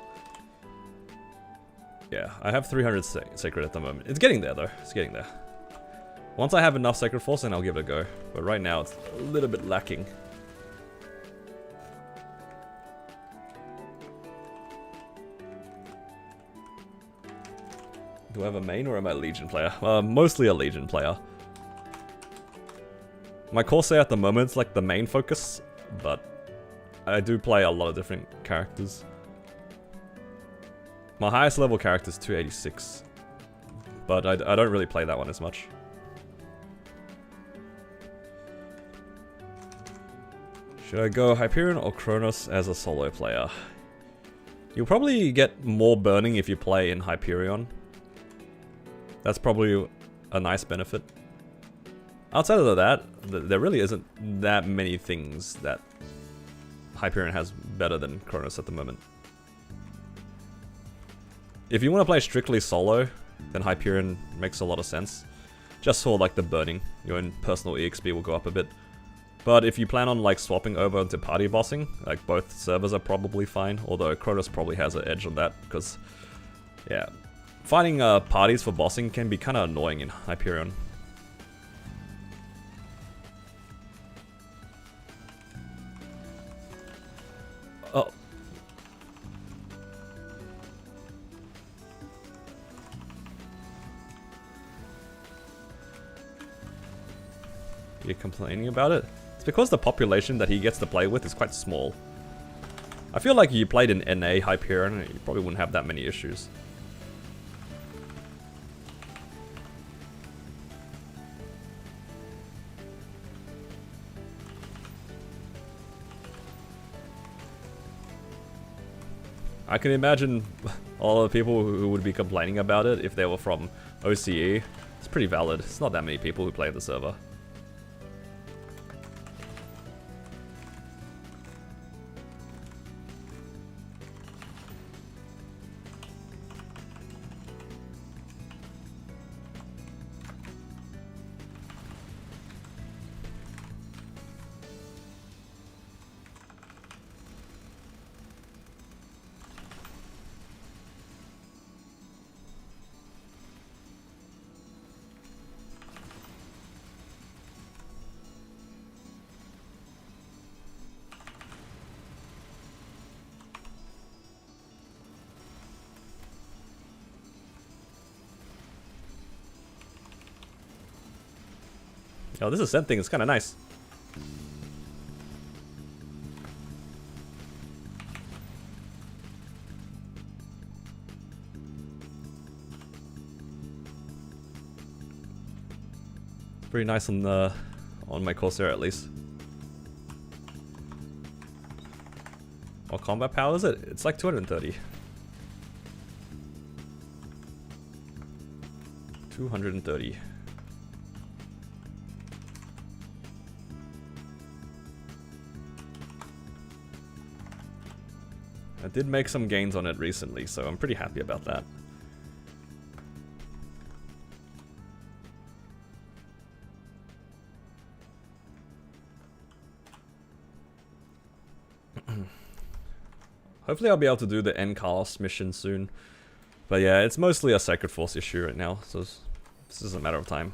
Yeah, I have 300 Sacred at the moment. It's getting there though. It's getting there. Once I have enough Sacred Force, then I'll give it a go. But right now, it's a little bit lacking. Do I have a main or am I a Legion player? Mostly a Legion player. My Corsair at the moment is like the main focus, but I do play a lot of different characters. My highest level character is 286, but I don't really play that one as much. Should I go Hyperion or Kronos as a solo player? You'll probably get more burning if you play in Hyperion. That's probably a nice benefit. Outside of that, there really isn't that many things that Hyperion has better than Kronos at the moment. If you want to play strictly solo, then Hyperion makes a lot of sense. Just for like the burning, your own personal EXP will go up a bit. But if you plan on like swapping over into party bossing, like both servers are probably fine, although Kronos probably has an edge on that, because yeah, finding parties for bossing can be kind of annoying in Hyperion. Oh. You're complaining about it? It's because the population that he gets to play with is quite small. I feel like if you played in NA Hyperion, you probably wouldn't have that many issues. I can imagine all the people who would be complaining about it if they were from OCE. It's pretty valid. It's not that many people who play the server. Oh, this ascent thing is kind of nice. Pretty nice on my Corsair at least. What combat power is it? It's like 230. 230. I did make some gains on it recently, so I'm pretty happy about that. Hopefully I'll be able to do the End Carlos mission soon. But yeah, it's mostly a Sacred Force issue right now, so this is a matter of time.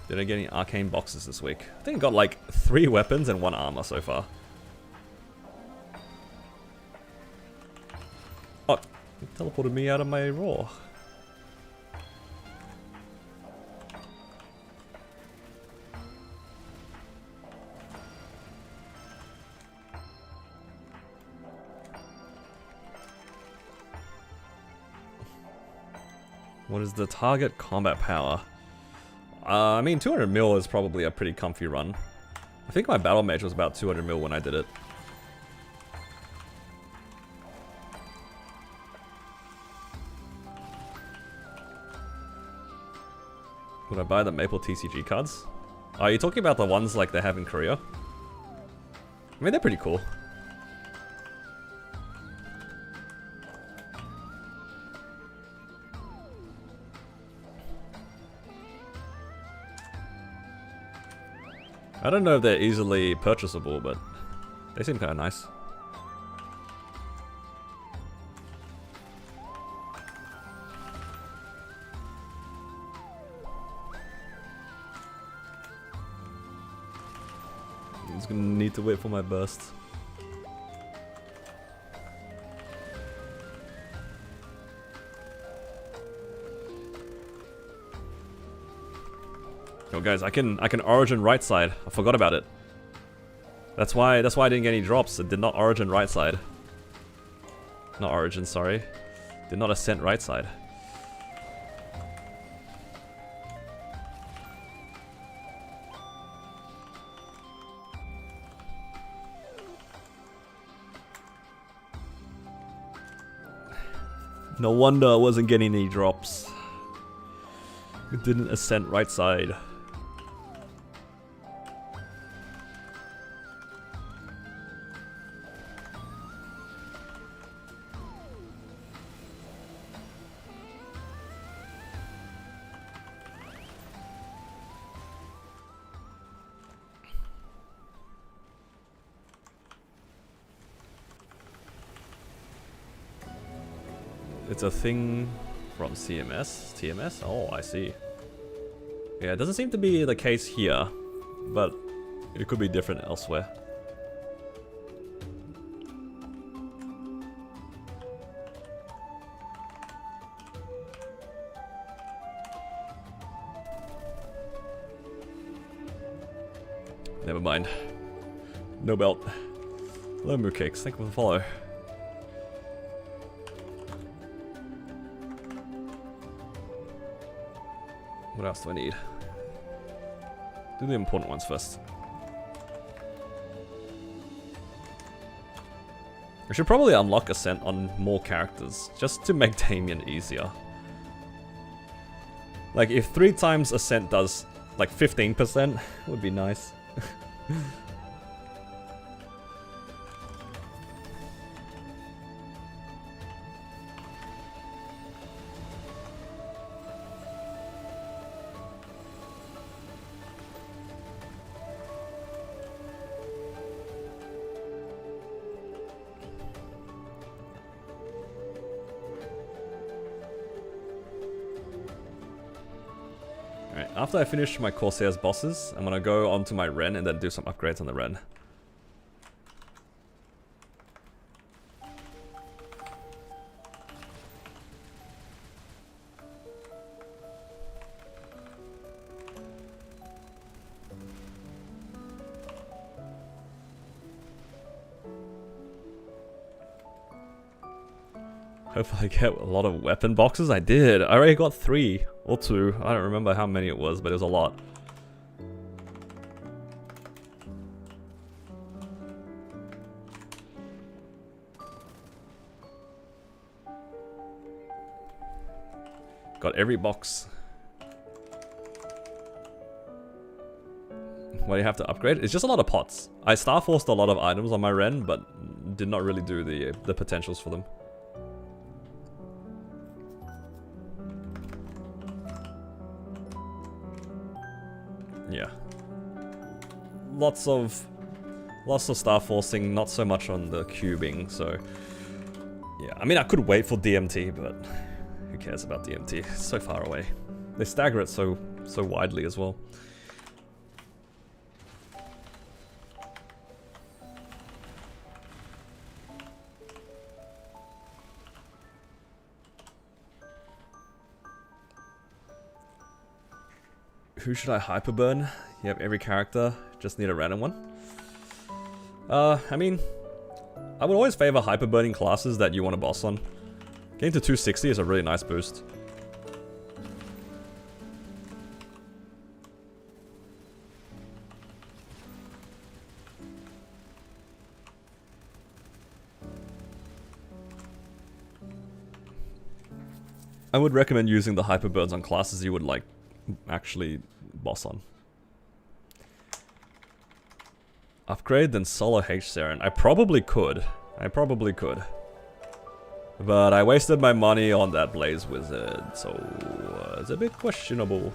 Did I get any arcane boxes this week? I think I got like 3 weapons and 1 armor so far. Oh, it teleported me out of my raw. What is the target combat power? I mean, 200 mil is probably a pretty comfy run. I think my battle mage was about 200 mil when I did it. Would I buy the Maple TCG cards? Are you talking about the ones like they have in Korea? I mean, they're pretty cool. I don't know if they're easily purchasable, but they seem kind of nice. I'm just gonna need to wait for my burst. Oh guys, I can origin right side. I forgot about it. That's why I didn't get any drops. It did not origin right side. Not origin, sorry. Did not ascent right side. No wonder I wasn't getting any drops. It didn't ascent right side. It's a thing from CMS? TMS? Oh, I see. Yeah, it doesn't seem to be the case here, but it could be different elsewhere. Never mind. No belt. Hello, Moocakes. Thank you for the follow. What else do I need? Do the important ones first. I should probably unlock Ascent on more characters, just to make Damien easier. Like, if 3 times Ascent does, like, 15%, would be nice. After I finish my Corsair's bosses, I'm gonna go on to my Ren and then do some upgrades on the Ren. Hopefully I get a lot of weapon boxes. I did. I already got 3 or 2. I don't remember how many it was, but it was a lot. Got every box. What do you have to upgrade? It's just a lot of pots. I Starforced a lot of items on my Ren, but did not really do the potentials for them. Yeah. Lots of star forcing, not so much on the cubing, so yeah. I mean, I could wait for DMT, but who cares about DMT? It's so far away. They stagger it so widely as well. Who should I hyperburn? You have every character, just need a random one. I mean, I would always favor hyperburning classes that you want to boss on. Getting to 260 is a really nice boost. I would recommend using the hyperburns on classes you would like actually boss on. Upgrade, then solo H-Saren. I probably could. But I wasted my money on that Blaze Wizard, so it's a bit questionable.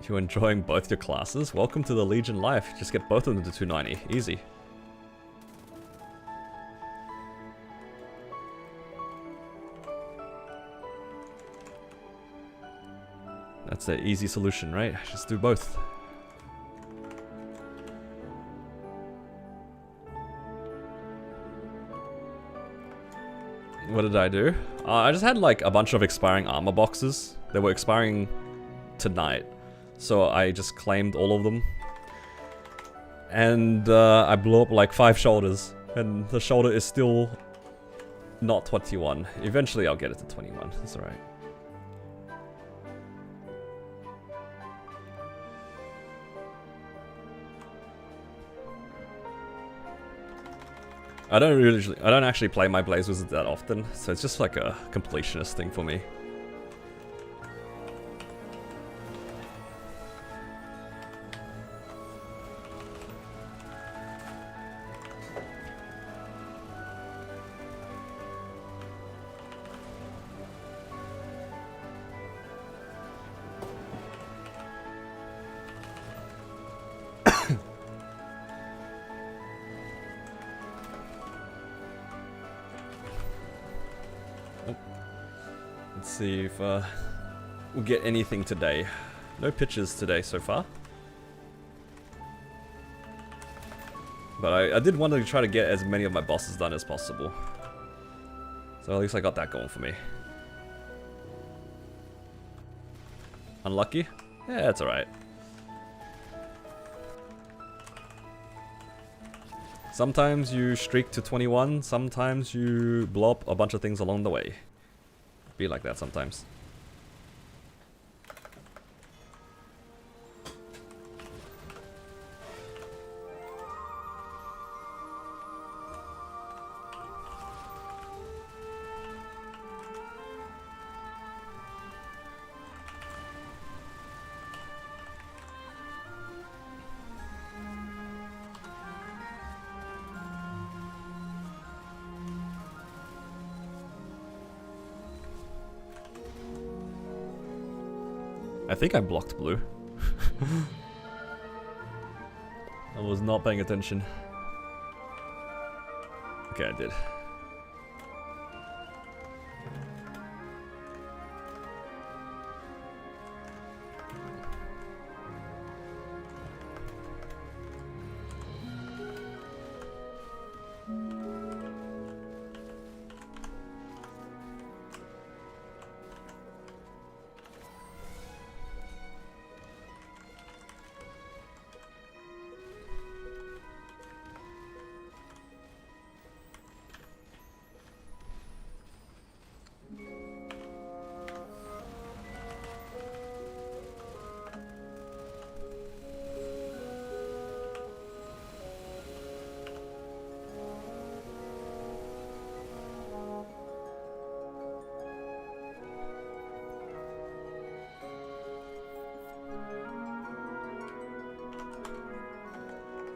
You're enjoying both your classes? Welcome to the Legion life. Just get both of them to 290. Easy. That's the easy solution, right? Just do both. What did I do? I just had like a bunch of expiring armor boxes. They were expiring tonight. So I just claimed all of them. And I blew up like 5 shoulders. And the shoulder is still not 21. Eventually I'll get it to 21. That's alright. I don't actually play my Blaze Wizard that often, so it's just like a completionist thing for me. Let's see if we'll get anything today. No pictures today so far. But I did want to try to get as many of my bosses done as possible. So at least I got that going for me. Unlucky? Yeah, that's alright. Sometimes you streak to 21, sometimes you blow up a bunch of things along the way. Be like that sometimes. I think I blocked blue. I was not paying attention. Okay, I did.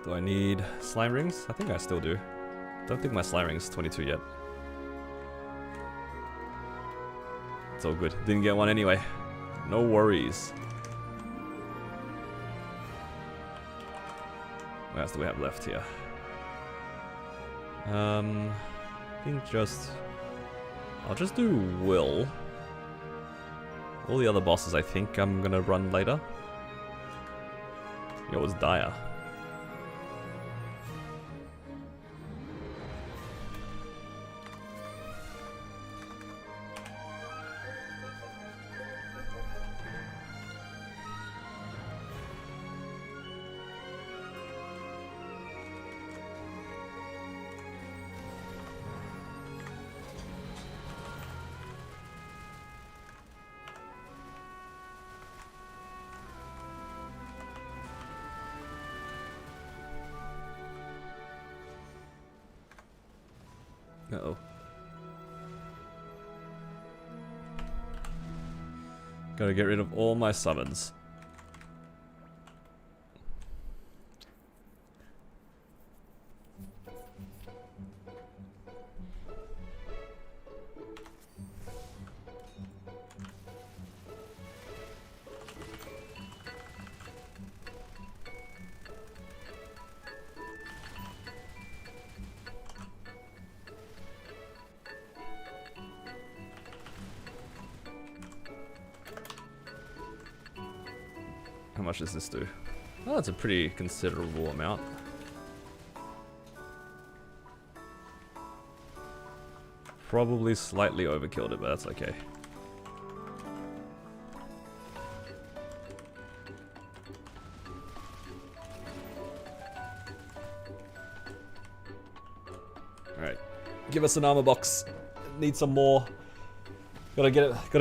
Do I need slime rings? I think I still do. Don't think my slime ring is 22 yet. It's all good. Didn't get one anyway. No worries. What else do we have left here? I think I'll just do Will. All the other bosses I think I'm gonna run later. It was dire. Uh-oh. Gotta get rid of all my summons. How much does this do? Oh, that's a pretty considerable amount. Probably slightly overkilled it, but that's okay. Give us an armor box. Need some more. Gotta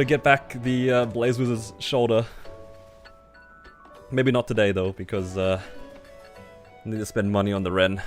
get back the Blaze Wizard's shoulder. Maybe not today though, because I need to spend money on the Ren.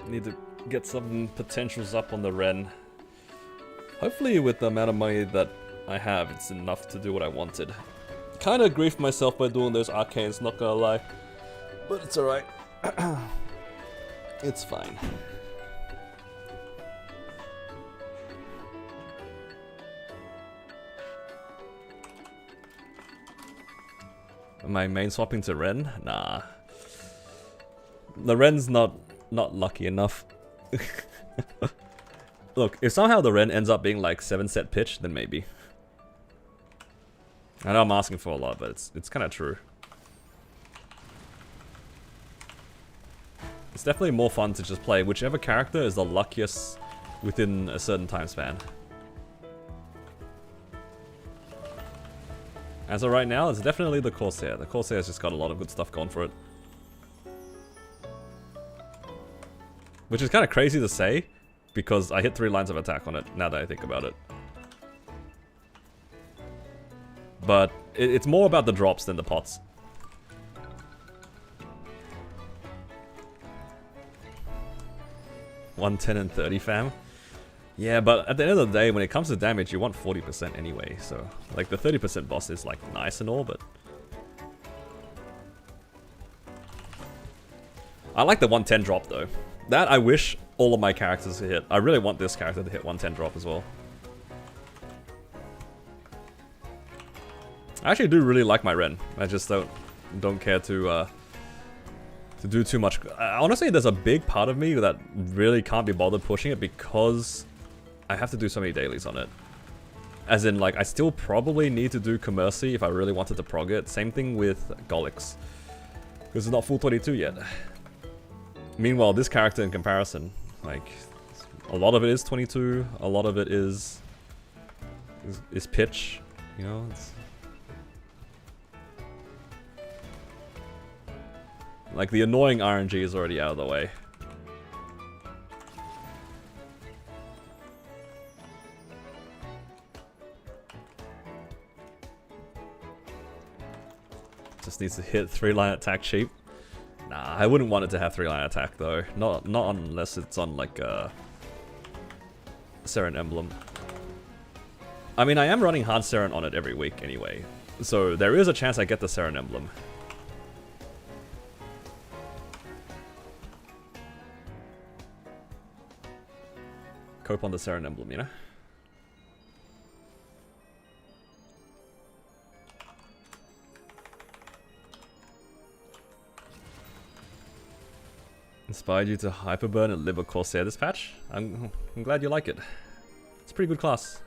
Need to get some potentials up on the Ren. Hopefully with the amount of money that I have, it's enough to do what I wanted. Kinda griefed myself by doing those arcanes, not gonna lie. But it's alright. It's fine. Am I main swapping to Ren? Nah. The Ren's not lucky enough. Look, if somehow the Ren ends up being like 7-set pitch, then maybe. I know I'm asking for a lot, but it's kind of true. It's definitely more fun to just play whichever character is the luckiest within a certain time span. As of right now, it's definitely the Corsair. The Corsair's just got a lot of good stuff going for it. Which is kind of crazy to say, because I hit 3 lines of attack on it, now that I think about it. But it's more about the drops than the pots. $110 and 30 fam? Yeah, but at the end of the day, when it comes to damage, you want 40% anyway, so... Like, the 30% boss is, like, nice and all, but... I like the 110 drop, though. That I wish all of my characters to hit. I really want this character to hit 110 drop as well. I actually do really like my Ren. I just don't care to do too much. Honestly, there's a big part of me that really can't be bothered pushing it because I have to do so many dailies on it. As in, like, I still probably need to do Commercy if I really wanted to prog it. Same thing with Golix. Because it's not full 22 yet. Meanwhile, this character in comparison, like, a lot of it is 22, a lot of it is pitch, you know? Like, the annoying RNG is already out of the way. Just needs to hit 3-line attack cheap. Nah, I wouldn't want it to have 3-line attack though. Not unless it's on like a Seren emblem. I mean, I am running hard Seren on it every week anyway, so there is a chance I get the Seren emblem. Cope on the Seren emblem, you know? Inspired you to Hyperburn and Liver Corsair this patch? I'm glad you like it. It's a pretty good class.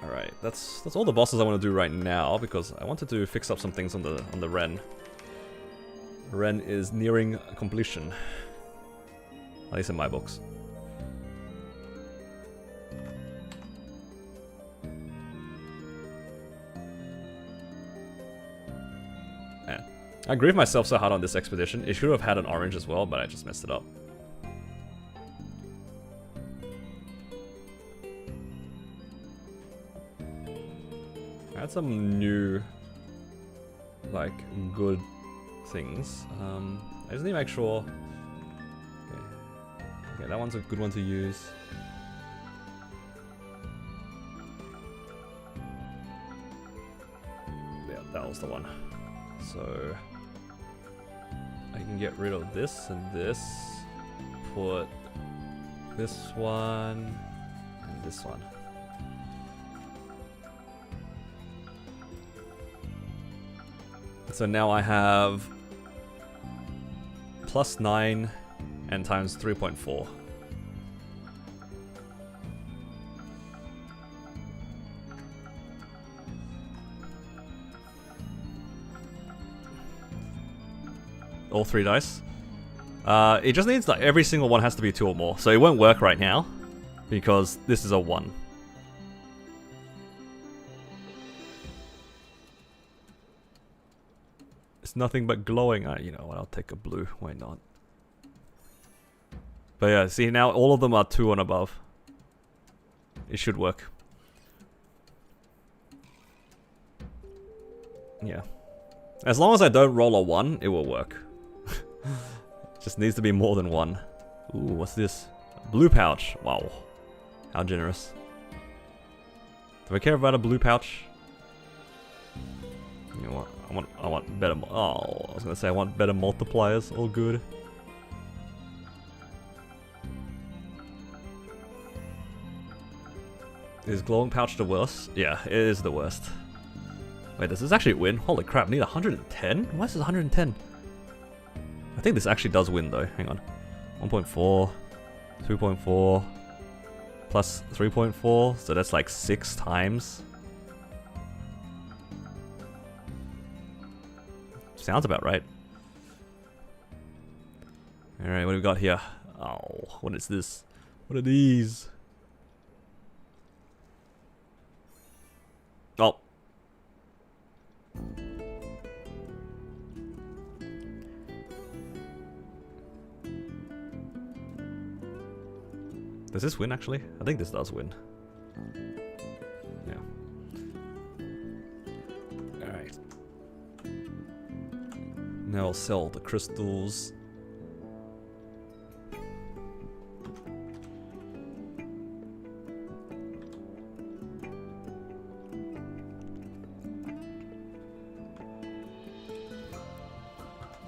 Alright, that's all the bosses I want to do right now because I wanted to fix up some things on the Ren. Ren is nearing completion. At least in my books. Man, I grieved myself so hard on this expedition. It should have had an orange as well, but I just messed it up. I had some new, like, good things. I just need to make sure. Okay, that one's a good one to use. Yeah, that was the one. So I can get rid of this and this. Put this one and this one. So now I have plus 9 and times 3.4. All 3 dice. It just needs like every single one has to be 2 or more. So it won't work right now because this is a 1. It's nothing but glowing. You know what, I'll take a blue. Why not? But yeah, see now all of them are 2 and above. It should work. Yeah. As long as I don't roll a 1, it will work. Just needs to be more than 1. Ooh, what's this? Blue pouch. Wow. How generous. Do I care about a blue pouch? You know what? I want better. Oh, I was gonna say I want better multipliers. All good. Is glowing pouch the worst? Yeah, it is the worst. Wait, does this actually win? Holy crap! I need 110. Why is this 110? I think this actually does win though. Hang on. 1.4, 2.4, plus 3.4. So that's like 6 times. Sounds about right. Alright, what do we got here? Oh, what is this? What are these? Oh. Does this win actually? I think this does win. Yeah. Alright. Now I'll sell the crystals.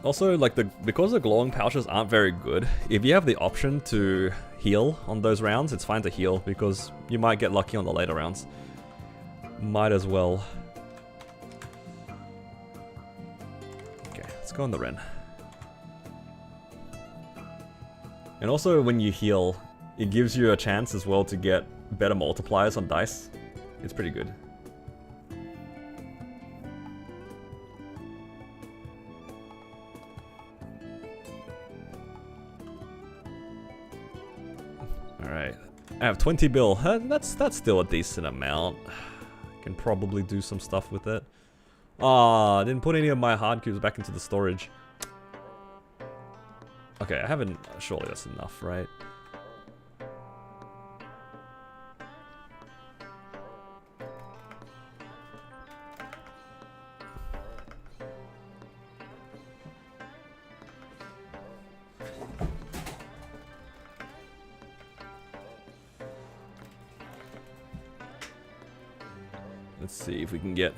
Also, like because the glowing pouches aren't very good, if you have the option to heal on those rounds, it's fine to heal because you might get lucky on the later rounds. Might as well. Okay, let's go on the Ren. And also when you heal, it gives you a chance as well to get better multipliers on dice. It's pretty good. Alright, I have 20 bill. That's still a decent amount. Can probably do some stuff with it. Ah, I didn't put any of my hard cubes back into the storage. Okay, I haven't. Surely that's enough, right? Let's see if we can get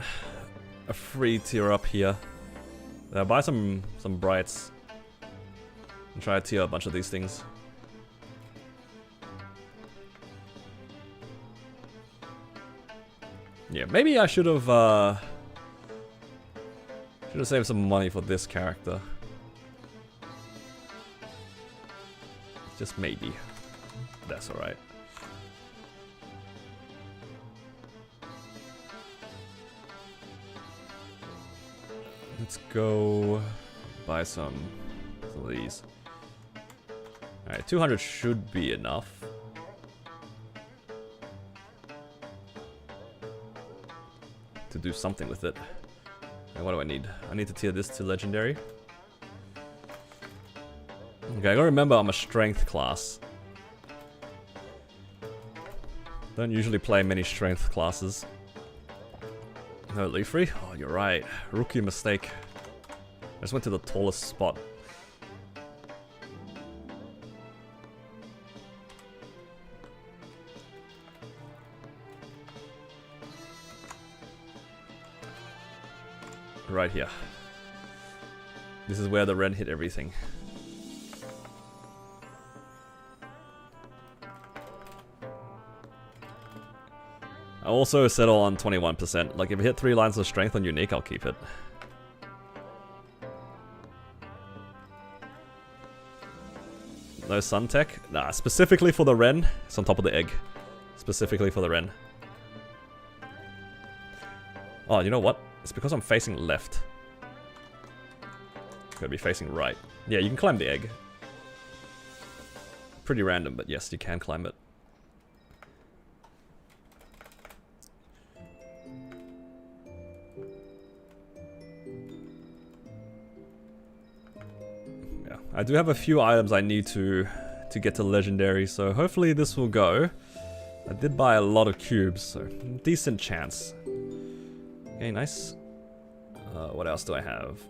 a free tier up here. Buy some brights and try to tier a bunch of these things. Yeah, maybe I should have saved some money for this character. Just maybe. That's alright. Let's go buy some of these. Alright, 200 should be enough. To do something with it. And what do I need? I need to tier this to legendary. Okay, I gotta remember I'm a strength class. Don't usually play many strength classes. No, leaf free? Oh, you're right. Rookie mistake. I just went to the tallest spot. Right here. This is where the red hit everything. I also settle on 21%. Like if I hit 3 lines of strength on unique, I'll keep it. No sun tech? Nah, specifically for the Ren, it's on top of the egg. Specifically for the Ren. Oh, you know what? It's because I'm facing left. Gotta be facing right. Yeah, you can climb the egg. Pretty random, but yes, you can climb it. Yeah, I do have a few items I need to get to legendary, so hopefully this will go. I did buy a lot of cubes, so decent chance. Okay, nice. What else do I have?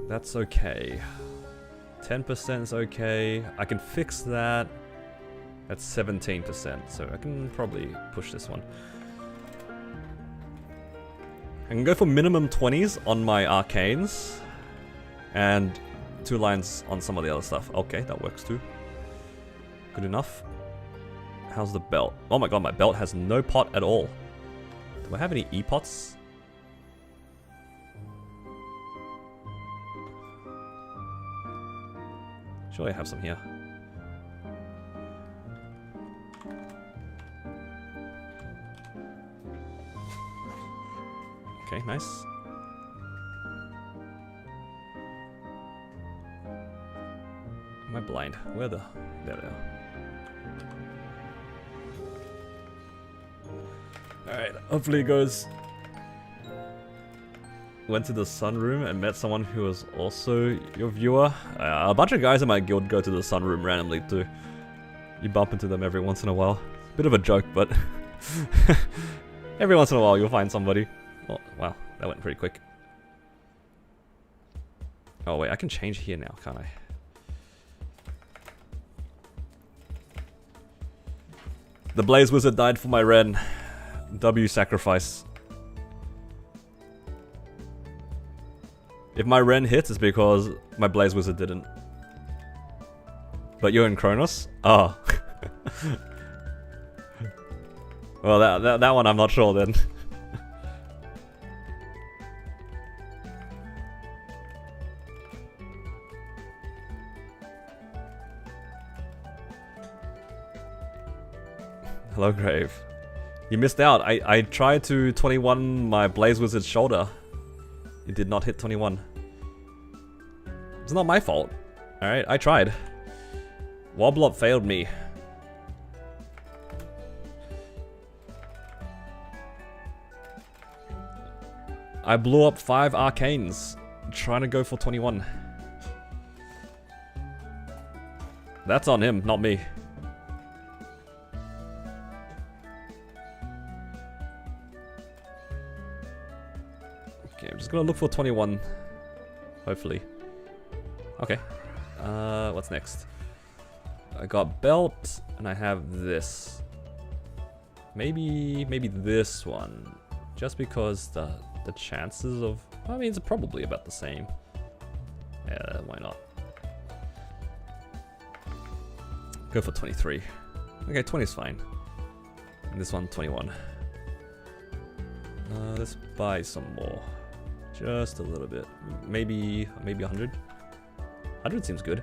That's okay. 10% is okay. I can fix that. That's 17%, so I can probably push this one. I can go for minimum 20s on my arcanes. And 2 lines on some of the other stuff. Okay, that works too. Good enough. How's the belt? Oh my god, my belt has no pot at all. Do I have any E-pots? Surely I have some here. Okay, nice. Am I blind? Where the... There they are. Alright, hopefully it goes. Went to the sunroom and met someone who was also your viewer. A bunch of guys in my guild go to the sunroom randomly too. You bump into them every once in a while. Bit of a joke, but every once in a while you'll find somebody. Oh, wow, that went pretty quick. Oh wait, I can change here now, can't I? The Blaze Wizard died for my Ren. W sacrifice. If my Ren hits, it's because my Blaze Wizard didn't. But you're in Kronos? Oh. Well, that one I'm not sure then. Hello, Grave. You missed out. I tried to 21 my Blaze Wizard's shoulder. It did not hit 21. It's not my fault. Alright, I tried. Woblop failed me. I blew up 5 arcanes trying to go for 21. That's on him, not me. Okay, I'm just gonna look for 21. Hopefully. Okay. What's next? I got belt, and I have this. Maybe this one. Just because the chances of... I mean, it's probably about the same. Yeah, why not? Go for 23. Okay, 20 is fine. And this one, 21. Let's buy some more. Just a little bit. Maybe 100? 100 seems good.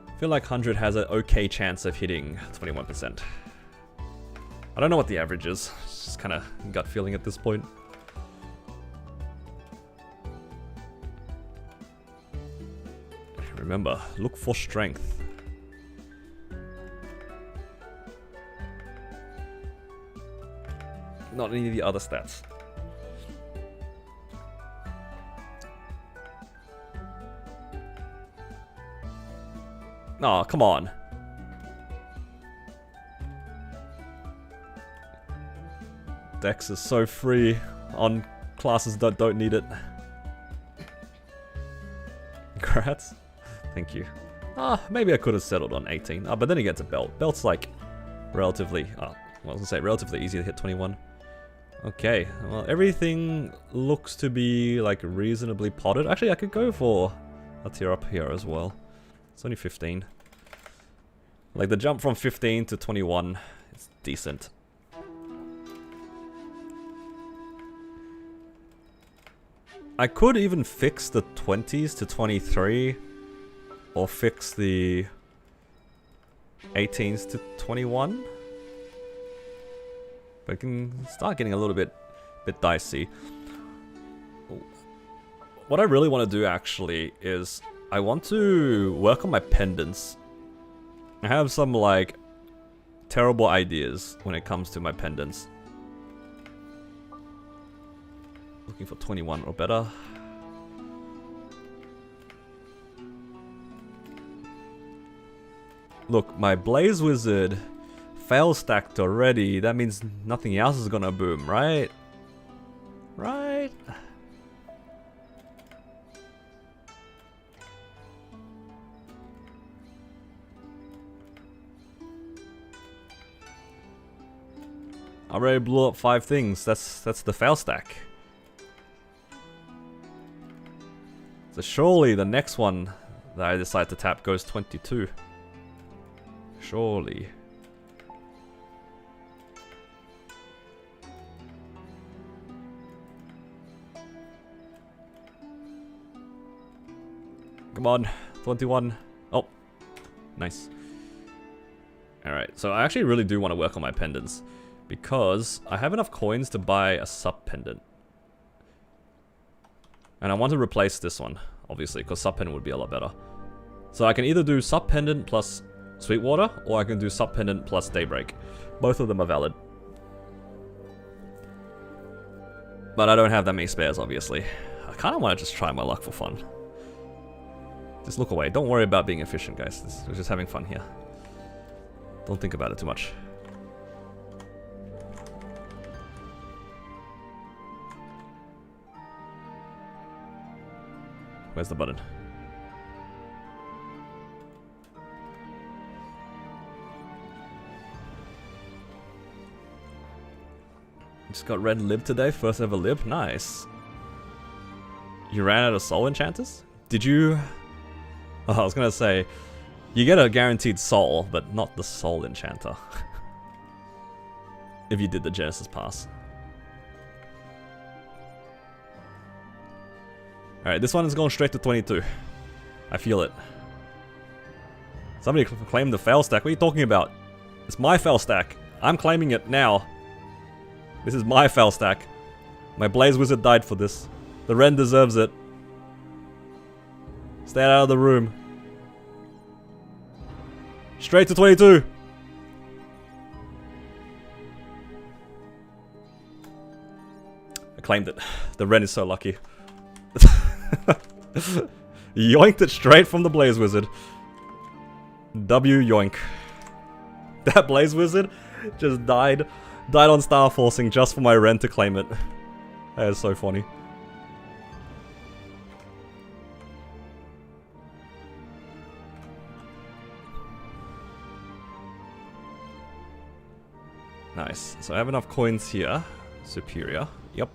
I feel like 100 has an okay chance of hitting 21%. I don't know what the average is. It's just kind of gut feeling at this point. Remember, look for strength. Not any of the other stats. Aw, come on. Dex is so free on classes that don't need it. Congrats. Thank you. Maybe I could have settled on 18. But then he gets a belt. Belt's like relatively, well, I was gonna say relatively easy to hit 21. Okay, well, everything looks to be like reasonably potted. Actually, I could go for a tier up here as well. It's only 15. Like the jump from 15 to 21 is decent. I could even fix the 20s to 23. Or fix the 18s to 21. But it can start getting a little bit dicey. What I really want to do actually is I want to work on my pendants. I have some like terrible ideas when it comes to my pendants. Looking for 21 or better. Look, my Blaze Wizard fail stacked already. That means nothing else is gonna boom, right? Right? I already blew up 5 things. That's the fail stack. So surely the next one that I decide to tap goes 22. Surely. Come on, 21. Oh, nice. Alright, so I actually really do want to work on my pendants. Because I have enough coins to buy a sub pendant. And I want to replace this one, obviously, because sub pendant would be a lot better. So I can either do sub pendant plus Sweetwater, or I can do sub pendant plus Daybreak. Both of them are valid. But I don't have that many spares, obviously. I kind of want to just try my luck for fun. Just look away. Don't worry about being efficient, guys. We're just having fun here. Don't think about it too much. Where's the button? Just got red lib today, first ever lib. Nice. You ran out of soul enchanters? Did you? Oh, I was gonna say, you get a guaranteed soul, but not the soul enchanter. If you did the Genesis pass. Alright, this one is going straight to 22. I feel it. Somebody claimed the fail stack. What are you talking about? It's my fail stack. I'm claiming it now. This is my fail stack. My Blaze Wizard died for this. The Ren deserves it. Stay out of the room. Straight to 22. I claimed it. The Ren is so lucky. Yoinked it straight from the Blaze Wizard. W yoink. That Blaze Wizard just died on Star Forcing just for my Ren to claim it. That is so funny. Nice. So I have enough coins here. Superior. Yep.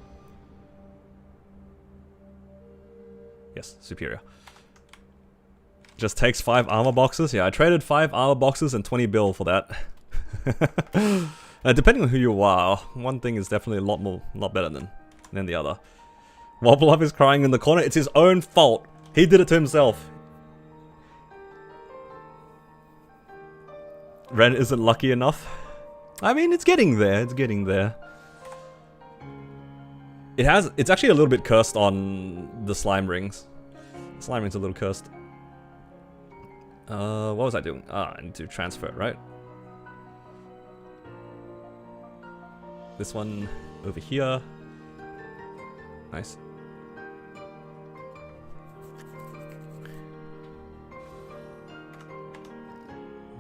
Yes, superior. Just takes 5 armor boxes. Yeah, I traded 5 armor boxes and 20 bill for that. Depending on who you are, one thing is definitely a lot better than the other. Wobble Up is crying in the corner. It's his own fault. He did it to himself. Ren isn't lucky enough. I mean, it's getting there. It's getting there. It's actually a little bit cursed on the slime rings. Slime rings are a little cursed. What was I doing? Ah, I need to transfer it, right? This one over here. Nice.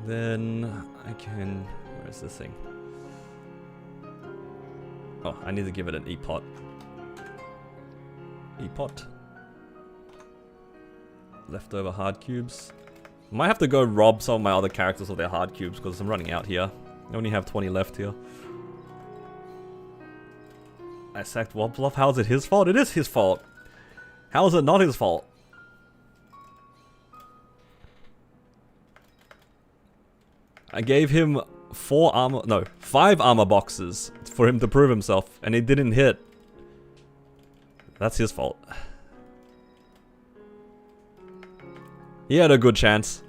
Then I can... Where's this thing? Oh, I need to give it an E-pot. E-pot. Leftover hard cubes. Might have to go rob some of my other characters of their hard cubes because I'm running out here. I only have 20 left here. I sacked Wobbluff. How is it his fault? It is his fault. How is it not his fault? I gave him 5 armor boxes for him to prove himself, and he didn't hit. That's his fault. He had a good chance.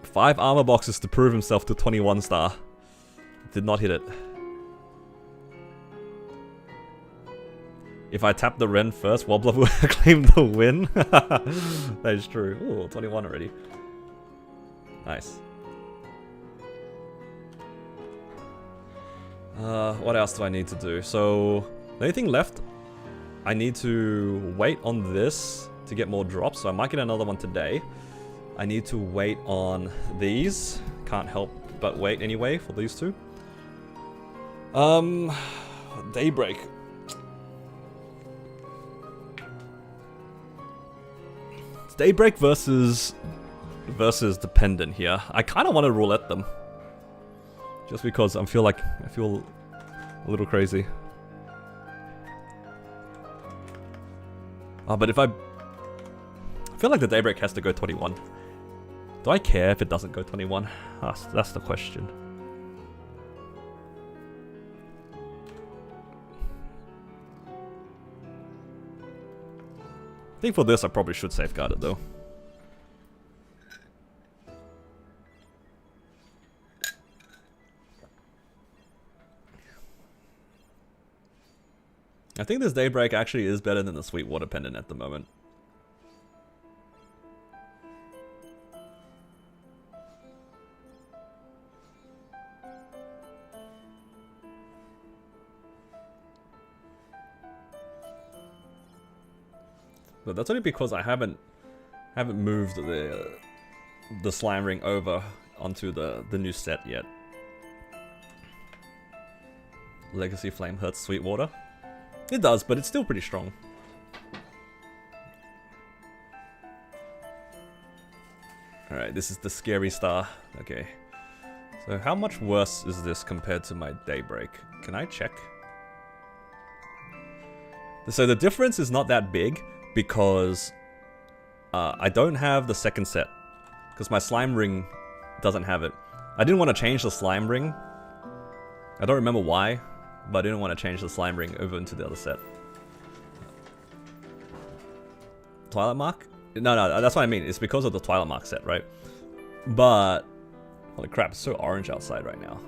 5 armor boxes to prove himself to 21 star. Did not hit it. If I tap the Ren first, Wobbler will claim the win. That is true. Ooh, 21 already. Nice. What else do I need to do? So, the only thing left, I need to wait on this to get more drops. So I might get another one today. I need to wait on these. Can't help but wait anyway for these two. Daybreak. It's Daybreak versus Dependent here. I kind of want to roulette them. Just because I feel a little crazy. But if I feel like the Daybreak has to go 21. Do I care if it doesn't go 21? That's the question. I think for this I probably should safeguard it though. I think this Daybreak actually is better than the Sweetwater Pendant at the moment. But that's only because I haven't moved the slime ring over onto the new set yet. Legacy Flame hurts Sweetwater. It does, but it's still pretty strong. Alright, this is the scary star. Okay. So how much worse is this compared to my Daybreak? Can I check? So the difference is not that big because I don't have the second set. Because my slime ring doesn't have it. I didn't want to change the slime ring. I don't remember why. But I didn't want to change the slime ring over into the other set. Twilight Mark? No, that's what I mean. It's because of the Twilight Mark set, right? But holy crap, it's so orange outside right now.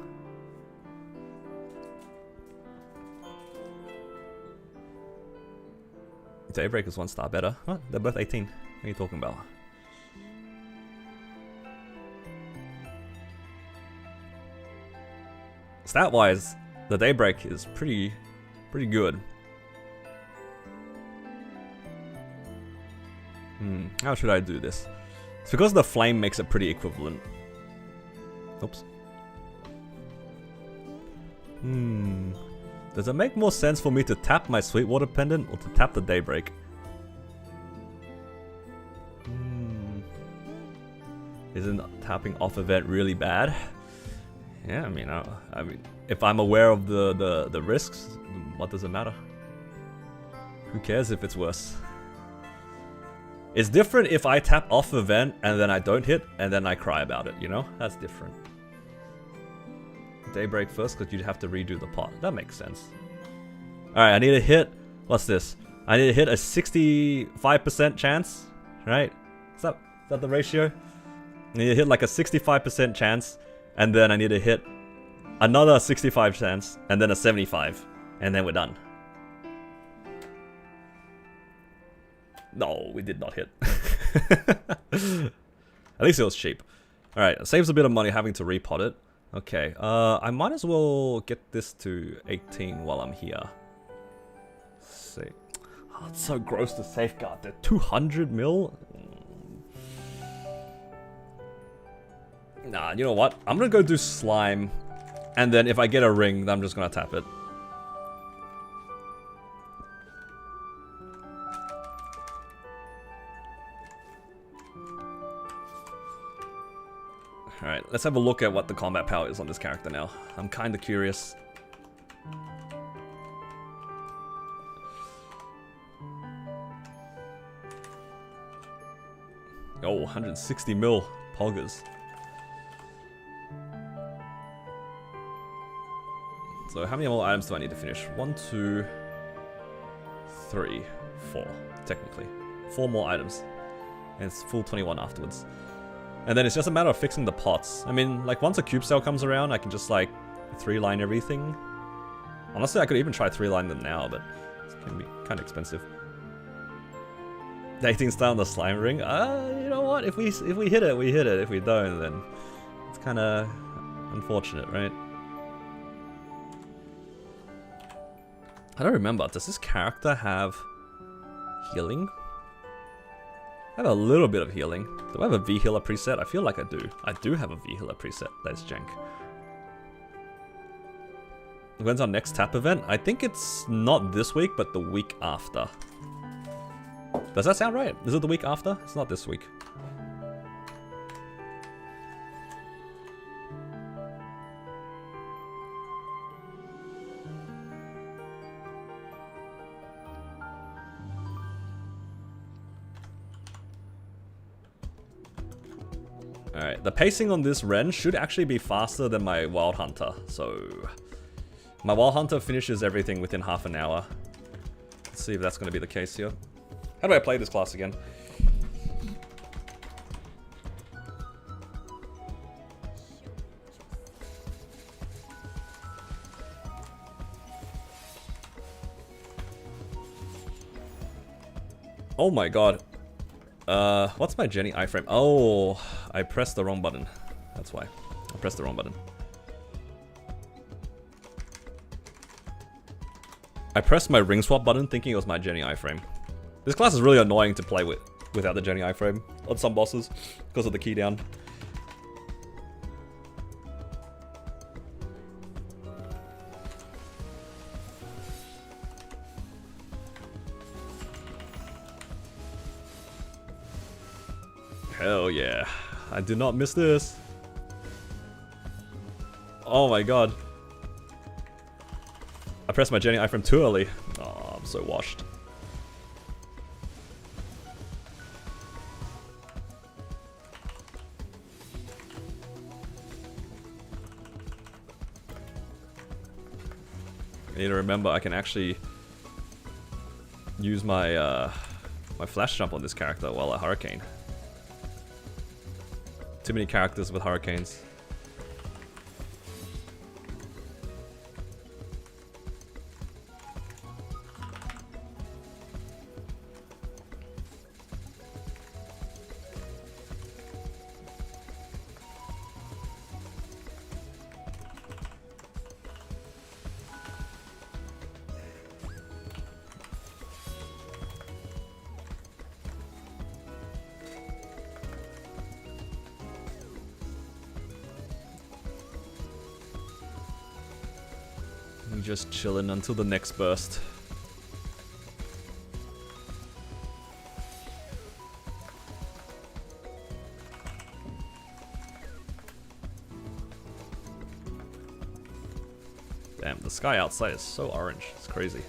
Daybreak is 1 star better. Huh? They're both 18. What are you talking about? Stat-wise, the Daybreak is pretty good. How should I do this? It's because the flame makes it pretty equivalent. Oops. Does it make more sense for me to tap my Sweetwater Pendant or to tap the Daybreak? Isn't tapping off event really bad? Yeah, I mean, if I'm aware of the risks, what does it matter? Who cares if it's worse? It's different if I tap off event and then I don't hit and then I cry about it, you know? That's different. Daybreak first because you'd have to redo the pot. That makes sense. Alright, I need to hit... What's this? I need to hit a 65% chance, right? Is that the ratio? I need to hit like a 65% chance and then I need to hit another 65 chance, and then a 75, and then we're done. No, we did not hit. At least it was cheap. Alright, it saves a bit of money having to repot it. Okay, I might as well get this to 18 while I'm here. Let's see. Oh, it's so gross to safeguard. They're 200 mil? Nah, you know what? I'm gonna go do slime. And then if I get a ring, then I'm just gonna tap it. Alright, let's have a look at what the combat power is on this character now. I'm kinda curious. Oh, 160 mil poggers. So how many more items do I need to finish? 1, 2, 3, 4, technically. 4 more items. And it's full 21 afterwards. And then it's just a matter of fixing the pots. I mean, like, once a cube sale comes around, I can just, like, 3-line everything. Honestly, I could even try 3-line them now, but it's gonna be kind of expensive. The 18 star on the slime ring? You know what? If we hit it, we hit it. If we don't, then it's kind of unfortunate, right? I don't remember. Does this character have healing? I have a little bit of healing. Do I have a V healer preset? I feel like I do. I do have a V healer preset. That's jank. When's our next tap event? I think it's not this week, but the week after. Does that sound right? Is it the week after? It's not this week. Alright, the pacing on this Ren should actually be faster than my Wild Hunter, so... My Wild Hunter finishes everything within half an hour. Let's see if that's going to be the case here. How do I play this class again? Oh my god. What's my Jenny iframe? Oh, I pressed the wrong button. That's why. I pressed the wrong button. I pressed my ring swap button thinking it was my Jenny iframe. This class is really annoying to play with without the Jenny iframe on some bosses because of the key down. Hell yeah. I do not miss this. Oh my god. I pressed my Jenny iframe too early. Oh, I'm so washed. I need to remember I can actually use my my flash jump on this character while I hurricane. Too many characters with hurricanes. Just chilling until the next burst. Damn, the sky outside is so orange. It's crazy.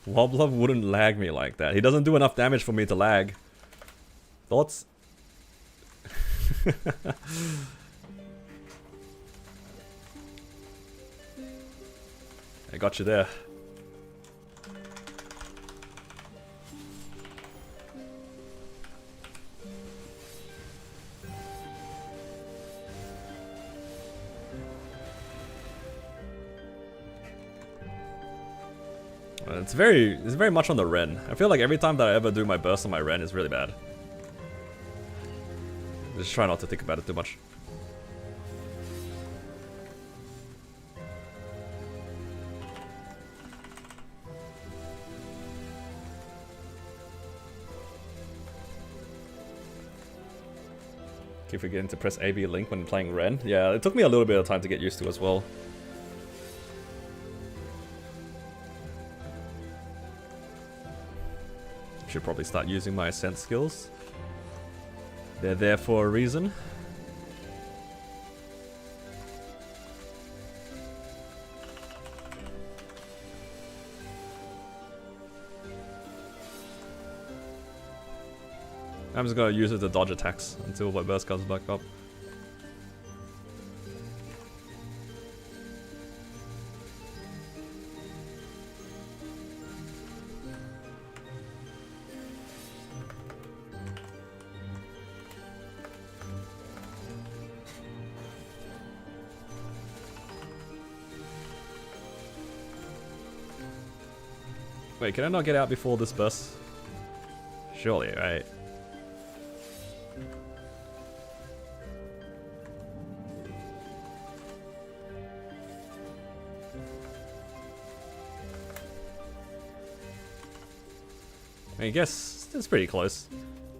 Woblove wouldn't lag me like that. He doesn't do enough damage for me to lag. Thoughts? I got you there. It's very much on the Ren. I feel like every time that I ever do my burst on my Ren is really bad. Just try not to think about it too much. Keep forgetting to press AB Link when playing Ren. Yeah, it took me a little bit of time to get used to as well. Should probably start using my Ascent skills. They're there for a reason. I'm just gonna use it to dodge attacks until my burst comes back up. Wait, can I not get out before this burst? Surely, right? I guess it's pretty close.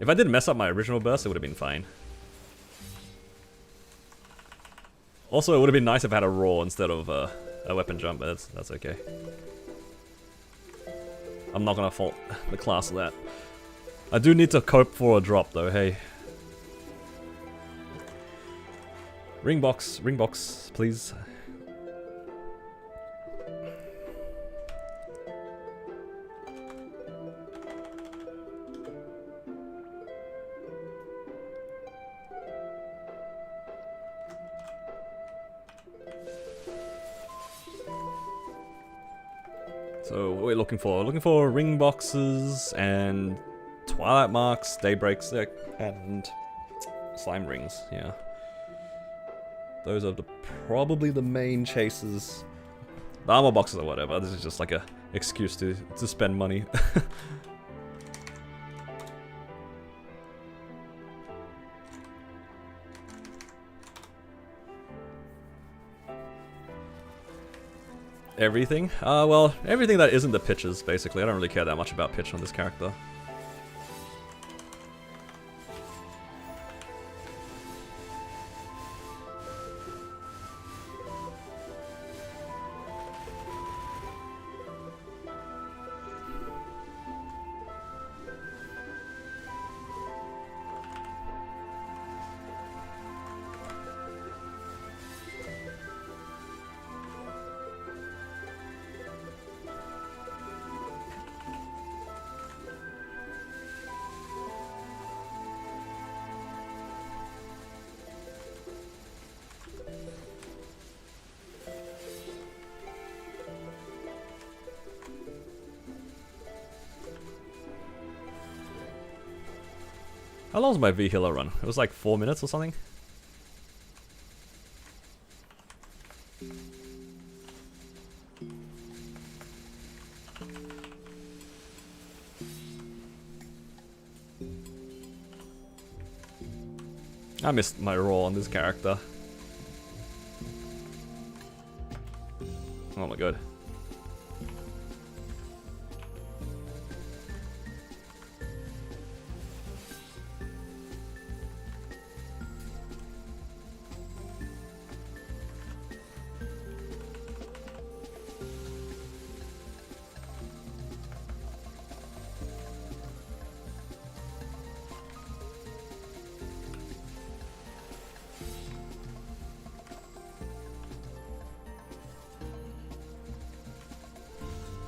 If I didn't mess up my original burst, it would have been fine. Also, it would have been nice if I had a roar instead of a weapon jump, but that's okay. I'm not gonna fault the class of that. I do need to cope for a drop though, hey. Ring box, please. So what are we looking for? Looking for ring boxes and twilight marks, daybreaks, and slime rings. Yeah, those are probably the main chases. The armor boxes or whatever. This is just like a excuse to spend money. Everything? Well, everything that isn't the pitches, basically. I don't really care that much about pitch on this character. How long was my V healer run? It was like 4 minutes or something? I missed my roll on this character. Oh my god.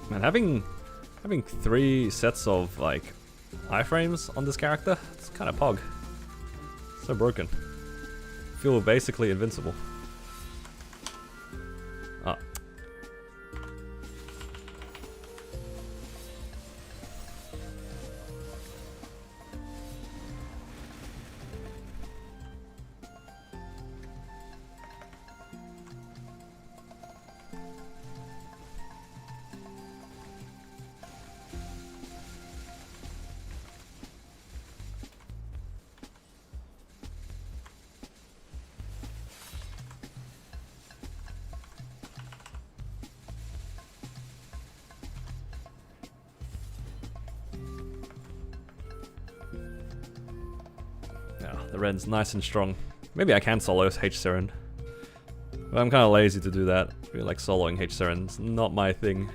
Man, having 3 sets of like iframes on this character, it's kind of pog. So broken. Feel basically invincible. Ah. The red's nice and strong. Maybe I can solo H-Seren. But I'm kind of lazy to do that. I feel like soloing H-Seren's not my thing.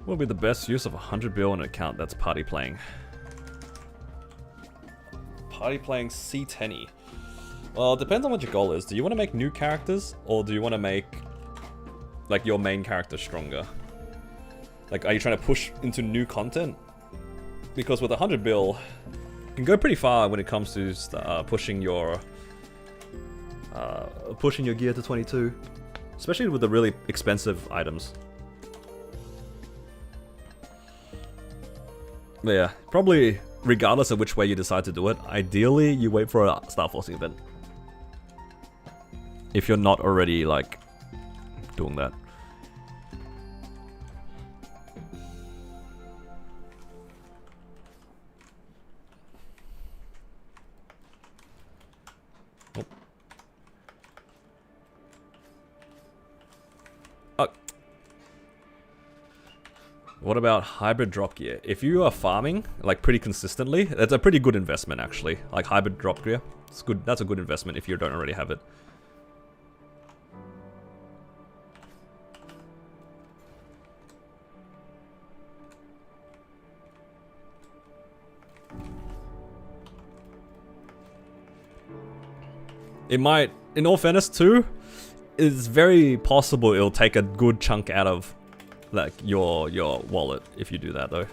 What would be the best use of 100 bill on an account that's party playing? Party playing C10. Well, it depends on what your goal is. Do you want to make new characters, or do you want to make like your main character stronger? Like, are you trying to push into new content? Because with 100 bill, you can go pretty far when it comes to pushing your gear to 22, especially with the really expensive items. But yeah, probably regardless of which way you decide to do it, ideally you wait for a Star Forcing event. if you're not already like doing that. What about hybrid drop gear? If you are farming like pretty consistently, that's a pretty good investment actually. Like hybrid drop gear, it's good. That's a good investment if you don't already have it. It might, in all fairness too, it's very possible it'll take a good chunk out of like your wallet if you do that though.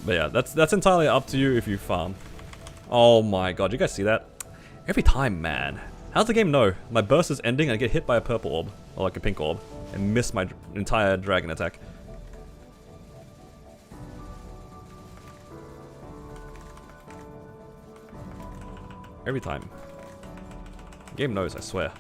But yeah, that's entirely up to you if you farm. Oh my god, you guys see that? Every time, man. How's the game know? My burst is ending and I get hit by a purple orb, or like a pink orb, and miss my entire dragon attack. Every time. The game knows, I swear.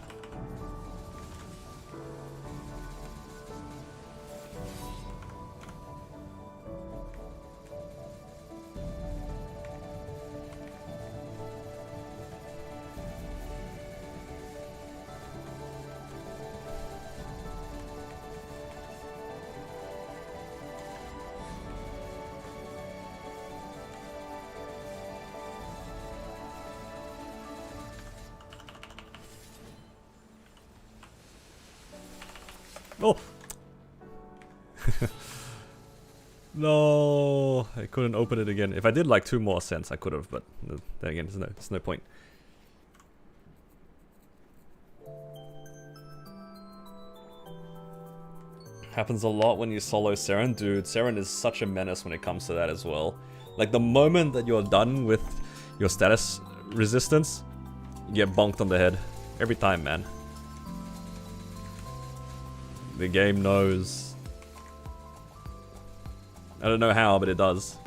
Oh! No, I couldn't open it again. If I did like 2 more cents, I could have, but then again, there's no point. Happens a lot when you solo Seren. Dude, Seren is such a menace when it comes to that as well. Like the moment that you're done with your status resistance, you get bonked on the head. Every time, man. The game knows. I don't know how, but it does.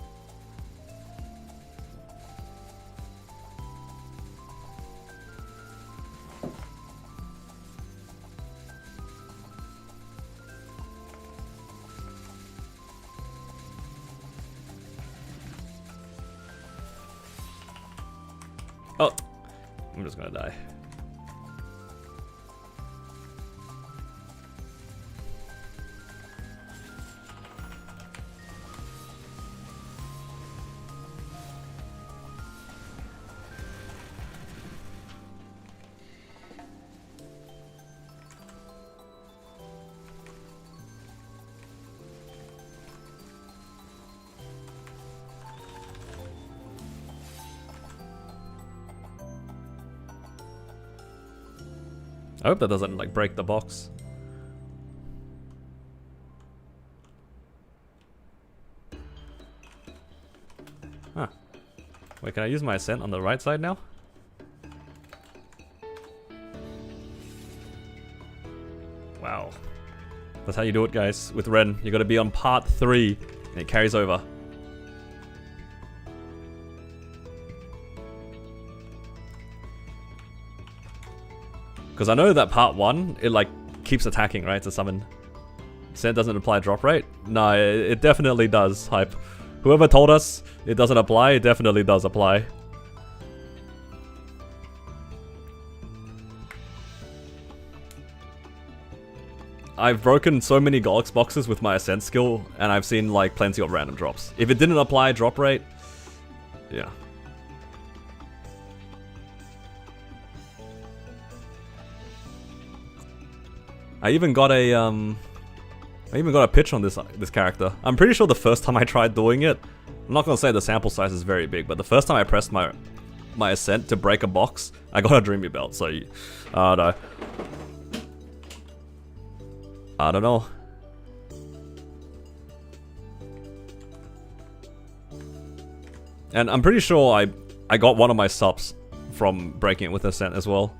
Oh, I'm just gonna die. I hope that doesn't like break the box. Huh. Wait, can I use my ascent on the right side now? Wow. That's how you do it, guys. With Ren, you gotta be on part 3 and it carries over. Because I know that part 1, it like keeps attacking, right, to summon. Ascent doesn't apply drop rate? No, it definitely does, Hype. Whoever told us it doesn't apply, it definitely does apply. I've broken so many Golix boxes with my Ascent skill, and I've seen like plenty of random drops. If it didn't apply drop rate, yeah. I even got a pitch on this character. I'm pretty sure the first time I tried doing it, I'm not gonna say the sample size is very big, but the first time I pressed my Ascent to break a box, I got a Dreamy Belt. So, no. I don't know. And I'm pretty sure I got one of my subs from breaking it with Ascent as well.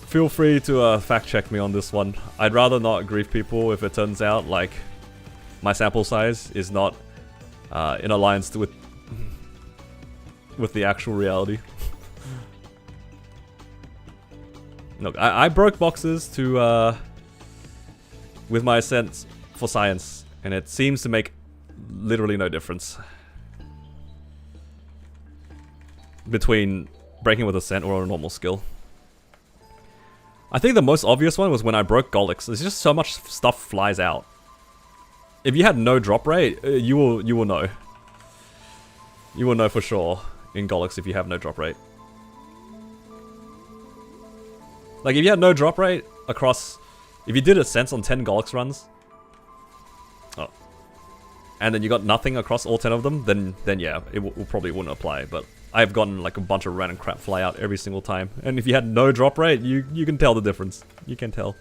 feel free to fact check me on this one. I'd rather not grief people if it turns out like my sample size is not in alliance with the actual reality. Look, I broke boxes to with my sense for science, and it seems to make literally no difference between breaking with Ascent or a normal skill. I think the most obvious one was when I broke Golix. There's just so much stuff flies out. If you had no drop rate, you will know. You will know for sure in Golix if you have no drop rate. Like if you had no drop rate across, if you did Ascents on 10 Golix runs, and then you got nothing across all 10 of them, then yeah, it probably wouldn't apply. But I've gotten like a bunch of random crap fly out every single time. And if you had no drop rate, you can tell the difference. You can tell.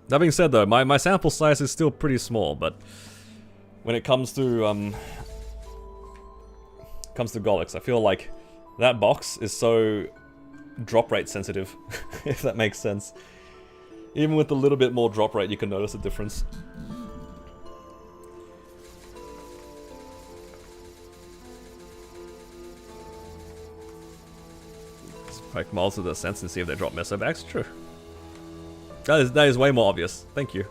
That being said though, my sample size is still pretty small, but when it comes to Golix, I feel like that box is so drop rate sensitive, if that makes sense. Even with a little bit more drop rate, you can notice a difference. Just poke moles with the sense and see if they drop meso bags. True. That is way more obvious. Thank you.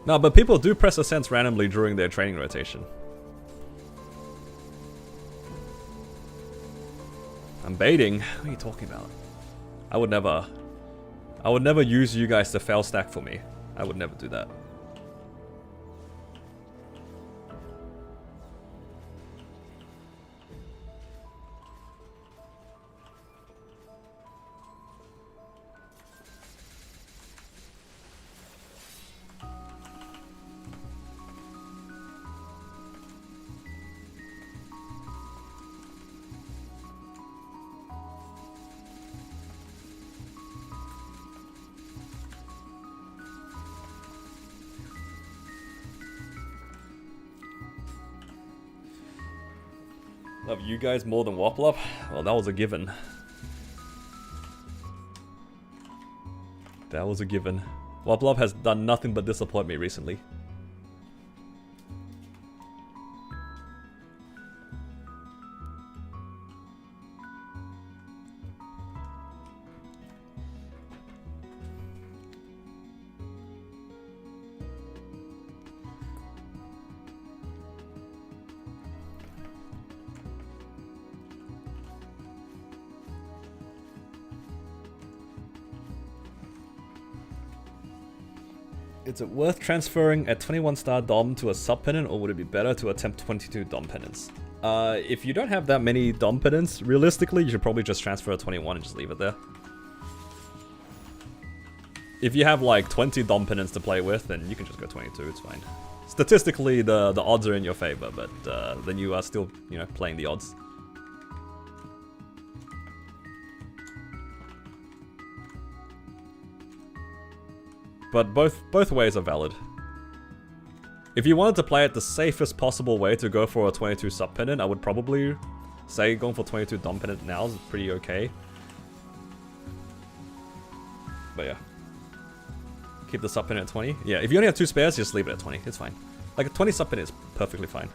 No, but people do press Ascents randomly during their training rotation. I'm baiting? What are you talking about? I would never use you guys to fail stack for me. I would never do that. Love you guys more than Woplup? Well, that was a given. That was a given. Woplup has done nothing but disappoint me recently. Is it worth transferring a 21-star Dom to a sub-pennant, or would it be better to attempt 22 Dom pennants? If you don't have that many Dom pennants, realistically, you should probably just transfer a 21 and just leave it there. If you have like 20 Dom pennants to play with, then you can just go 22, it's fine. Statistically, the odds are in your favor, but then you are still, you know, playing the odds. But both ways are valid. If you wanted to play it the safest possible way to go for a 22 sub pennant, I would probably say going for 22 Dom pennant now is pretty okay. But yeah. Keep the sub pennant at 20. Yeah, if you only have 2 spares, just leave it at 20. It's fine. Like a 20 sub pennant is perfectly fine.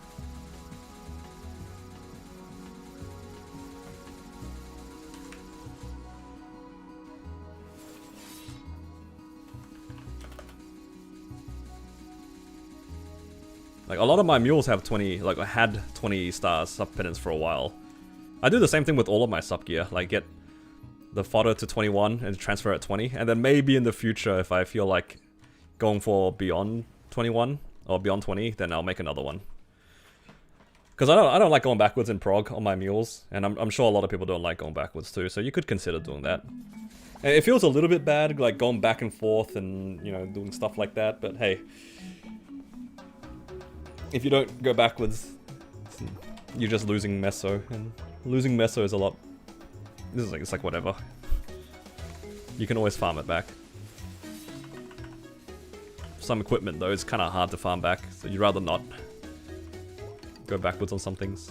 Like, a lot of my mules have 20, like, I had 20 stars sub pennants for a while. I do the same thing with all of my sub gear, like, get the fodder to 21 and transfer at 20, and then maybe in the future, if I feel like going for beyond 21, or beyond 20, then I'll make another one. Because I don't like going backwards in prog on my mules, and I'm sure a lot of people don't like going backwards too, so you could consider doing that. It feels a little bit bad, like, going back and forth and, you know, doing stuff like that, but hey. If you don't go backwards, you're just losing meso, and losing meso is a lot. This is like, it's like whatever. You can always farm it back. some equipment though, it's kind of hard to farm back, so you'd rather not go backwards on some things.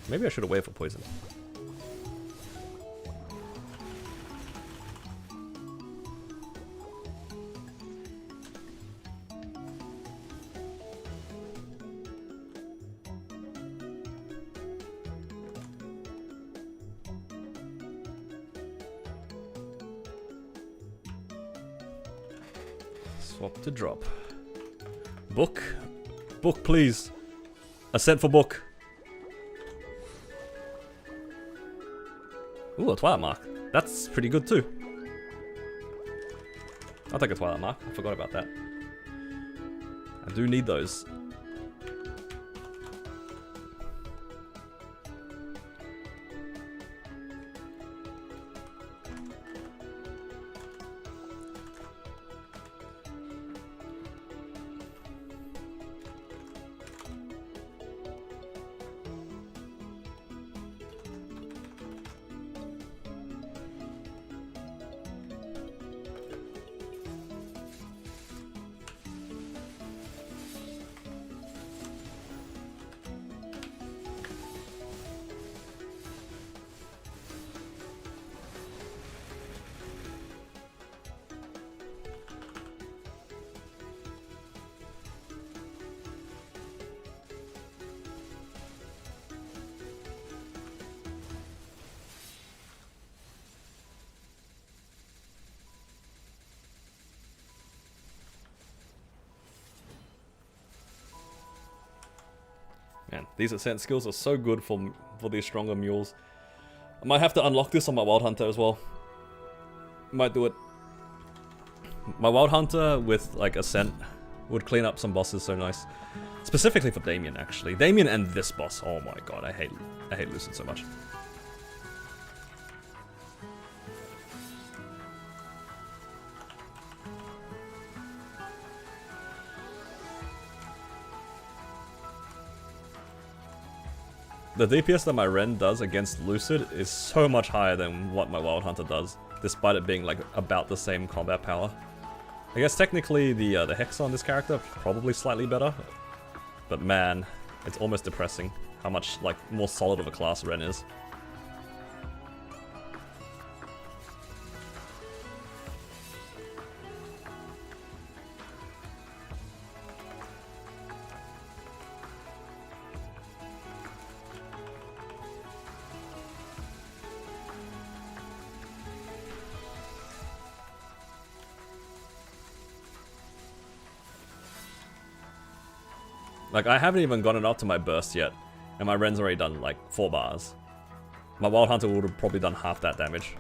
Maybe I should have waited for poison. Swap to drop. Book? Book, please. Ascent for book. Ooh, a Twilight Mark. That's pretty good too. I'll take a Twilight Mark. I forgot about that. I do need those. Man, these ascent skills are so good for these stronger mules. I might have to unlock this on my Wild Hunter as well. Might do it. My Wild Hunter with like ascent would clean up some bosses so nice. Specifically for Damien, actually. Damien and this boss. Oh my god, I hate Lucid so much. The DPS that my Ren does against Lucid is so much higher than what my Wild Hunter does, despite it being like about the same combat power. I guess technically the Hex on this character probably slightly better, but man, it's almost depressing how much like more solid of a class Ren is. Like, I haven't even gotten up to my burst yet, and my Ren's already done, like, 4 bars. My Wild Hunter would have probably done half that damage.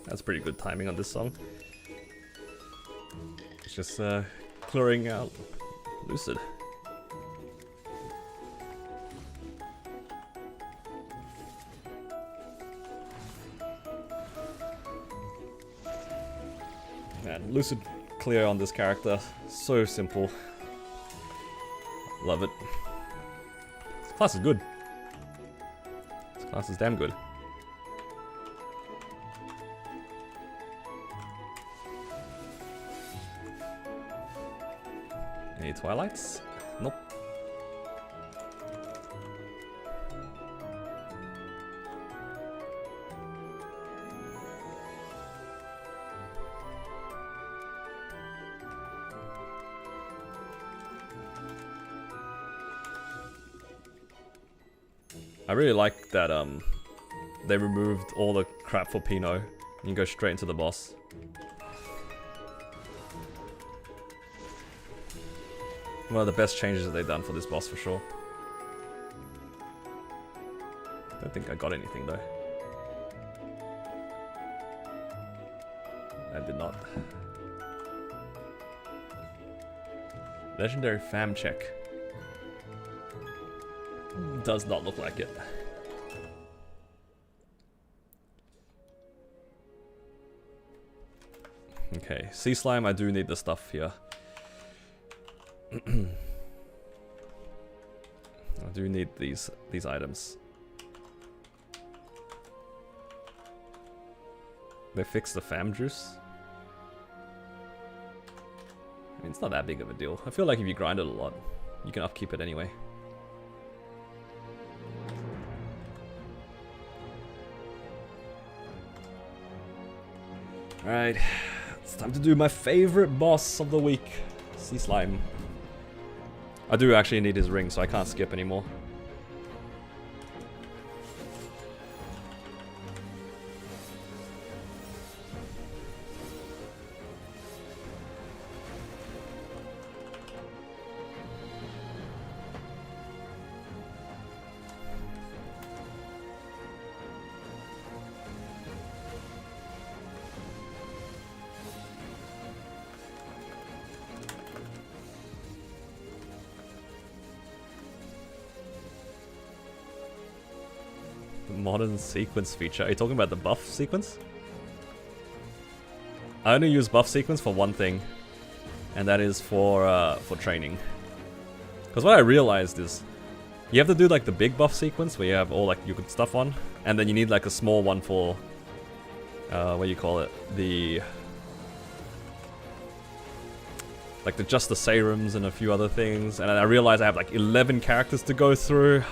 That's pretty good timing on this song. Just clearing out Lucid. Man, Lucid clear on this character, so simple. Love it. This class is good. This class is damn good. Any Twilights? Nope. I really like that they removed all the crap for Pinot and you go straight into the boss. One of the best changes that they've done for this boss for sure. Don't think I got anything though. I did not. Legendary fam check. Does not look like it. Okay, sea slime, I do need the stuff here. I do need these items. They fixed the fam juice. I mean, it's not that big of a deal. I feel like if you grind it a lot, you can upkeep it anyway. Alright, it's time to do my favorite boss of the week, Sea Slime. I do actually need his ring, so I can't skip anymore. Modern sequence feature. Are you talking about the buff sequence? I only use buff sequence for one thing, and that is for training. Because what I realized is, you have to do like the big buff sequence where you have all like your good stuff on, and then you need like a small one for, what do you call it? Just the serums and a few other things, and then I realized I have like 11 characters to go through.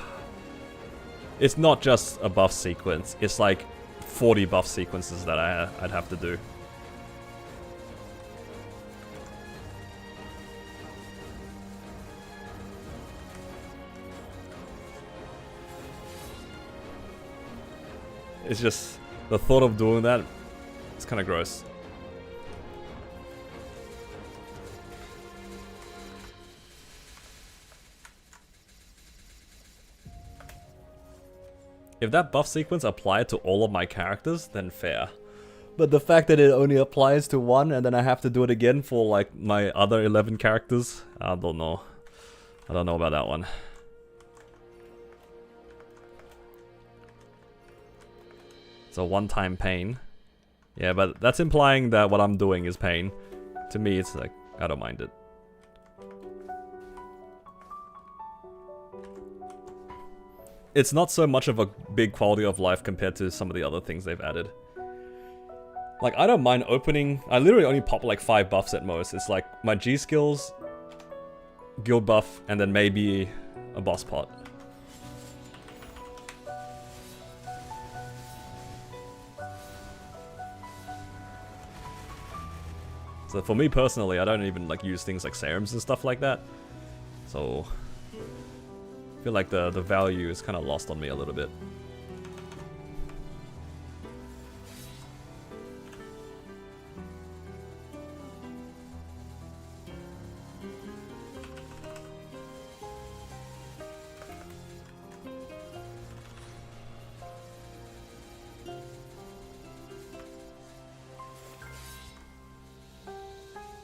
It's not just a buff sequence, it's like 40 buff sequences that I'd have to do. It's just, the thought of doing that, it's kind of gross. If that buff sequence applied to all of my characters, then fair. But the fact that it only applies to one and then I have to do it again for like my other 11 characters, I don't know. I don't know about that one. It's a one-time pain. Yeah, but that's implying that what I'm doing is pain. To me, it's like, I don't mind it. It's not so much of a big quality of life compared to some of the other things they've added. Like, I don't mind opening... I literally only pop like 5 buffs at most. It's like my G skills, guild buff, and then maybe a boss pot. So for me personally, I don't even like use things like serums and stuff like that. So... I feel like the value is kind of lost on me a little bit.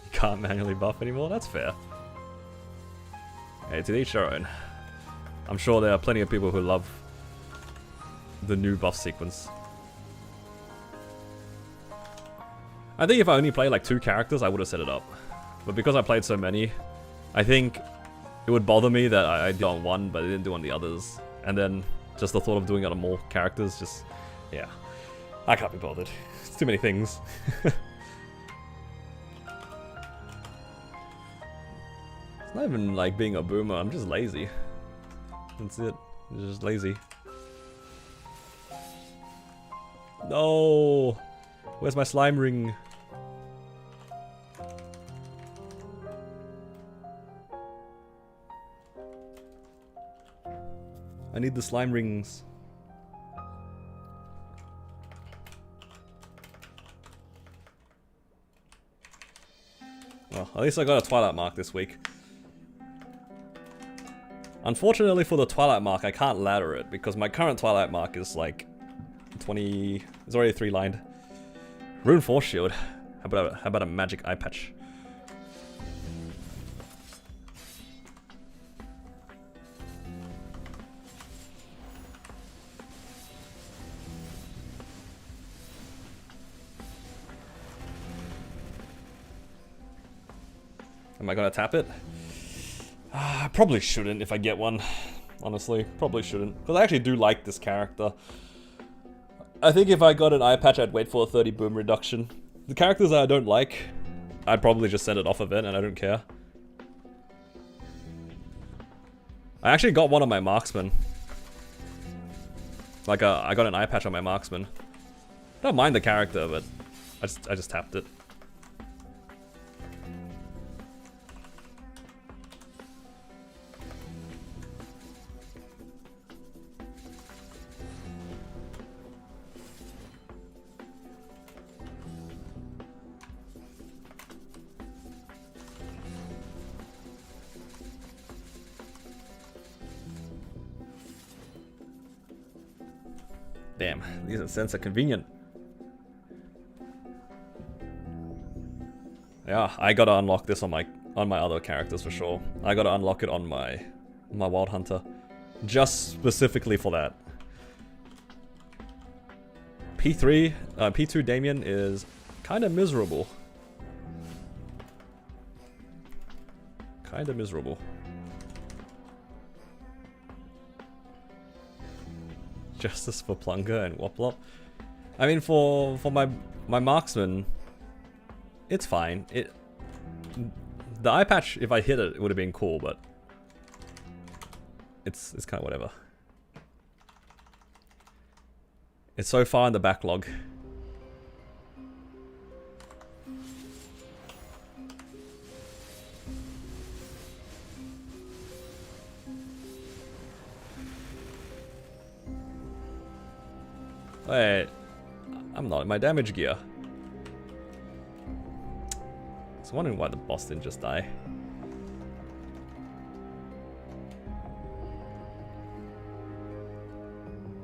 You can't manually buff anymore? That's fair. Hey, to each their own. I'm sure there are plenty of people who love the new buff sequence. I think if I only played like 2 characters, I would have set it up. But because I played so many, I think it would bother me that I did on one, but I didn't do on the others. And then just the thought of doing it on more characters, just, yeah. I can't be bothered. It's too many things. It's not even like being a boomer, I'm just lazy. That's it. It's just lazy. No! Where's my slime ring? I need the slime rings. Well, at least I got a Twilight Mark this week. Unfortunately for the Twilight Mark, I can't ladder it because my current Twilight Mark is like 20... It's already 3-lined. Rune Force Shield. How about a magic eye patch? Am I gonna tap it? I probably shouldn't if I get one. Honestly, probably shouldn't. Because I actually do like this character. I think if I got an eye patch, I'd wait for a 30 boom reduction. The characters I don't like, I'd probably just send it off of it and I don't care. I actually got one on my marksman. Like I got an eye patch on my marksman. I don't mind the character, but I just tapped it. Damn, these ascents are convenient. Yeah, I gotta unlock this on my other characters for sure. I gotta unlock it on my Wild Hunter. Just specifically for that. P3, P2 Damien is kinda miserable. Kinda miserable. Justice for Plunger and Woplop. I mean, for my marksman, it's fine. The eye patch, if I hit it, it would have been cool, but it's kind of whatever. It's so far in the backlog. Wait, I'm not in my damage gear. I was wondering why the boss didn't just die.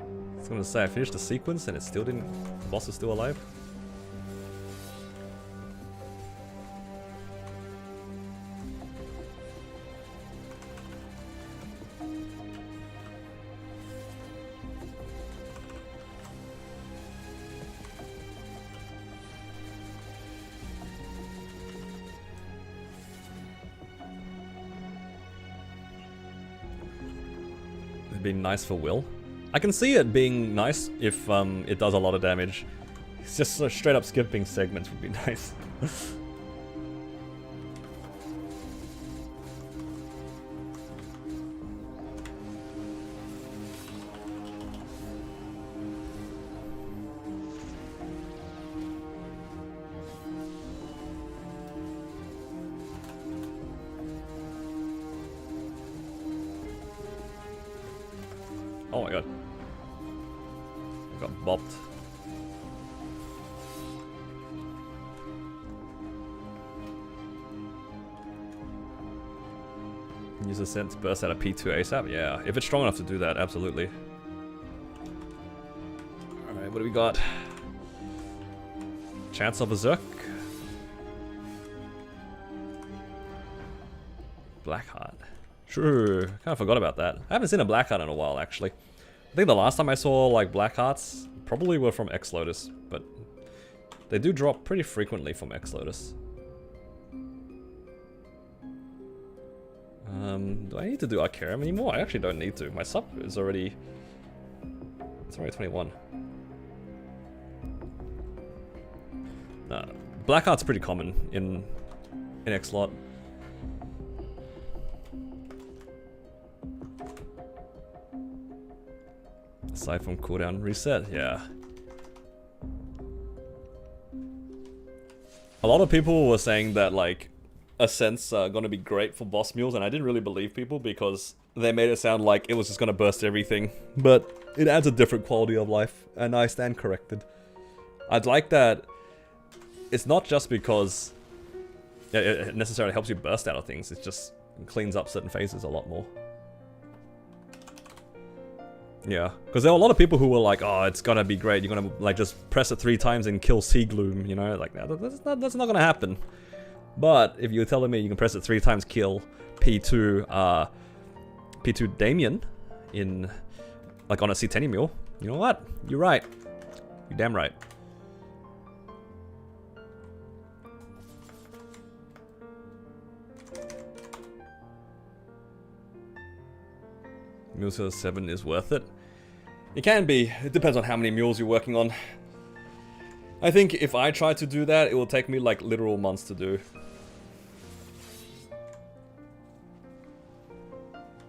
I was gonna say I finished the sequence and it still didn't. The boss is still alive. Being nice for Will. I can see it being nice if it does a lot of damage. It's just straight up skipping segments would be nice. Oh my god. Got bopped. Use a sense burst out of P2 ASAP? Yeah, if it's strong enough to do that, absolutely. Alright, what do we got? Chance of Berserk. Blackheart. True, kind of forgot about that. I haven't seen a Blackheart in a while, actually. I think the last time I saw, like, Blackhearts probably were from X-Lotus, but they do drop pretty frequently from X-Lotus. Do I need to do Arcarium anymore? I actually don't need to. My sub is already... It's already 21. Nah, Blackheart's pretty common in X-Lot. Aside from cooldown reset, yeah. A lot of people were saying that, like, Ascents are gonna be great for boss mules, and I didn't really believe people because they made it sound like it was just gonna burst everything. But it adds a different quality of life, and I stand corrected. I'd like that it's not just because it necessarily helps you burst out of things, it just cleans up certain phases a lot more. Yeah, because there were a lot of people who were like, "Oh, it's gonna be great. You're gonna like just press it 3 times and kill Sea Gloom." You know, like that's not gonna happen. But if you're telling me you can press it 3 times, kill P2 Damien in like on a C10 mule, you know what? You're right. You're damn right. Mules 7 is worth it. It can be. It depends on how many mules you're working on. I think if I try to do that, it will take me like literal months to do.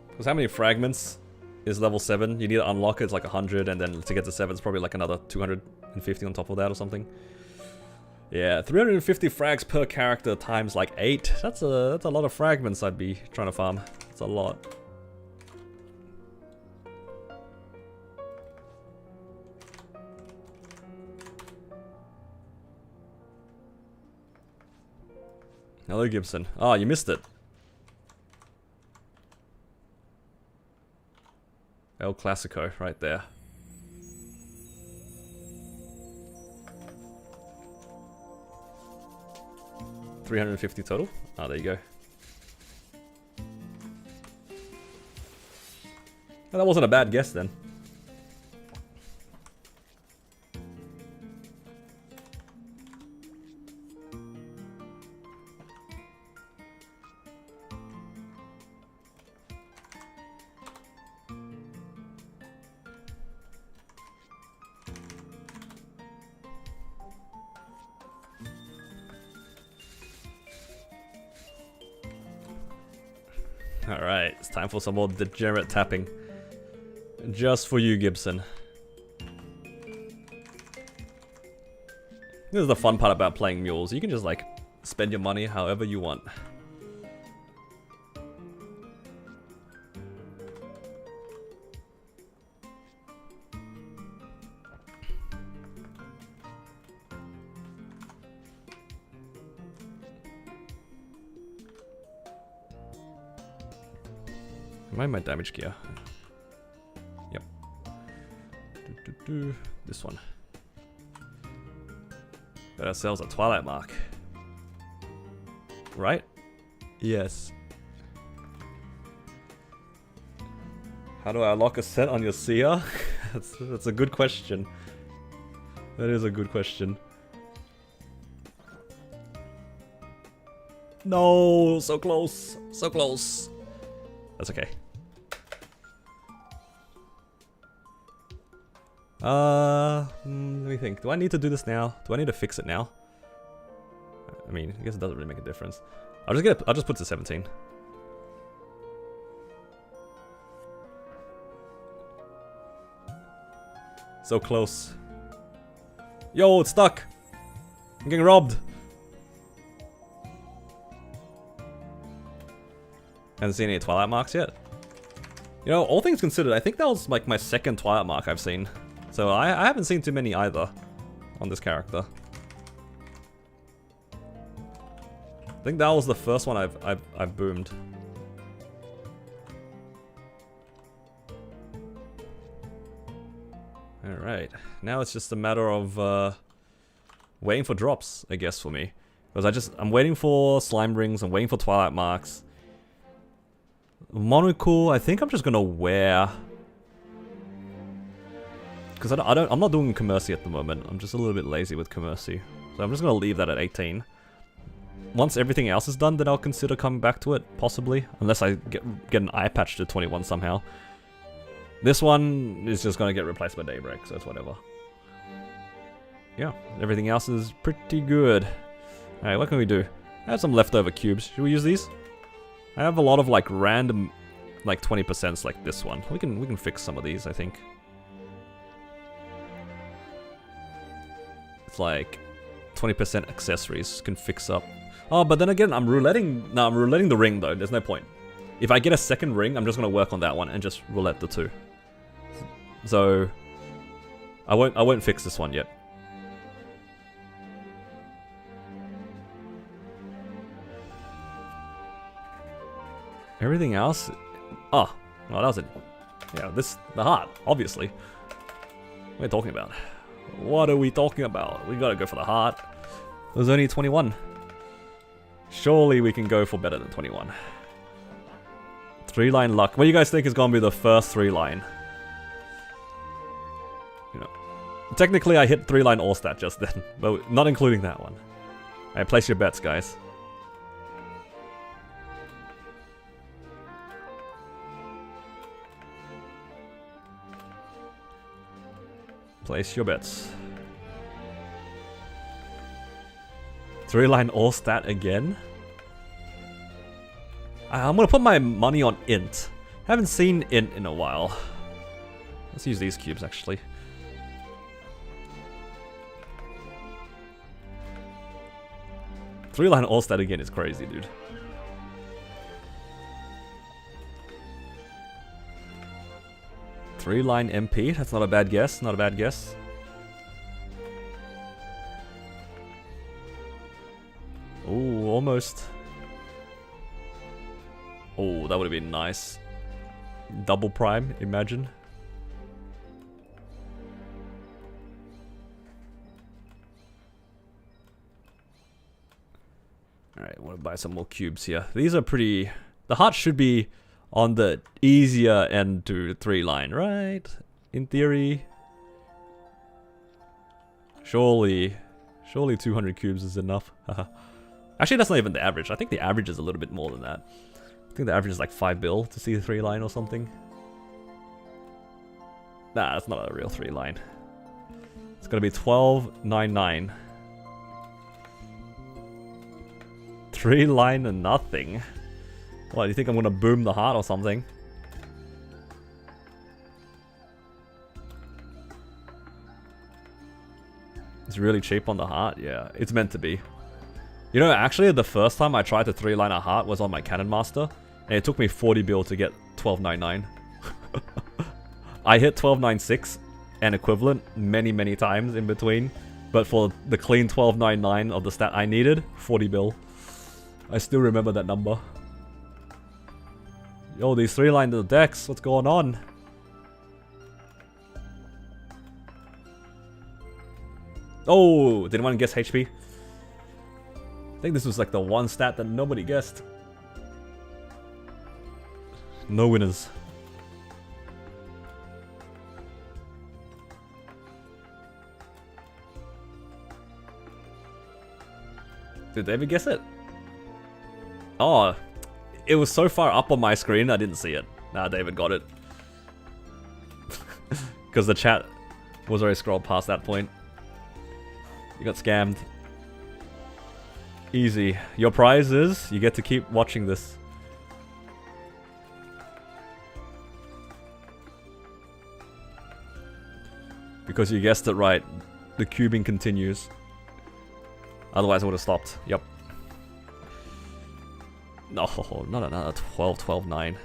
Because how many fragments is level 7? You need to unlock it, it's like 100, and then to get to 7 it's probably like another 250 on top of that or something. Yeah, 350 frags per character times like 8. That's a lot of fragments I'd be trying to farm. It's a lot. Hello, Gibson. Oh, you missed it. El Clasico, right there. $350 total. Ah, there you go. Well, that wasn't a bad guess then. Alright, it's time for some more degenerate tapping. Just for you, Gibson. This is the fun part about playing mules. You can just like spend your money however you want. Am I in my damage gear? Yep. This one. Got ourselves a Twilight Mark. Right? Yes. How do I unlock a set on your seer? That's a good question. That is a good question. No, so close. So close. That's okay. Let me think. Do I need to do this now? Do I need to fix it now? I mean, I guess it doesn't really make a difference. I'll just put it to 17. So close. Yo, it's stuck. I'm getting robbed. Haven't seen any Twilight Marks yet. You know, all things considered, I think that was like my second Twilight Mark I've seen. So I haven't seen too many either on this character. I think that was the first one I've boomed. Alright, now it's just a matter of waiting for drops, I guess, for me. Because I'm waiting for slime rings, I'm waiting for Twilight Marks. Monocle, I think I'm just gonna wear. Because I'm not doing Commercy at the moment. I'm just a little bit lazy with Commercy. So I'm just gonna leave that at 18. Once everything else is done, then I'll consider coming back to it, possibly. Unless I get an eye patch to 21 somehow. This one is just gonna get replaced by Daybreak, so it's whatever. Yeah, everything else is pretty good. Alright, what can we do? I have some leftover cubes. Should we use these? I have a lot of like random, like 20% like this one. We can fix some of these, I think. It's like 20% accessories can fix up. Oh, but then again, I'm rouletting the ring though. There's no point. If I get a second ring, I'm just gonna work on that one and just roulette the 2. So I won't fix this one yet. Everything else, oh, well, that was it. Yeah, the heart, obviously. What are we talking about? What are we talking about? We gotta go for the heart. There's only 21. Surely we can go for better than 21. 3-line luck. What do you guys think is gonna be the first 3-line? You know, technically I hit 3-line all stat just then, but not including that one. Alright, place your bets, guys. Place your bets. 3-line all stat again? I'm gonna put my money on int. Haven't seen int in a while. Let's use these cubes actually. Three-line all stat again is crazy, dude. Three-line MP, that's not a bad guess, not a bad guess. Ooh, almost. Oh, that would have been nice. Double prime, imagine. Alright, I want to buy some more cubes here. These are pretty... The heart should be on the easier end to 3-line, right? In theory. Surely 200 cubes is enough. Actually, that's not even the average. I think the average is a little bit more than that. I think the average is like 5 bill to see the 3-line or something. Nah, that's not a real 3-line. It's gonna be 12.99. 3-line and nothing. What, do you think I'm gonna boom the heart or something? It's really cheap on the heart? Yeah, it's meant to be. You know, actually, the first time I tried to 3-line a heart was on my Cannon Master, and it took me 40 bill to get 12.99. I hit 12.96 and equivalent many times in between, but for the clean 12.99 of the stat I needed, 40 bill. I still remember that number. Yo, these 3-line the decks, what's going on? Oh, did anyone guess HP? I think this was like the one stat that nobody guessed. No winners. Did David guess it? Oh, it was so far up on my screen I didn't see it. Nah, David got it. Because the chat was already scrolled past that point. You got scammed. Easy. Your prize is you get to keep watching this. Because you guessed it right. The cubing continues. Otherwise I would have stopped. Yep. No, not another 12.9.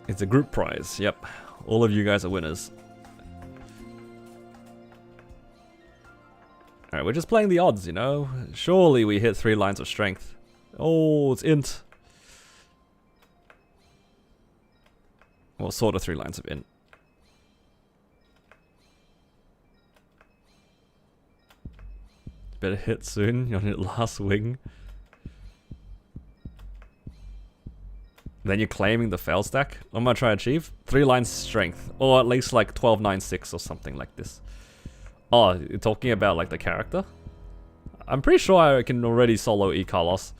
It's a group prize. Yep. All of you guys are winners. Alright, we're just playing the odds, you know? Surely we hit 3 lines of strength. Oh, it's int. Well, sort of 3 lines of int. Better hit soon. You're on your last wing. Then you're claiming the fail stack. What am I trying to achieve? 3 lines strength. Or at least like 12.96 or something like this. Oh, you're talking about like the character? I'm pretty sure I can already solo E Carlos.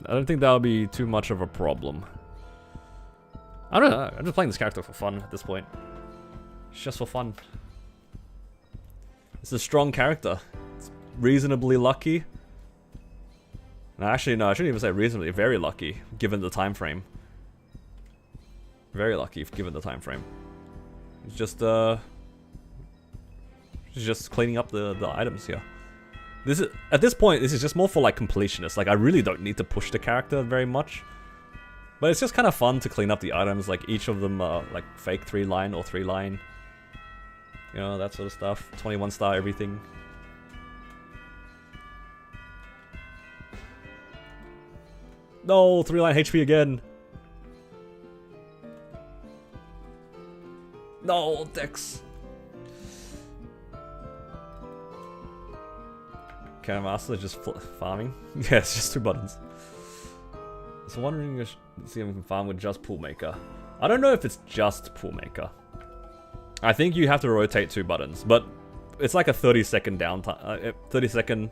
I don't think that would be too much of a problem. I don't know. I'm just playing this character for fun at this point. It's just for fun. It's a strong character. It's reasonably lucky. No, actually, no, I shouldn't even say reasonably. Very lucky, given the time frame. Very lucky, given the time frame. It's just cleaning up the items here. This is at this point. This is just more for like completionists. Like I really don't need to push the character very much, but it's just kind of fun to clean up the items. Like each of them are like fake 3 line or 3 line. You know, that sort of stuff. 21 star everything. No, 3-line HP again. No, Dex. Cannon Master just farming? Yeah, it's just 2 buttons. So wondering if see if we can farm with just Pool Maker. I don't know if it's just Pool Maker. I think you have to rotate 2 buttons, but it's like a 30-second downtime. 30-second,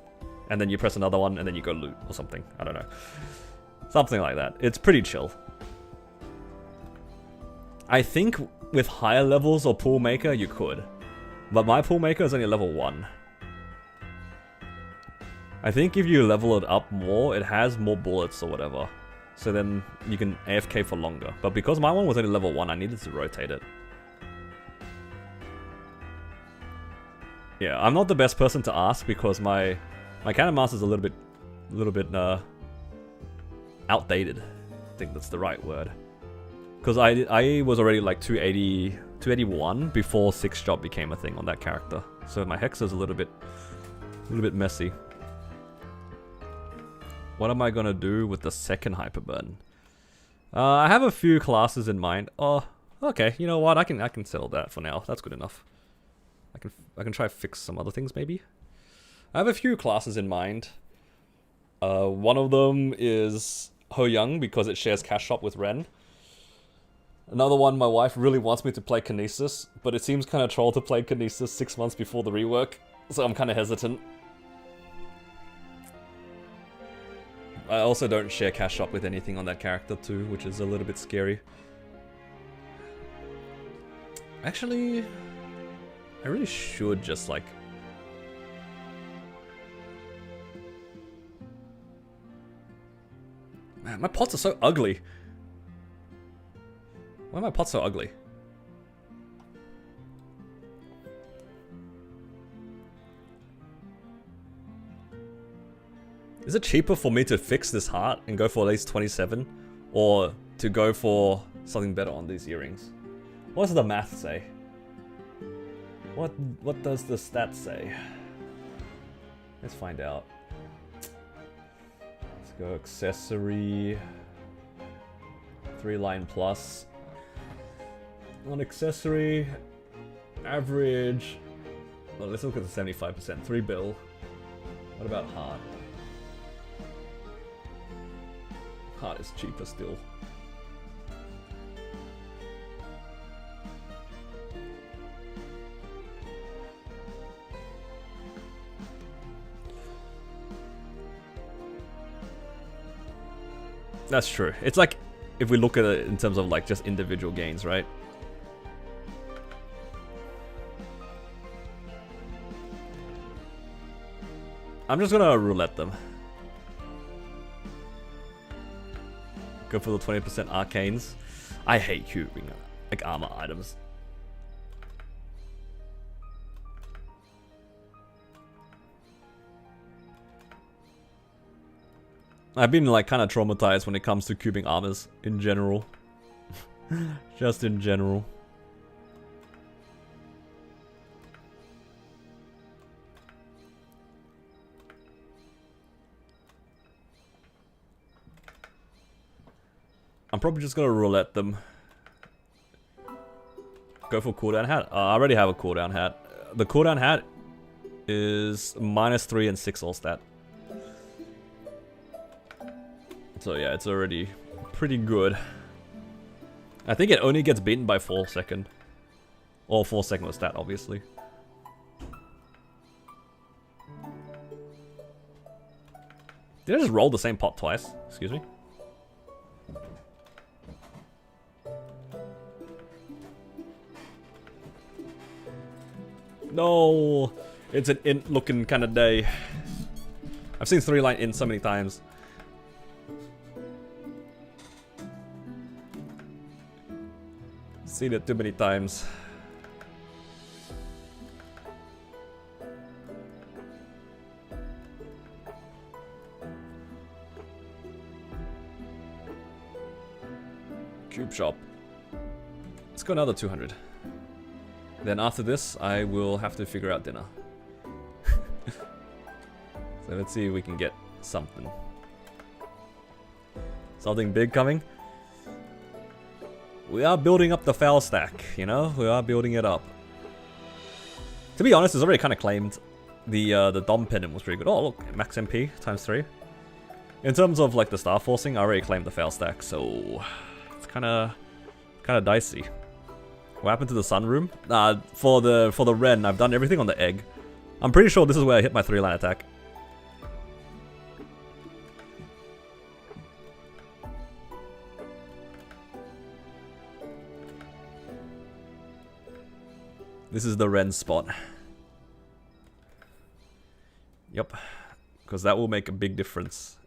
and then you press another one, and then you go loot or something. I don't know. Something like that. It's pretty chill. I think with higher levels or Pool Maker, you could. But my Pool Maker is only level 1. I think if you level it up more, it has more bullets or whatever. So then you can AFK for longer. But because my one was only level 1, I needed to rotate it. Yeah, I'm not the best person to ask because my Cannon Master is a little bit outdated. I think that's the right word. Because I was already like 280, 281 before 6 job became a thing on that character. So my Hex is a little bit messy. What am I gonna do with the second Hyperburn? I have a few classes in mind. Oh, okay. You know what? I can settle that for now. That's good enough. I can try to fix some other things maybe. I have a few classes in mind. One of them is Ho Young because it shares cash shop with Ren. Another one, my wife really wants me to play Kinesis, but it seems kind of troll to play Kinesis 6 months before the rework, so I'm kind of hesitant. I also don't share cash shop with anything on that character too, which is a little bit scary. Actually, I really should just like... Man, my pots are so ugly. Why are my pots so ugly? Is it cheaper for me to fix this heart and go for at least 27? Or to go for something better on these earrings? What does the math say? What does the stats say? Let's find out. Let's go accessory. 3-line plus. On accessory, average. Well, let's look at the 75%. 3 bill. What about heart? Heart is cheaper still. That's true. It's like, if we look at it in terms of like just individual gains, right? I'm just gonna roulette them. Go for the 20% arcanes. I hate cubing like armor items. I've been like kind of traumatized when it comes to cubing armors in general. Just in general. I'm probably just gonna roulette them. Go for cooldown hat. I already have a cooldown hat. The cooldown hat is -3 and 6 all stat. So yeah, it's already pretty good. I think it only gets beaten by 4 second. Or 4 second with stat, obviously. Did I just roll the same pot twice? Excuse me? No! It's an int looking kind of day. I've seen 3-line int so many times. Seen it too many times. Cube shop. Let's go another 200. Then after this, I will have to figure out dinner. So let's see if we can get something. Something big coming. We are building up the foul stack, you know? We are building it up. To be honest, it's already kind of claimed the Dom pendant was pretty good. Oh, look, max MP times 3. In terms of like the star forcing, I already claimed the fail stack, so it's kind of dicey. What happened to the sunroom? For the Ren, I've done everything on the egg. I'm pretty sure this is where I hit my 3-line attack. This is the Ren spot. Yep, because that will make a big difference.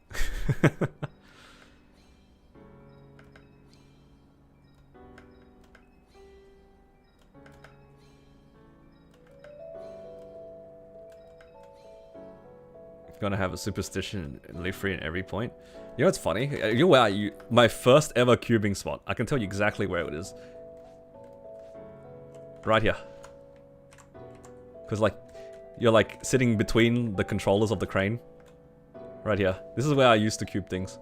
Gonna have a superstition and live free in every point. You know what's funny? You know my first ever cubing spot. I can tell you exactly where it is. Right here. Because like, you're like sitting between the controllers of the crane. Right here. This is where I used to cube things.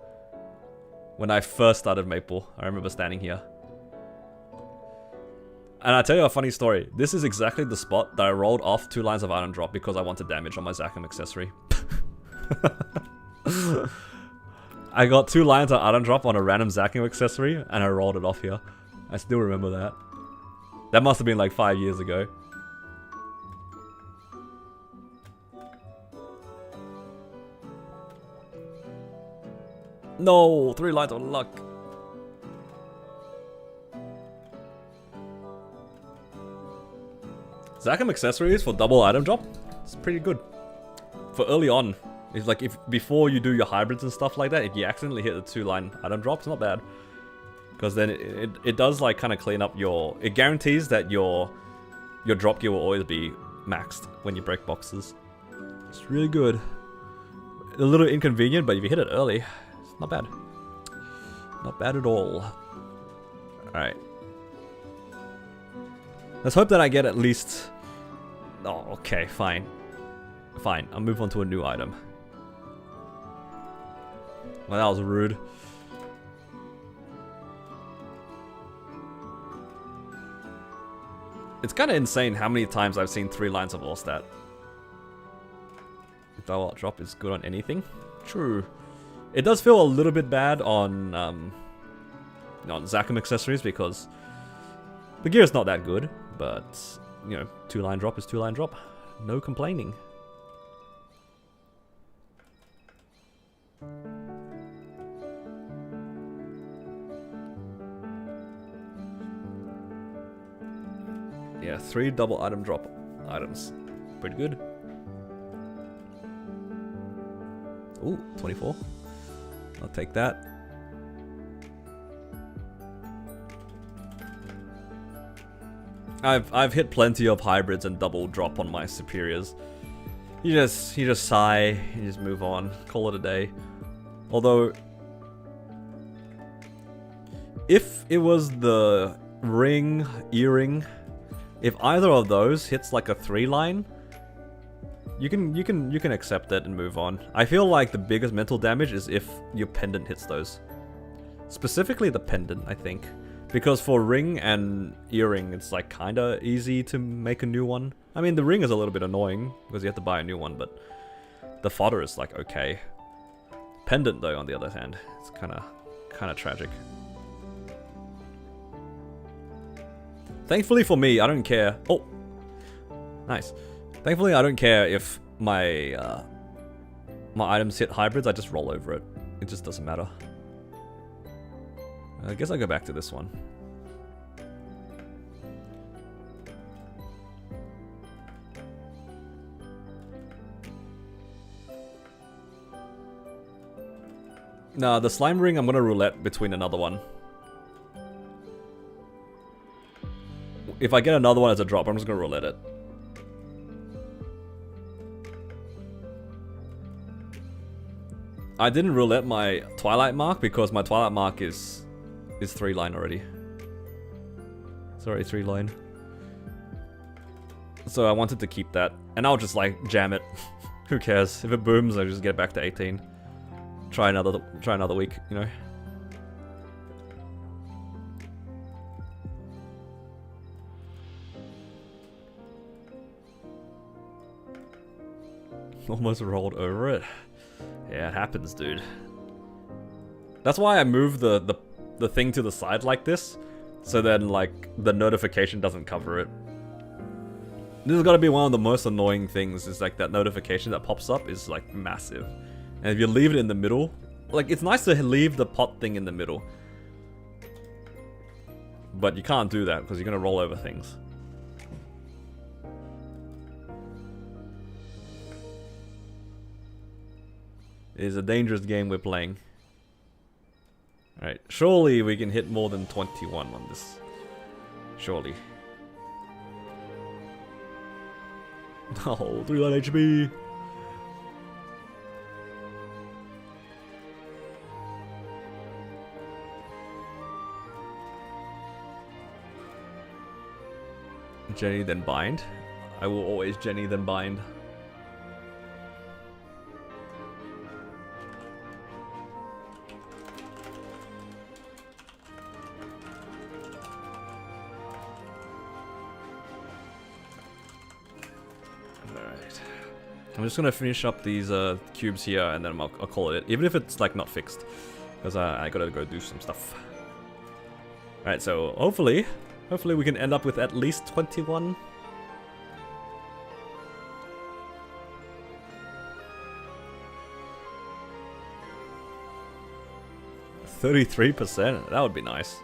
When I first started Maple, I remember standing here. And I'll tell you a funny story. This is exactly the spot that I rolled off 2 lines of item drop because I wanted damage on my Zakum accessory. I got 2 lines of item drop on a random Zakum accessory and I rolled it off here. I still remember that. That must have been like 5 years ago. No, 3 lines of luck. Zakum accessories for double item drop, it's pretty good. For early on, it's like if before you do your hybrids and stuff like that, if you accidentally hit the 2-line item drop, it's not bad. Because then it does like kind of clean up your, it guarantees that your drop gear will always be maxed when you break boxes. It's really good. A little inconvenient, but if you hit it early, it's not bad. Not bad at all. Alright. Let's hope that I get at least... Oh, okay, fine. Fine, I'll move on to a new item. Well, that was rude. It's kind of insane how many times I've seen 3 lines of all stat. If double drop is good on anything. True. It does feel a little bit bad on Zakum accessories because the gear is not that good, but you know, 2-line drop is 2-line drop. No complaining. Yeah, 3 double item drop items. Pretty good. Ooh, 24. I'll take that. I've hit plenty of hybrids and double drop on my superiors. You just sigh, you just move on, call it a day. Although, if it was the ring, earring, if either of those hits like a 3-line, you can accept it and move on. I feel like the biggest mental damage is if your pendant hits those. Specifically the pendant, I think. Because for ring and earring, it's like kinda easy to make a new one. I mean, the ring is a little bit annoying because you have to buy a new one, but the fodder is like okay. Pendant though, on the other hand, it's kinda tragic. Thankfully for me, I don't care. Oh, nice. Thankfully, I don't care if my my items hit hybrids. I just roll over it. It just doesn't matter. I guess I'll go back to this one. Nah, the slime ring I'm gonna roulette between another one. If I get another one as a drop, I'm just gonna roulette it. I didn't roulette my Twilight Mark because my Twilight Mark is 3-line already. It's already 3-line. So I wanted to keep that, and I'll just like jam it. Who cares? If it booms, I'll just get back to 18. Try another week, you know. Almost rolled over it. Yeah, it happens, dude. That's why I moved the thing to the side like this, so then like the notification doesn't cover it. This has got to be one of the most annoying things, is like that notification that pops up is like massive. And if you leave it in the middle, like it's nice to leave the pot thing in the middle. But you can't do that because you're going to roll over things. It is a dangerous game we're playing. Alright, surely we can hit more than 21 on this. Surely. Oh, 3 HP. Jenny then bind. I will always Jenny then bind. I'm just gonna finish up these cubes here, and then I'll call it, even if it's like not fixed, because I gotta go do some stuff. Alright, so hopefully we can end up with at least 21. %, that would be nice.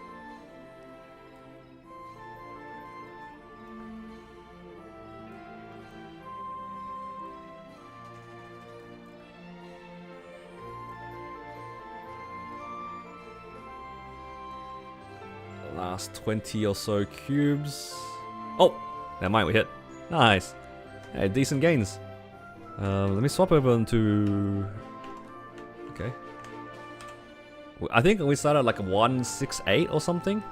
Last 20 or so cubes. Oh, never mind, we hit. Nice. Hey, decent gains. Let me swap over into. Okay. I think we started like 168 or something.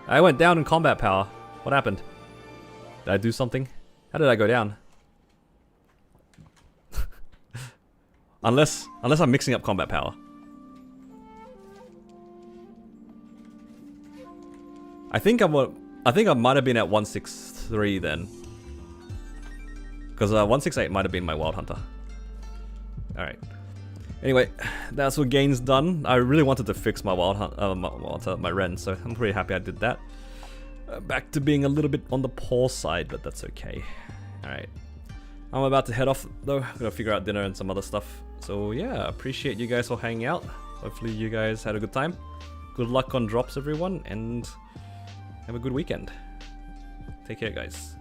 I went down in combat power. What happened? Did I do something? How did I go down? unless I'm mixing up combat power. I think I might have been at 163 then, because 168 might have been my Wild Hunter. All right. Anyway, that's what gains done. I really wanted to fix my my Ren, so I'm pretty happy I did that. Back to being a little bit on the poor side, but that's okay. All right. I'm about to head off though. I'm gonna figure out dinner and some other stuff. So yeah, appreciate you guys all hanging out. Hopefully you guys had a good time. Good luck on drops, everyone, and have a good weekend. Take care, guys.